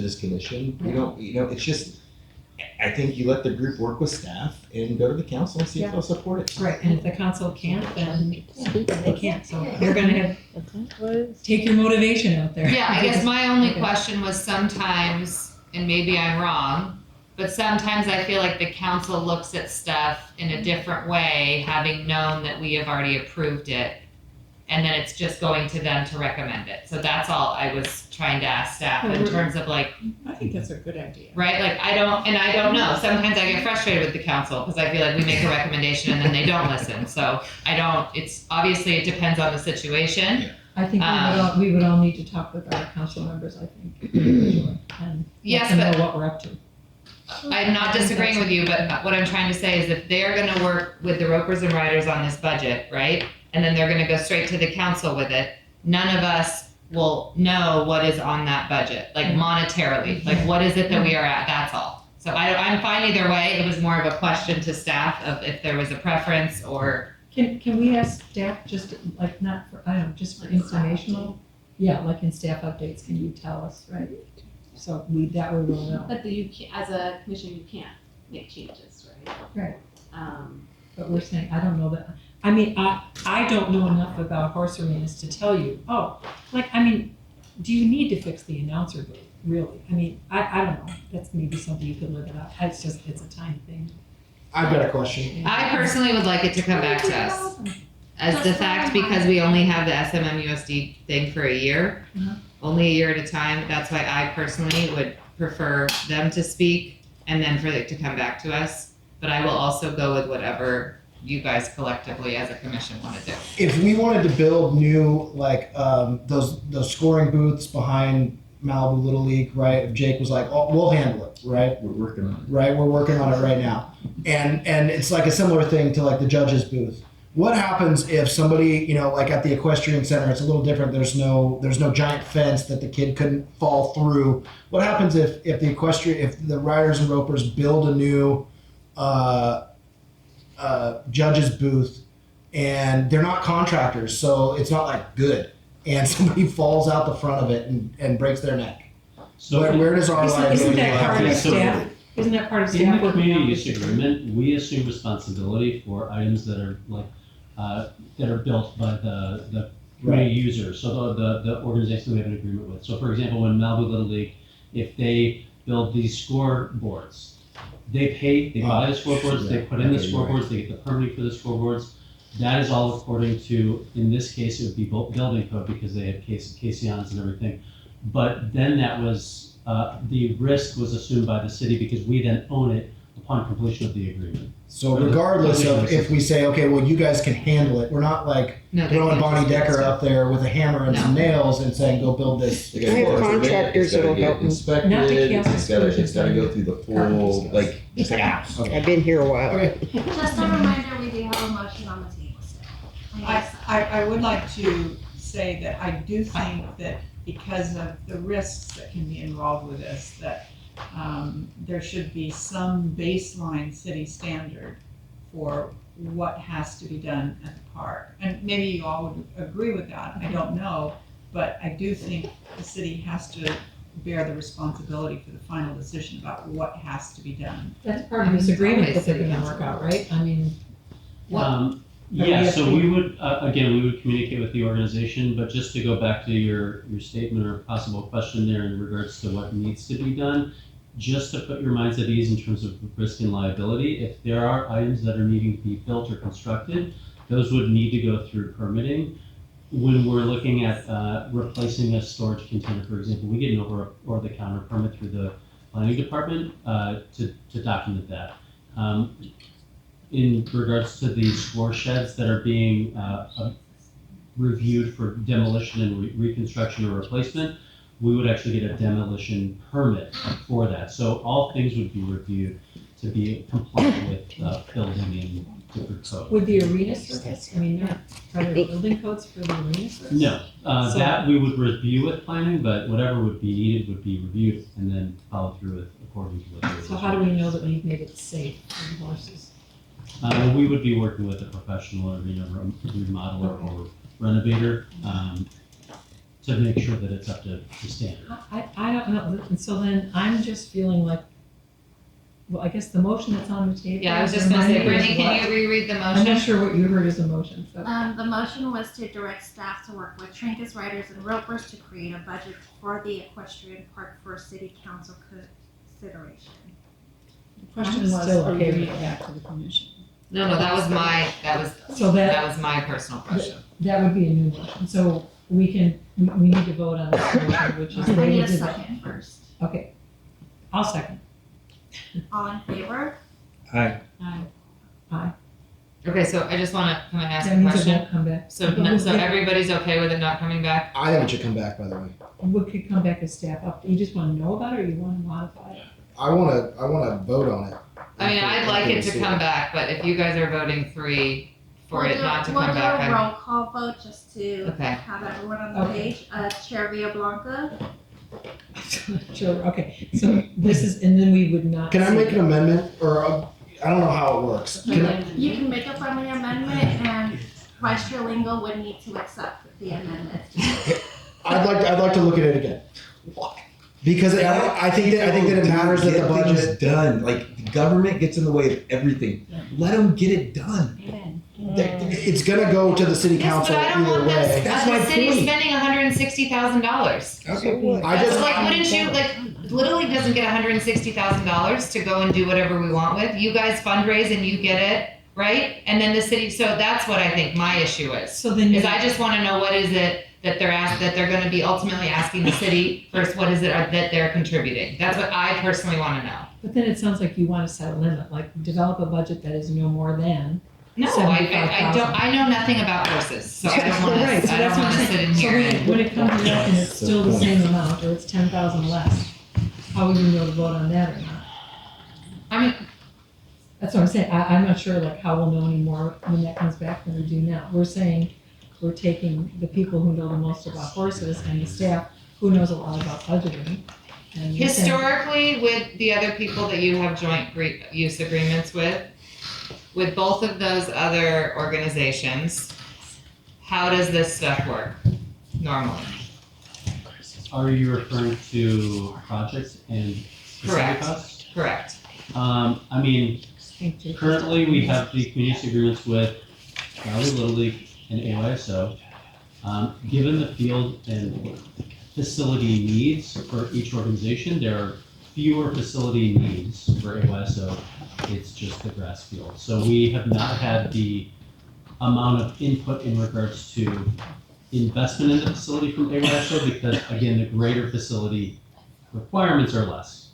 this commission. We don't, it's just, I think you let the group work with staff and go to the council and see if they'll support it. right, and if the council can't, then they can't, so you're gonna have, take your motivation out there. Yeah, I guess my only Okay. question was sometimes, and maybe I'm wrong, but sometimes I feel like the council looks at stuff in a different way, having known that we have already approved it. And then it's just going to them to recommend it. So that's all I was trying to ask staff in terms of like, I think that's a good idea. right? Like I don't know. Sometimes I get frustrated with the council because I feel like we make a recommendation and then they don't listen. So it's obviously it depends on the situation. I think we would all need to talk with our council members, I think, individually, and Yes, let them but- know what we're up to. I'm not disagreeing with you, but what I'm trying to say is if they're gonna work with the Ropers and Riders on this budget, right? And then they're gonna go straight to the council with it, none of us will know what is on that budget, like monetarily, like what is it that we are at, that's all. So I'm fine either way, it was more of a question to staff of if there was a preference or. Can we ask staff just like not for, I don't know, just for informational? Yeah, like in staff updates, can you tell us, right? So that we will know. But as a commission, you can't make changes, right? Right. Um, But we're saying, I don't know that, I mean, I don't know enough about horse arenas to tell you, do you need to fix the announcer booth, really? I mean, I don't know, that's maybe something you could live it up, it's a tiny thing. I've got a question. I personally would like it to come back to us. As the fact, because we only have the SMMUSD thing for a year, only a year at a time, that's why I personally would prefer them to speak and then for it to come back to us. But I will also go with whatever you guys collectively as a commission want to do. If we wanted to build new, like, those scoring booths behind Malibu Little League, right? If Jake was like, oh, we'll handle it, right? We're working on it. Right, we're working on it right now. And it's like a similar thing to like the judge's booth. What happens if somebody, like at the equestrian center, it's a little different. There's no giant fence that the kid couldn't fall through. What happens if the riders and ropers build a new judge's booth and they're not contractors, so it's not like good, and somebody falls out the front of it and breaks their neck? So where does our liability Isn't that part of lie? staff? Isn't that part of staff? In the working community out use this agreement, we assume responsibility for items that are that are built by the community users, so the organization we have an agreement with. So for example, when Malibu Little League, if they build these scoreboards, they buy the scoreboards, they put in the scoreboards, they get the permitting for the scoreboards. That is all according to, in this case, it would be building code because they had caissons and everything. But then that was, the risk was assumed by the city because we then own it upon completion of the agreement. So regardless of if we say, okay, well, you guys can handle it, we're not like No, they throwing can't Bonnie just do Decker it. up there with a hammer and some nails and saying, go build this. I have contractors that'll help me. Inspected, Not the chaos it's gotta go exclusions, through the full, like, Yeah. Okay. I've been here a while. Okay. Just a reminder, we do have a motion on the table still. I would like to say that I do think that because of the risks that can be involved with this, that there should be some baseline city standard for what has to be done at the park. And maybe you all would agree with that, I don't know, but I do think the city has to bear the responsibility for the final decision about what has to be done. That's part of this agreement that they're gonna work out, right? I mean, Yeah, so we would, again, we would communicate with the organization, but just to go back to your statement or possible question there in regards to what needs to be done, just to put your minds at ease in terms of risk and liability, if there are items that are needing to be built or constructed, those would need to go through permitting. When we're looking at replacing a storage container, for example, we get an over-the-counter permit through the planning department to document that. In regards to the store sheds that are being reviewed for demolition and reconstruction or replacement, we would actually get a demolition permit for that. So all things would be reviewed to be compliant with building and different codes. with the arena service, I mean, are there building codes for the arena service? No, So- that we would review with planning, but whatever would be needed would be reviewed and then follow through with according to what they So how do we know that we've made it safe for the horses? We would be working with a professional arena remodeler or renovator to make sure that it's up to standard. I don't know, and so then I'm just feeling like, well, I guess the motion that's on the table. Yeah, I was just gonna say, remind me Brittany, is can what? you reread the I'm motion? not sure what you heard as a motion, so. The motion was to direct staff to work with trinkets, riders, and ropers to create a budget for the equestrian park for city council consideration. The question I'm was, still are you okay with reading it that. back to the commission? No, that was So that was my personal question. That would be a new motion, so we need to vote on this motion, which is. I need a did that. second first. Okay, I'll second. All in favor? Aye. Aye. Okay, so I just wanna come and ask That a means it question. won't come back. So everybody's okay with it not coming back? I think it should come back, by the way. What could come back as staff up, you just wanna know about it, or you wanna modify it? I wanna vote on it. I mean, I'd like it to come back, but if you guys are voting 3 for it not to come back, We'll do a I, roll call vote just to Okay. have everyone on the Okay. page. Chair Villablanca, Sure, okay, so this is, and then we would not. Can I say- make an amendment, or I don't know how it works. Can I- you can make a friendly amendment and Vice Chair Lingo would need to accept the amendment. I'd like to look at it again. Because I think that it matters that the Get budget. things done, like, the government gets in the way of everything. Let them get it done. It's gonna go to the city yes, council but I don't either want way. the city spending $160,000. Okay, what? I just Like, wouldn't you, like, Little League doesn't get $160,000 to go and do whatever we want with. You guys fundraise and you get it, right? And then the city, so that's what I think my issue is. So then. Is I just wanna know what is it that they're gonna be ultimately asking the city first, what is it that they're contributing? That's what I personally wanna know. But then it sounds like you wanna set a limit, like develop a budget that is no more than. No, I don't, I know nothing about horses, so I don't wanna, Right, so I that's don't what I'm wanna sit saying. in So here and. when it comes to that and it's still the same amount, or it's 10,000 less, how will you know to vote on that or not? I mean, That's what I'm saying, I'm not sure like how we'll know anymore when that comes back than we do now. We're saying, we're taking the people who know the most about horses and the staff who knows a lot about budgeting. And we're saying- historically, with the other people that you have joint use agreements with both of those other organizations, how does this stuff work normally? Are you referring to projects and specific Correct. costs? Correct. I mean, currently we have the community agreements with Valley Little League and AYSO. Given the field and facility needs for each organization, there are fewer facility needs for AYSO. It's just the grass field. So we have not had the amount of input in regards to investment in the facility from AYSO because, again, the greater facility requirements are less.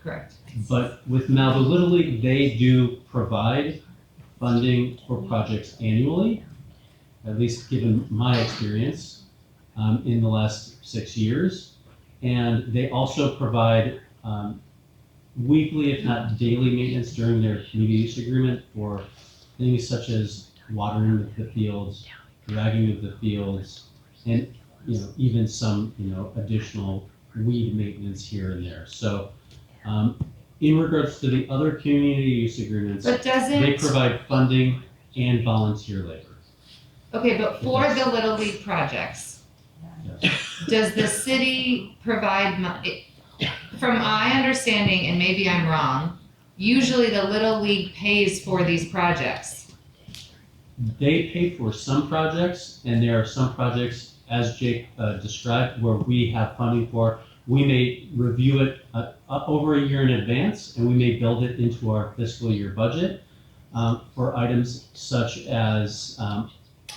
Correct. But with Malibu Little League, they do provide funding for projects annually, at least given my experience in the last 6 years. And they also provide weekly, if not daily, maintenance during their community use agreement for things such as watering of the fields, dragging of the fields, and even some additional weed maintenance here and there. So in regards to the other community use agreements, But doesn't- they provide funding and volunteer labor. Okay, but for the Little League projects, does the city provide from my understanding, and maybe I'm wrong, usually the Little League pays for these projects. They pay for some projects, and there are some projects, as Jake described, where we have funding for. We may review it over a year in advance, and we may build it into our fiscal year budget for items such as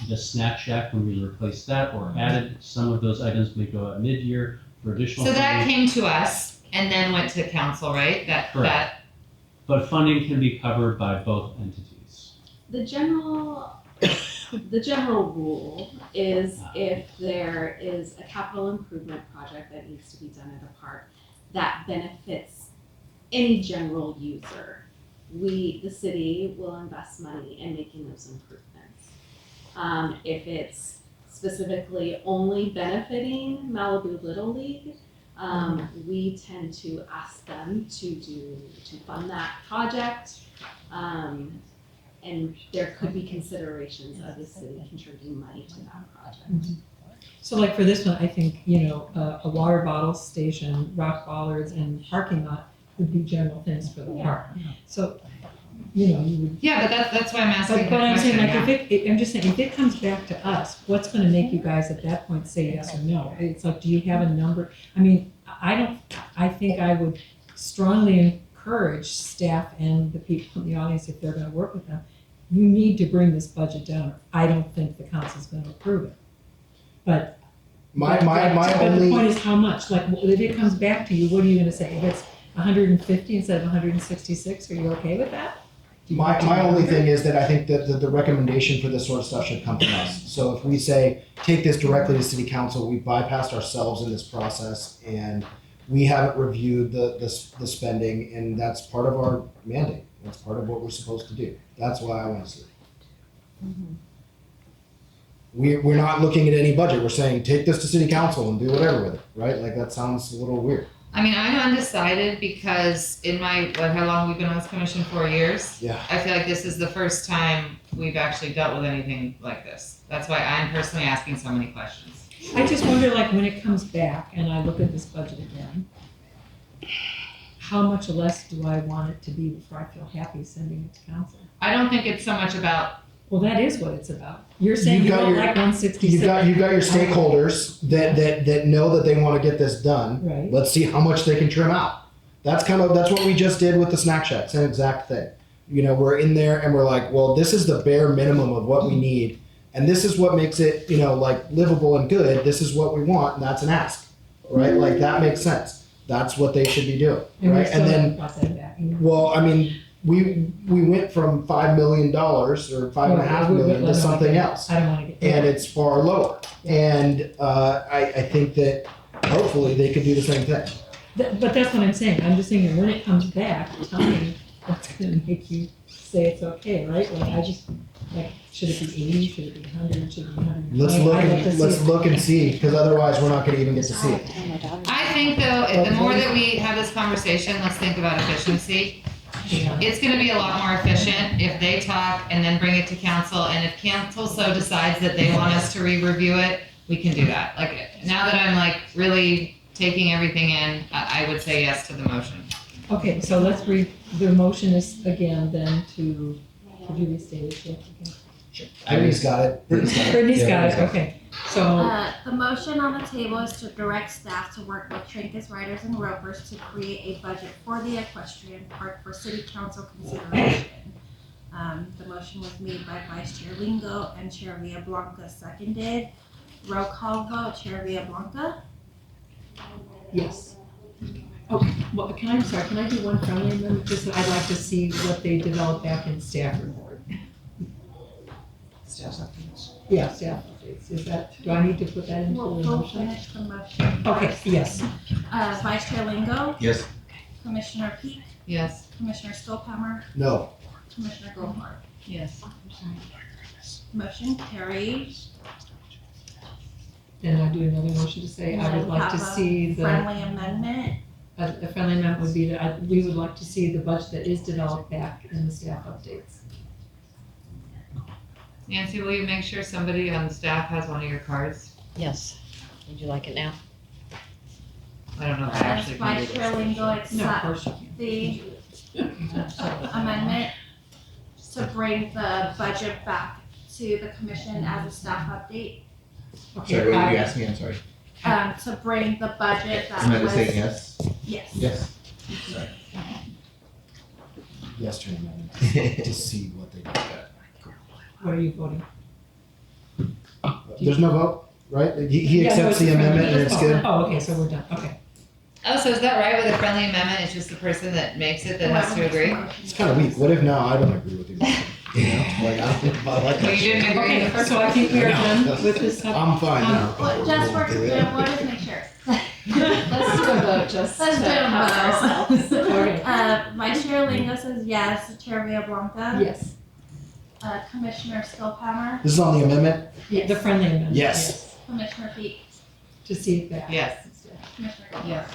the snack shack when we replaced that or added. Some of those items may go at mid-year for additional So that funding. came to us and then went to council, right? Correct. But funding can be covered by both entities. The general rule is if there is a capital improvement project that needs to be done at a park that benefits any general user, the city will invest money in making those improvements. If it's specifically only benefiting Malibu Little League, we tend to ask them to fund that project. And there could be considerations of the city contributing money to that project. So like for this one, I think, a water bottle station, rock bollards, and parking lot would be general things for the park. So, you would. Yeah, but that's why I'm asking the But I'm saying, question, like, I'm just saying, if it comes back to us, what's gonna make you guys at that point say yes or no? It's like, do you have a number? I mean, I think I would strongly encourage staff and the people in the audience, if they're gonna work with them, you need to bring this budget down. I don't think the council's gonna approve it. But My the only point is how much, like, if it comes back to you, what are you gonna say? If it's 150 instead of 166, are you okay with that? my only thing is that I think that the recommendation for this sort of stuff should come from us. So if we say, take this directly to city council, we bypassed ourselves in this process and we haven't reviewed the spending, and that's part of our mandate. That's part of what we're supposed to do. That's why I want to see it. We're not looking at any budget. We're saying, take this to city council and do whatever with it, right? Like, that sounds a little weird. I mean, I'm undecided because in how long we've been on this commission, 4 years? Yeah. I feel like this is the first time we've actually dealt with anything like this. That's why I'm personally asking so many questions. I just wonder, like, when it comes back and I look at this budget again, how much less do I want it to be before I feel happy sending it to council? I don't think it's so much about. Well, that is what it's about. You're saying you don't like 166. You've got your stakeholders that know that they want to get this done. Right. Let's see how much they can trim out. That's what we just did with the snack shack. Same exact thing. We're in there and we're like, well, this is the bare minimum of what we need, and this is what makes it, like, livable and good. This is what we want, and that's an ask, right? Like, that makes sense. That's what they should be doing, right? And then, well, I mean, we went from $5 million or $5.5 million to something else, I don't want to get. and it's far lower. And I think that hopefully they could do the same thing. But that's what I'm saying. I'm just saying, when it comes back, tell me what's going to make you say it's okay, right? Like, should it be 80? Should it be 100? Should it be 100? Let's look and see, because otherwise we're not going to even get to see it. I think though, the more that we have this conversation, let's think about efficiency. It's gonna be a lot more efficient if they talk and then bring it to council, and if council so decides that they want us to re-review it, we can do that. Like, now that I'm like really taking everything in, I would say yes to the motion. Okay, so let's read, the motion is again then to, could you restate it, Jeff, again? Brittany's got it. Brittany's got it, okay. So, The motion on the table is to direct staff to work with trinkets, riders, and ropers to create a budget for the equestrian park for city council consideration. The motion was made by Vice Chair Lingo and Chair Villablanca seconded. Roll call vote, Chair Villablanca? Yes. Okay, well, can I do one friendly amendment? Just, I'd like to see what they developed back in staff report. Staff updates. Yeah, staff updates. Is that, do I need to put that into the We'll motion? finish the motion. Okay, first. yes. Vice Chair Lingo? Yes. Commissioner Peak? Yes. Commissioner Stolphammer? No. Commissioner Goldmark? Yes. Motion carries. Then I do another motion to say, I would like to Have a see the. Friendly amendment. A friendly amendment would be that we would like to see the budget that is developed back in the staff updates. Nancy, will you make sure somebody on the staff has one of your cards? Yes. Would you like it now? I don't know if I actually can do Vice Chair this. Lingo No, of accept course you can. the amendment to bring the budget back to the commission as a staff update. Sorry, what did you ask me? I'm sorry. To bring the budget that Am I was. just saying yes? Yes. Yes. Sorry. Yes, Chair Amendment, to see what they did. What are you voting? There's no vote, right? He Yeah, no, accepts it's the a friendly- amendment and it's good? Oh, okay, so we're done, okay. Oh, so is that right with a friendly amendment? It's just the person that makes it that has to agree? It's kind of weak. What if now I don't agree with you? You know, like, I think I like Well, that. you didn't agree in the Okay, first so I think we are done with this. I'm fine now. Well, just for, we'll just make sure. Let's do a vote, just Let's to do a cover vote. ourselves. Okay. Vice Chair Lingo says yes, Chair Villablanca? Yes, Commissioner Stolphammer? This is on the amendment? the friendly amendment. Yes. Commissioner Peak? To see it back. Yes. Commissioner Goldmark? Yes.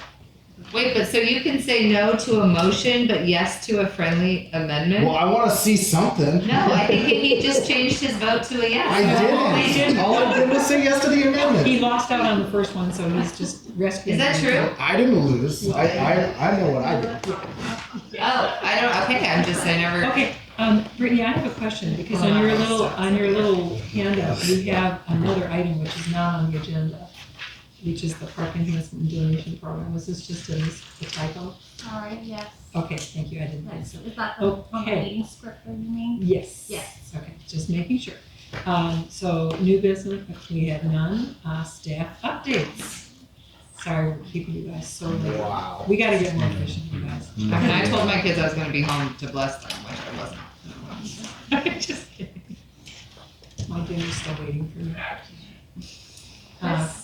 Wait, but so you can say no to a motion, but yes to a friendly amendment? Well, I want to see something. No, I think he just changed his vote to a yes. I didn't. All I did was say yes to the amendment. He lost out on the first one, so he's just rescuing. Is that true? I didn't lose. I know what I did. Oh, I don't, okay, I'm just, I never. Okay, Brittany, I have a question, because Hold on on, your I'll little, stop. on your little handout, you have another item which is not on the agenda, which is the park enhancement and donation program. Was this just a typo? Alright, yes. Okay, thank you, I didn't think Yes. so. Is that the on the Okay. meeting script that you mean? Yes. Yes. Okay, just making sure. So new business, we have none, staff updates. Sorry, we're keeping you guys so late. Wow. We gotta get more efficient, you guys. I mean, I told my kids I was gonna be home to bless them, which I wasn't. Just kidding. My dinner's still waiting for me. Yes.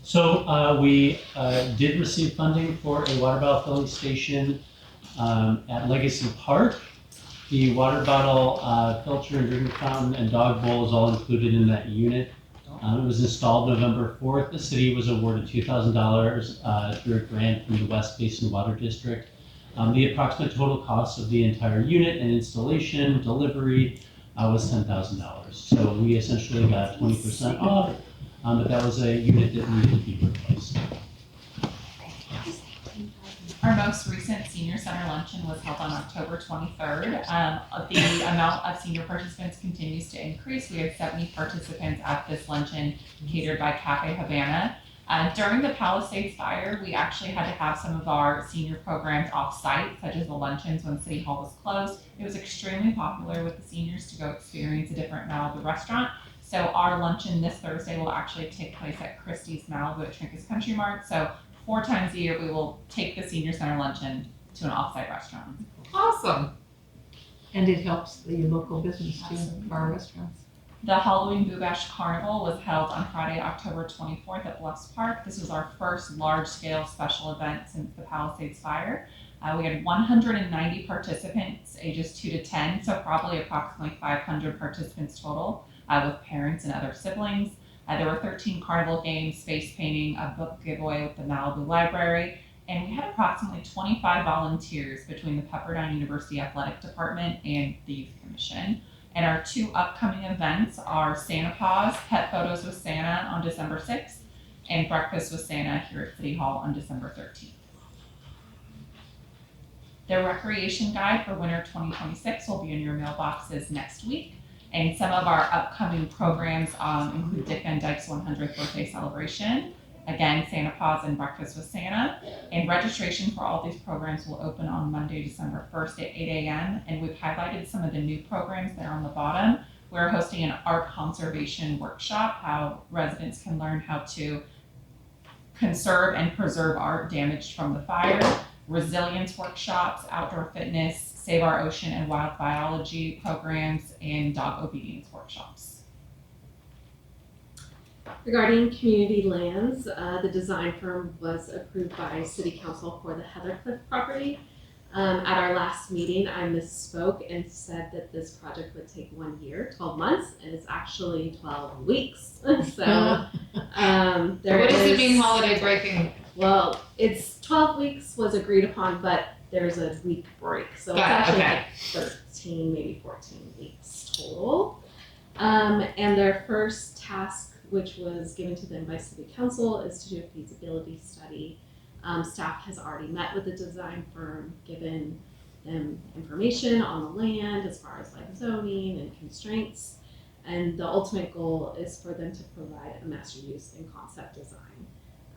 So we did receive funding for a water bottle filling station at Legacy Park. The water bottle filter and drinking fountain and dog bowl is all included in that unit. It was installed November 4th. The city was awarded $2,000 through a grant from the West Basin Water District. The approximate total cost of the entire unit and installation, delivery was $10,000. So we essentially got 20% off, but that was a unit that needed to be replaced. Our most recent senior center luncheon was held on October 23rd. The amount of senior participants continues to increase. We have 70 participants at this luncheon catered by Cafe Havana. During the Palisades fire, we actually had to have some of our senior programs off-site, such as the luncheons when City Hall was closed. It was extremely popular with the seniors to go experience a different Malibu restaurant. So our luncheon this Thursday will actually take place at Christie's Malibu at Trinkus Country Mart. So 4 times a year, we will take the senior center luncheon to an off-site restaurant. Awesome. And it helps the local business too, for our restaurants. The Halloween Boo Bash Carnival was held on Friday, October 24th at Bluffs Park. This was our first large-scale special event since the Palisades fire. We had 190 participants, ages 2 to 10, so probably approximately 500 participants total, with parents and other siblings. There were 13 carnival games, face painting, a book giveaway with the Malibu Library, and we had approximately 25 volunteers between the Pepperdine University Athletic Department and the Youth Commission. And our 2 upcoming events are Santa Paws, Pet Photos with Santa on December 6th, and Breakfast with Santa here at City Hall on December 13th. The recreation guide for winter 2026 will be in your mailboxes next week. And some of our upcoming programs include Dick Van Dyke's 100th birthday celebration, again, Santa Paws and Breakfast with Santa. And registration for all these programs will open on Monday, December 1st at 8 a.m. And we've highlighted some of the new programs there on the bottom. We're hosting an art conservation workshop, how residents can learn how to conserve and preserve art damaged from the fire, resilience workshops, outdoor fitness, Save Our Ocean and Wild Biology programs, and dog obedience workshops. Regarding community lands, the design firm was approved by City Council for the Heathercliff property. At our last meeting, I misspoke and said that this project would take 1 year, 12 months, and it's actually 12 weeks. So What does it mean holiday breaking? Well, it's 12 weeks was agreed upon, but there's a week break. So it's Got it, actually okay. like 13, maybe 14 weeks total. And their first task, which was given to them by City Council, is to do a feasibility study. Staff has already met with the design firm, given them information on the land as far as like zoning and constraints. And the ultimate goal is for them to provide a master use and concept design.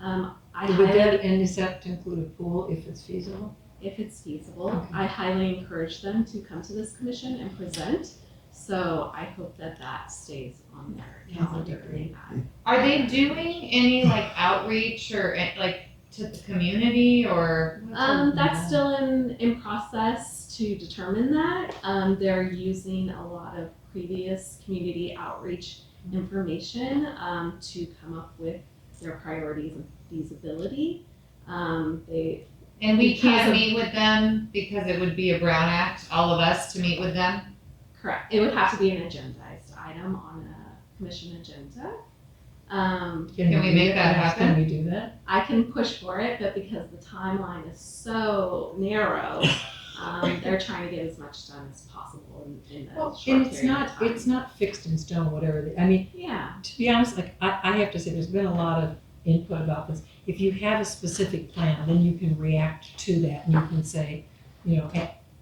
And is that to include a pool if it's feasible? If it's feasible. Okay. I highly encourage them to come to this commission and present. So I hope that that stays on their calendar. Are they doing any like outreach or like to the community or? That's still in process to determine that. They're using a lot of previous community outreach information to come up with their priorities and feasibility. And we can't meet with them because it would be a Brown Act, all of us to meet with them? Correct. It would have to be an agendized item on a commission agenda. Can we make that happen? Can we do that? I can push for it, but because the timeline is so narrow, they're trying to get as much done as possible in a short And it's period of not, time. it's not fixed in stone, whatever. I mean, Yeah. to be honest, like, I have to say, there's been a lot of input about this. If you have a specific plan, then you can react to that, and you can say, you know,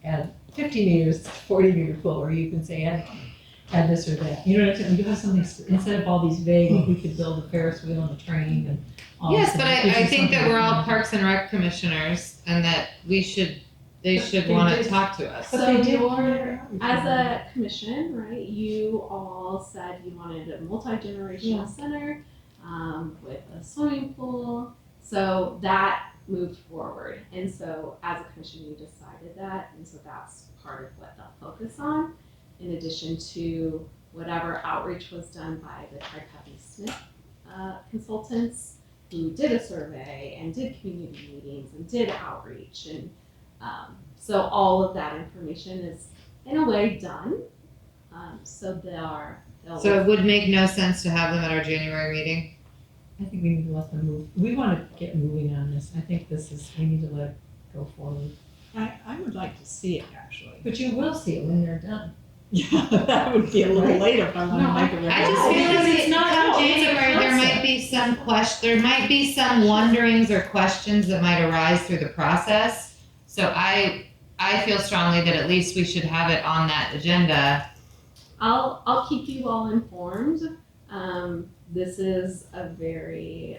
add 50 meters, 40 meter pool, or you can say add this or that. You know what I'm saying? You have something, instead of all these vague, like we could build a Ferris wheel on the train and all this Yes, stuff. but It gives I you think that something we're to all do. Parks and Rec commissioners and that they should They want to did. talk to us. So as a commission, right, you all said you wanted a multi-generational center with a swimming pool. So that moved forward. And so as a commission, you decided that. And so that's part of what they'll focus on, in addition to whatever outreach was done by the Tri-Smith consultants who did a survey and did community meetings and did outreach. And so all of that information is in a way done. So they'll So it would make no sense to have them at our January meeting? I think we need to let them move. We want to get moving on this. I think we need to let it go forward. I would like to see it actually. But you will see it when they're done. Yeah, that would be a little late if I want to make a I just feel because like it's not come out, it's a January, there might concept. be some there might be some wonderings or questions that might arise through the process. So I feel strongly that at least we should have it on that agenda. I'll keep you all informed. This is a very,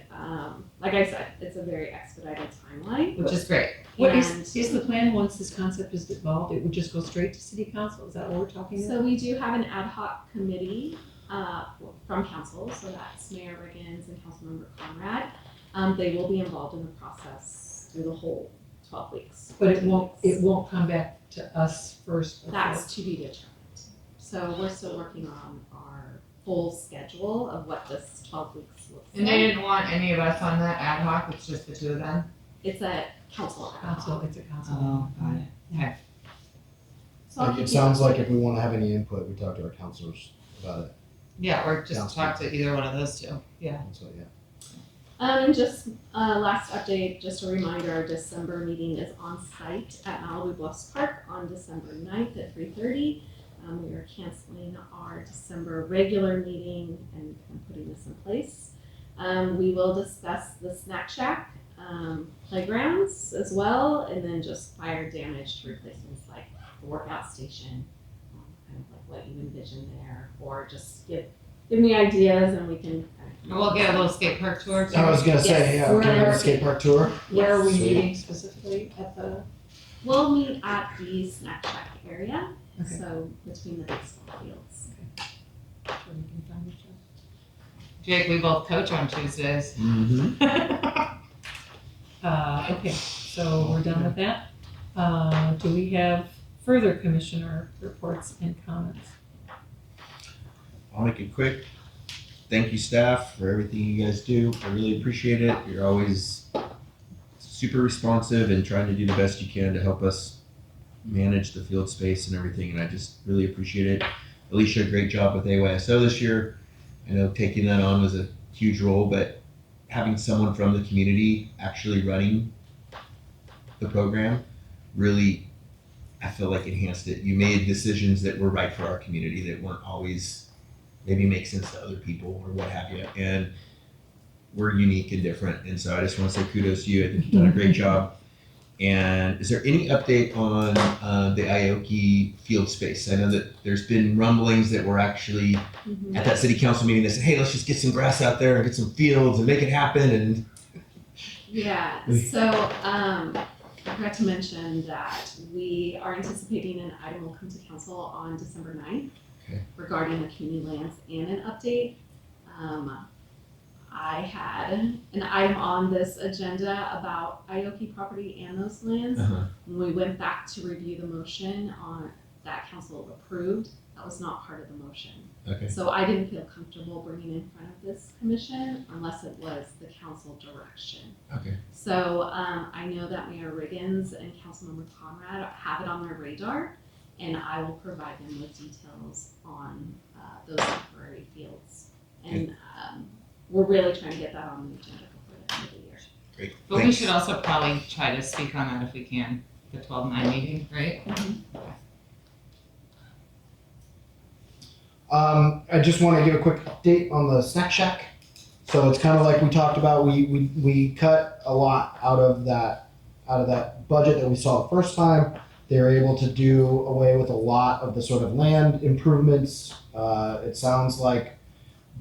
like I said, it's a very expedited timeline. Which is great. What is the plan once this concept is developed? It would just go straight to city council? Is that what we're talking about? So we do have an ad hoc committee from council, so that's Mayor Riggins and Councilmember Conrad. They will be involved in the process through the whole 12 weeks. But it won't come back to us first. That's to be determined. So we're still working on our full schedule of what this 12 weeks looks like. And they didn't want any of us on that ad hoc, it's just the two of them? It's a council. It's a council. Oh, got it. Okay. So I'll keep It you sounds like updated. if we want to have any input, we talk to our counselors about it. Yeah, or just Sounds talk to either one of those two. Yeah. So, yeah. And just last update, just a reminder, our December meeting is on site at Malibu Bluffs Park on December 9th at 3:30. We are canceling our December regular meeting and putting this in place. We will discuss the snack shack playgrounds as well, and then just fire damage replacements like the workout station, kind of like what you envision there, or just give me ideas and we can kind of We'll get a little skate park tour too. I was gonna say, yeah, we can have a skate park tour. Where are we Sweet. meeting specifically at the? We'll meet at the snack shack area, Okay. so between the baseball fields. Jake, we both coach on Tuesdays. Okay, so we're done with that. Do we have further commissioner reports and comments? I'll make it quick. Thank you, staff, for everything you guys do. I really appreciate it. You're always super responsive and trying to do the best you can to help us manage the field space and everything, and I just really appreciate it. Alicia, great job with AYSO this year. I know taking that on was a huge role, but having someone from the community actually running the program really, I feel like, enhanced it. You made decisions that were right for our community that weren't always maybe make sense to other people or what have you. And we're unique and different. And so I just want to say kudos to you. I think you've done a great job. And is there any update on the Ioki field space? I know that there's been rumblings that we're actually at that city council meeting that said, hey, let's just get some grass out there and get some fields and make it happen. And Yeah, so I forgot to mention that we are anticipating an item will come to council on December 9th regarding the community lands and an update. I had an item on this agenda about Ioki property and those lands. When we went back to review the motion on that council approved, that was not part of the motion. Okay. So I didn't feel comfortable bringing in front of this commission unless it was the council direction. Okay. So I know that Mayor Riggins and Councilmember Conrad have it on their radar, and I will provide them with details on those temporary fields. And we're really trying to get that on the agenda before the end of the year. Great. But we should also probably try to speak on that if we can, the 12-9 meeting, right? I just want to give a quick update on the snack shack. So it's kind of like we talked about. We cut a lot out of that budget that we saw the first time. They were able to do away with a lot of the sort of land improvements. It sounds like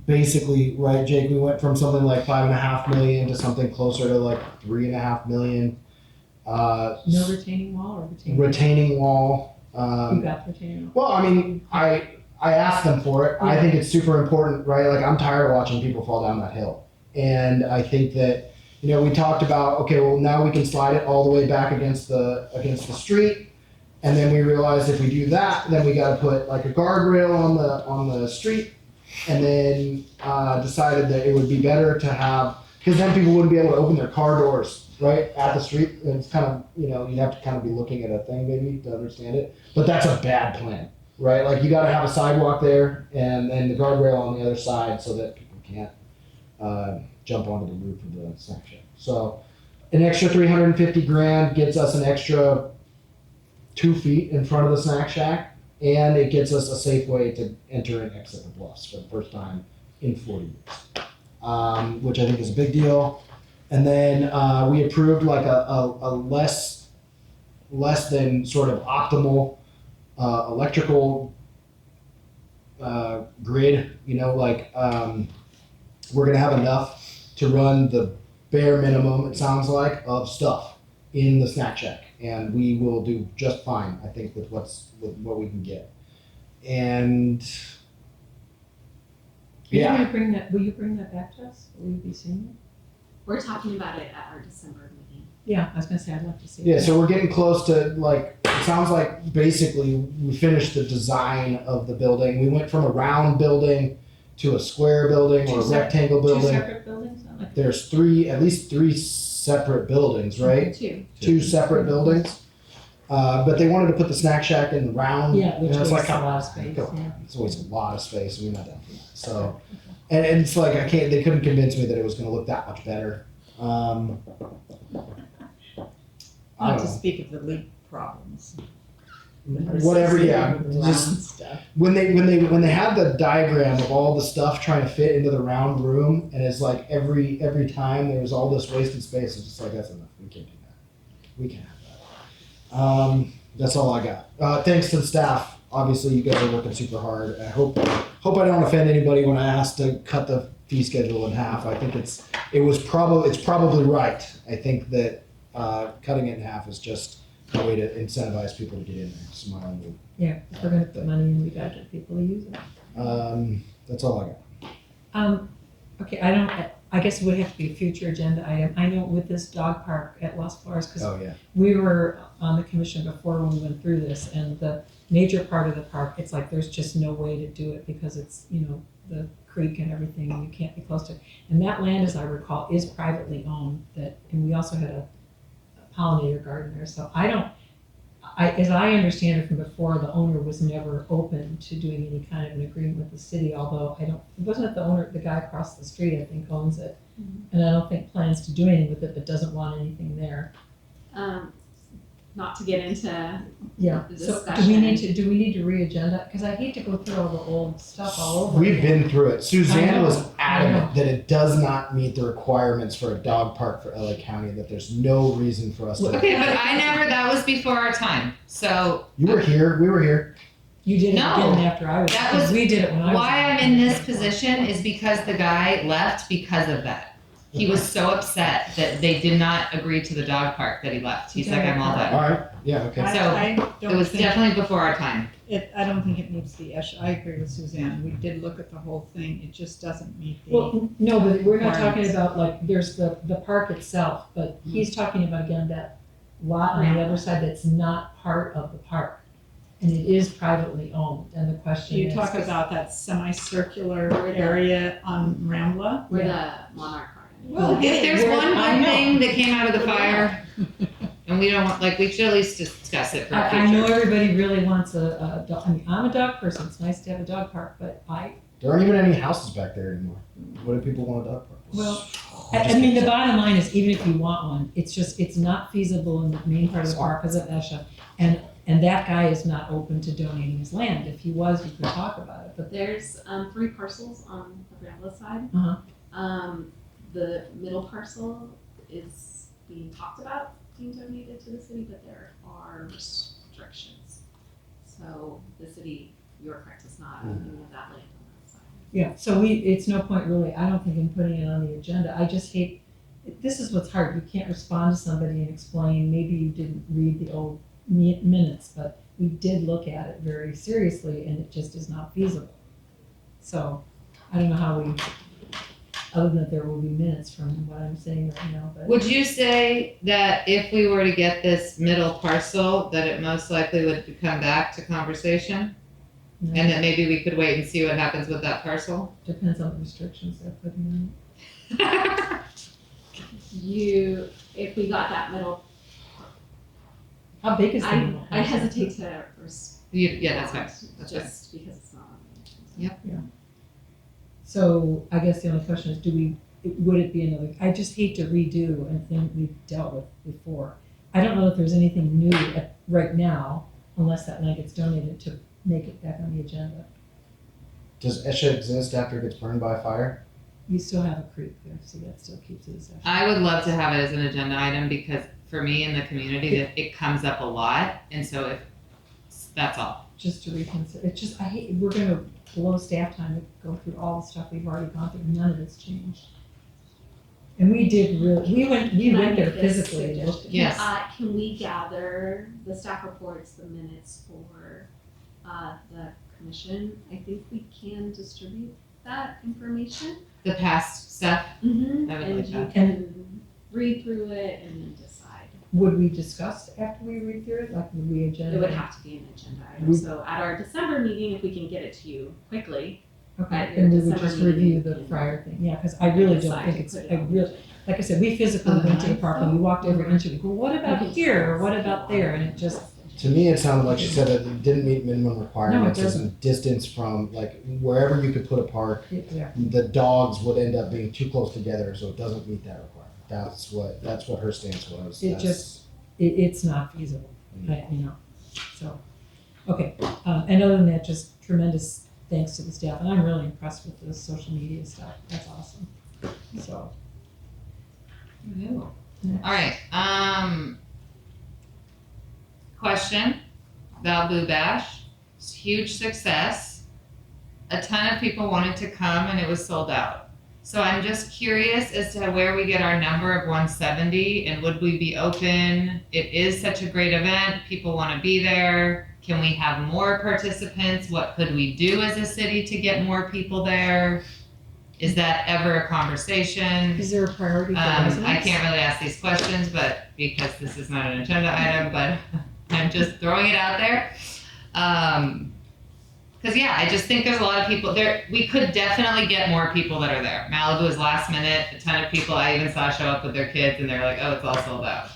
basically, right, Jake, we went from something like $5.5 million to something closer to like $3.5 million. No retaining wall or Retaining wall. You got retaining wall. Well, I mean, I asked them for it. I think it's super important, right? Like, I'm tired of watching people fall down that hill. And I think that, we talked about, okay, well, now we can slide it all the way back against the street. And then we realized if we do that, then we got to put like a guardrail on the street. And then decided that it would be better to have, because then people wouldn't be able to open their car doors right at the street. And it's kind of, you'd have to kind of be looking at a thing maybe to understand it. But that's a bad plan, right? Like, you got to have a sidewalk there and then the guardrail on the other side so that people can't jump onto the roof of the snack shack. So an extra $350,000 gets us an extra 2 feet in front of the snack shack. And it gets us a safe way to enter and exit the bluffs for the first time in 40 years, which I think is a big deal. And then we approved like a less than sort of optimal electrical grid. We're gonna have enough to run the bare minimum, it sounds like, of stuff in the snack shack. And we will do just fine, I think, with what we can get. And Will you bring that back to us? Will you be seeing it? We're talking about it at our December meeting. Yeah, I was gonna say, I'd love to see it. yeah, so we're getting close to, like, it sounds like basically we finished the design of the building. We went from a round building to a square building or a rectangle building. 2 separate buildings? There's at least three separate buildings, right? Two separate buildings. But they wanted to put the snack shack in the round. Yeah, which and it's wastes like, a lot of space, come on. yeah. It's always a lot of space. We're not down for that. So, and it's like they couldn't convince me that it was going to look that much better. I Not don't to know. speak of the leak problems. Whatever, yeah. Just when they had the diagram of all the stuff trying to fit into the round room, and it's like every time there was all this wasted space, it's just like, that's enough. We can't do that. We can't have that. That's all I got. Thanks to the staff. Obviously, you guys are working super hard. I hope I don't offend anybody when I ask to cut the fee schedule in half. I think it's probably right. I think that cutting it in half is just a way to incentivize people to get in there. Smiling. Yeah, if we're gonna put money in, we gotta get people to use it. That's all I got. Okay, I guess it would have to be a future agenda item. I know with this dog park at Las Flores, because Oh, yeah. we were on the commission before when we went through this, and the major part of the park, it's like there's just no way to do it because it's, the creek and everything, and you can't be close to it. And that land, as I recall, is privately owned, and we also had a pollinator garden there, so as I understand it from before, the owner was never open to doing any kind of an agreement with the city, although wasn't it the owner, the guy across the street, I think, owns it. And I don't think plans to do anything with it, but doesn't want anything there. Not to get into Yeah, the so discussion. do we need to re-agenda? Because I hate to go through all the old stuff all over. We've again. been through it. I Suzanne know, was I adamant that it does not meet the requirements for a dog park for LA County, that there's no reason for us to. Okay, but that was before our time, so. You were here, we were here. You did it No, again after I was, that because was we did it when I was. Why I'm in this position is because the guy left because of that. He was so upset that they did not agree to the dog park that he left. He's like, I'm all done. All right, yeah, okay. So, it was definitely before our time. I don't think it meets the ESHA. I agree with Suzanne. We did look at the whole thing. It just doesn't meet the. Well, no, but we're not talking requirements. about, like, there's the park itself, but he's talking about, again, that lot on the other side that's not part of the park. And it is privately owned, and the question You is. talk about that semicircular area on Rambla. Where the Monarch Garden. Well, if there's Where- one I good know. thing that came out of the fire, and we don't want, we should at least discuss it for the I know future. everybody really wants a dog, I'm a dog person, it's nice to have a dog park, but There aren't even any houses back there anymore. What do people want a dog park? well, I mean, the bottom line is, even if you want one, it's not feasible in the main part of the park because of ESHA. And that guy is not open to donating his land. If he was, we could talk about it, but There's 3 parcels on the Rambla side. Uh-huh. The middle parcel is being talked about being donated to the city, but there are restrictions. So the city, you're correct, is not owning of that land on that side. yeah, so it's no point really, I don't think, in putting it on the agenda. I just hate, this is what's hard. You can't respond to somebody and explain, maybe you didn't read the old minutes, but we did look at it very seriously and it just is not feasible. So I don't know how other than that there will be minutes from what I'm saying right now, but. Would you say that if we were to get this middle parcel, that it most likely would come back to conversation? No. And that maybe we could wait and see what happens with that parcel? Depends on the restrictions they're putting on it. If we got that middle, How big is the middle? I hesitate to Yeah, that's fine. That's fine. just because it's not on the agenda. Yeah. So I guess the only question is, would it be another, I just hate to redo a thing we've dealt with before. I don't know if there's anything new right now, unless that land gets donated, to make it back on the agenda. Does ESHA exist after it gets burned by a fire? You still have a creek there, so that still keeps it a session. I would love to have it as an agenda item because for me in the community, that it comes up a lot. And so that's all. Just to reconsider, it's just, I hate, we're gonna blow staff time to go through all the stuff we've already gone through, none of it's changed. And we did we went Can I there make this physically and looked. suggestion? Yes. Can we gather the staff reports, the minutes for the commission? I think we can distribute that information. The past stuff. Mm-hmm. I would And like you that. can read through it and then decide. Would we discuss after we read through it, like would we agenda? It would have to be an agenda item. We- So at our December meeting, if we can get it to you quickly. Okay, at your and we would December just review meeting, the you prior thing, yeah, because I really don't decide think to it's, put it I on the really, like I said, we physically went to the park and we walked every inch of it, well, what about here, or what about there, and it just, To me, it sounded like she said that it didn't meet minimum requirements. There's a doesn't. distance from, like, wherever you could put a park, yeah. the dogs would end up being too close together, so it doesn't meet that requirement. That's what her stance was. It That's- just, it's not feasible, so, okay. And other than that, just tremendous thanks to the staff, and I'm really impressed with the social media stuff, that's awesome, so. All right. Question about Boo Bash. It's a huge success. A ton of people wanted to come and it was sold out. So I'm just curious as to where we get our number of 170 and would we be open? It is such a great event. People want to be there. Can we have more participants? What could we do as a city to get more people there? Is that ever a conversation? Is there a priority for residents? I can't really ask these questions, but because this is not an agenda item, but I'm just throwing it out there. Because yeah, I just think there's a lot of people there. We could definitely get more people that are there. Malibu is last minute. A ton of people I even saw show up with their kids, and they're like, "Oh, it's all sold out."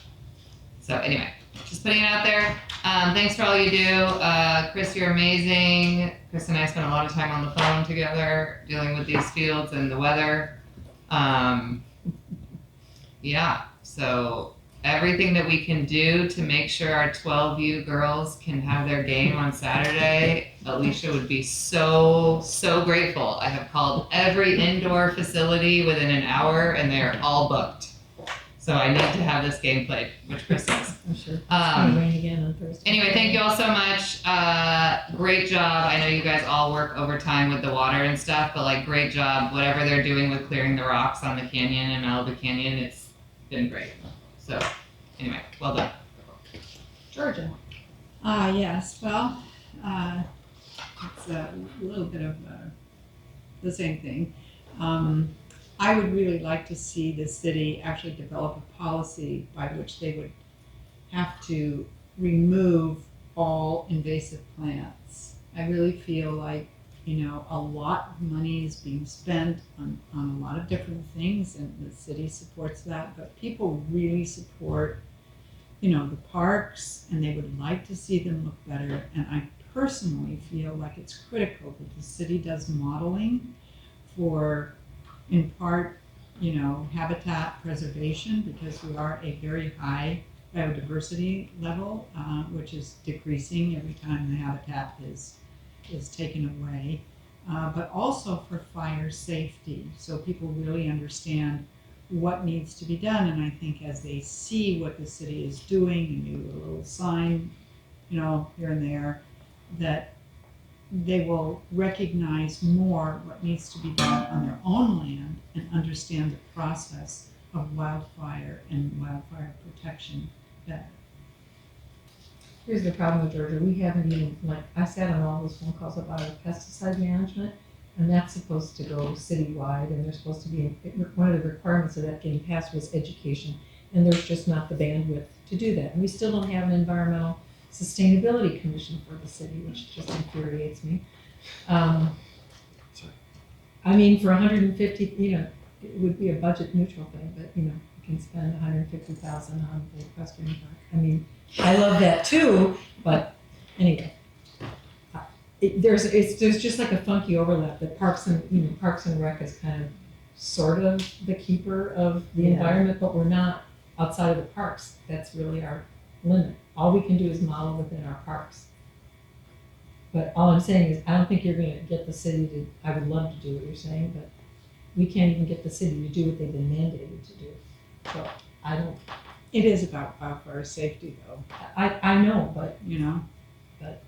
So anyway, just putting it out there. Thanks for all you do, Chris. You're amazing. Chris and I spent a lot of time on the phone together, dealing with these fields and the weather. Yeah. So everything that we can do to make sure our 12U girls can have their game on Saturday, Alicia would be so grateful. I have called every indoor facility within an hour and they're all booked. So I need to have this game played, which Chris is. I'm sure. It's going to rain again on Thursday. Anyway, thank you all so much. Great job. I know you guys all work overtime with the water and stuff, but like great job. Whatever they're doing with clearing the rocks on the canyon and Malibu Canyon, it's been great. So anyway, well done. Georgia. Yes, well, it's a little bit of the same thing. I would really like to see the city actually develop a policy by which they would have to remove all invasive plants. I really feel like, you know, a lot of money is being spent on a lot of different things, and the city supports that, but people really support, you know, the parks, and they would like to see them look better. And I personally feel like it's critical that the city does modeling for, in part, you know, habitat preservation, because we are a very high biodiversity level, which is decreasing every time the habitat is taken away, but also for fire safety, so people really understand what needs to be done. And I think as they see what the city is doing, and do a little sign, you know, here and there, that they will recognize more what needs to be done on their own land and understand the process of wildfire and wildfire protection better. Here's the problem with Georgia. We haven't even, like, I sat on all those phone calls about our pesticide management, and that's supposed to go citywide, and there's supposed to be, one of the requirements of that getting passed was education, and there's just not the bandwidth to do that. And we still don't have an environmental sustainability commission for the city, which just infuriates me. I mean, for 150, you know, it would be a budget neutral thing, but you know, you can spend 150,000 on the equestrian park. I mean, I love that too, but anyway, there's just like a funky overlap that Parks and Rec is kind of sort of the keeper of the environment, but we're not outside of the parks. That's really our limit. All we can do is model within our parks. But all I'm saying is, I don't think you're going to get the city to, I would love to do what you're saying, but we can't even get the city to do what they've been mandated to do. So I don't. It is about wildfire safety though. I know, but you know, but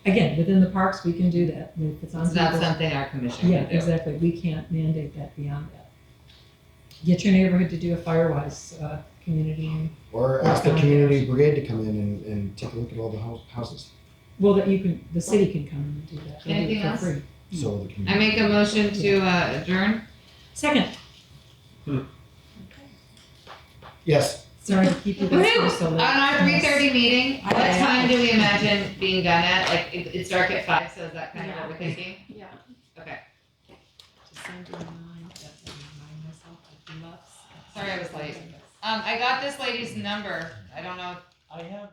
again, within the parks, we can do that. If it's on It's not people- something our commission Yeah, can do. exactly. We can't mandate that beyond that. Get your neighborhood to do a Firewise community. Or ask the community brigade to come in and take a look at all the houses. Well, that you can, the city can come and do that. They'll do it Anything for else? free. So the I community. make a motion to adjourn. Second. Yes. Sorry to keep you guys for so On late. our 3:30 meeting, what time do we imagine being done at? Like, it's dark at 5, so is that kind of what we're thinking? Yeah. Okay. Just send you a remind that I remind myself of the ups. Sorry I was late. I got this lady's number. I don't know if I have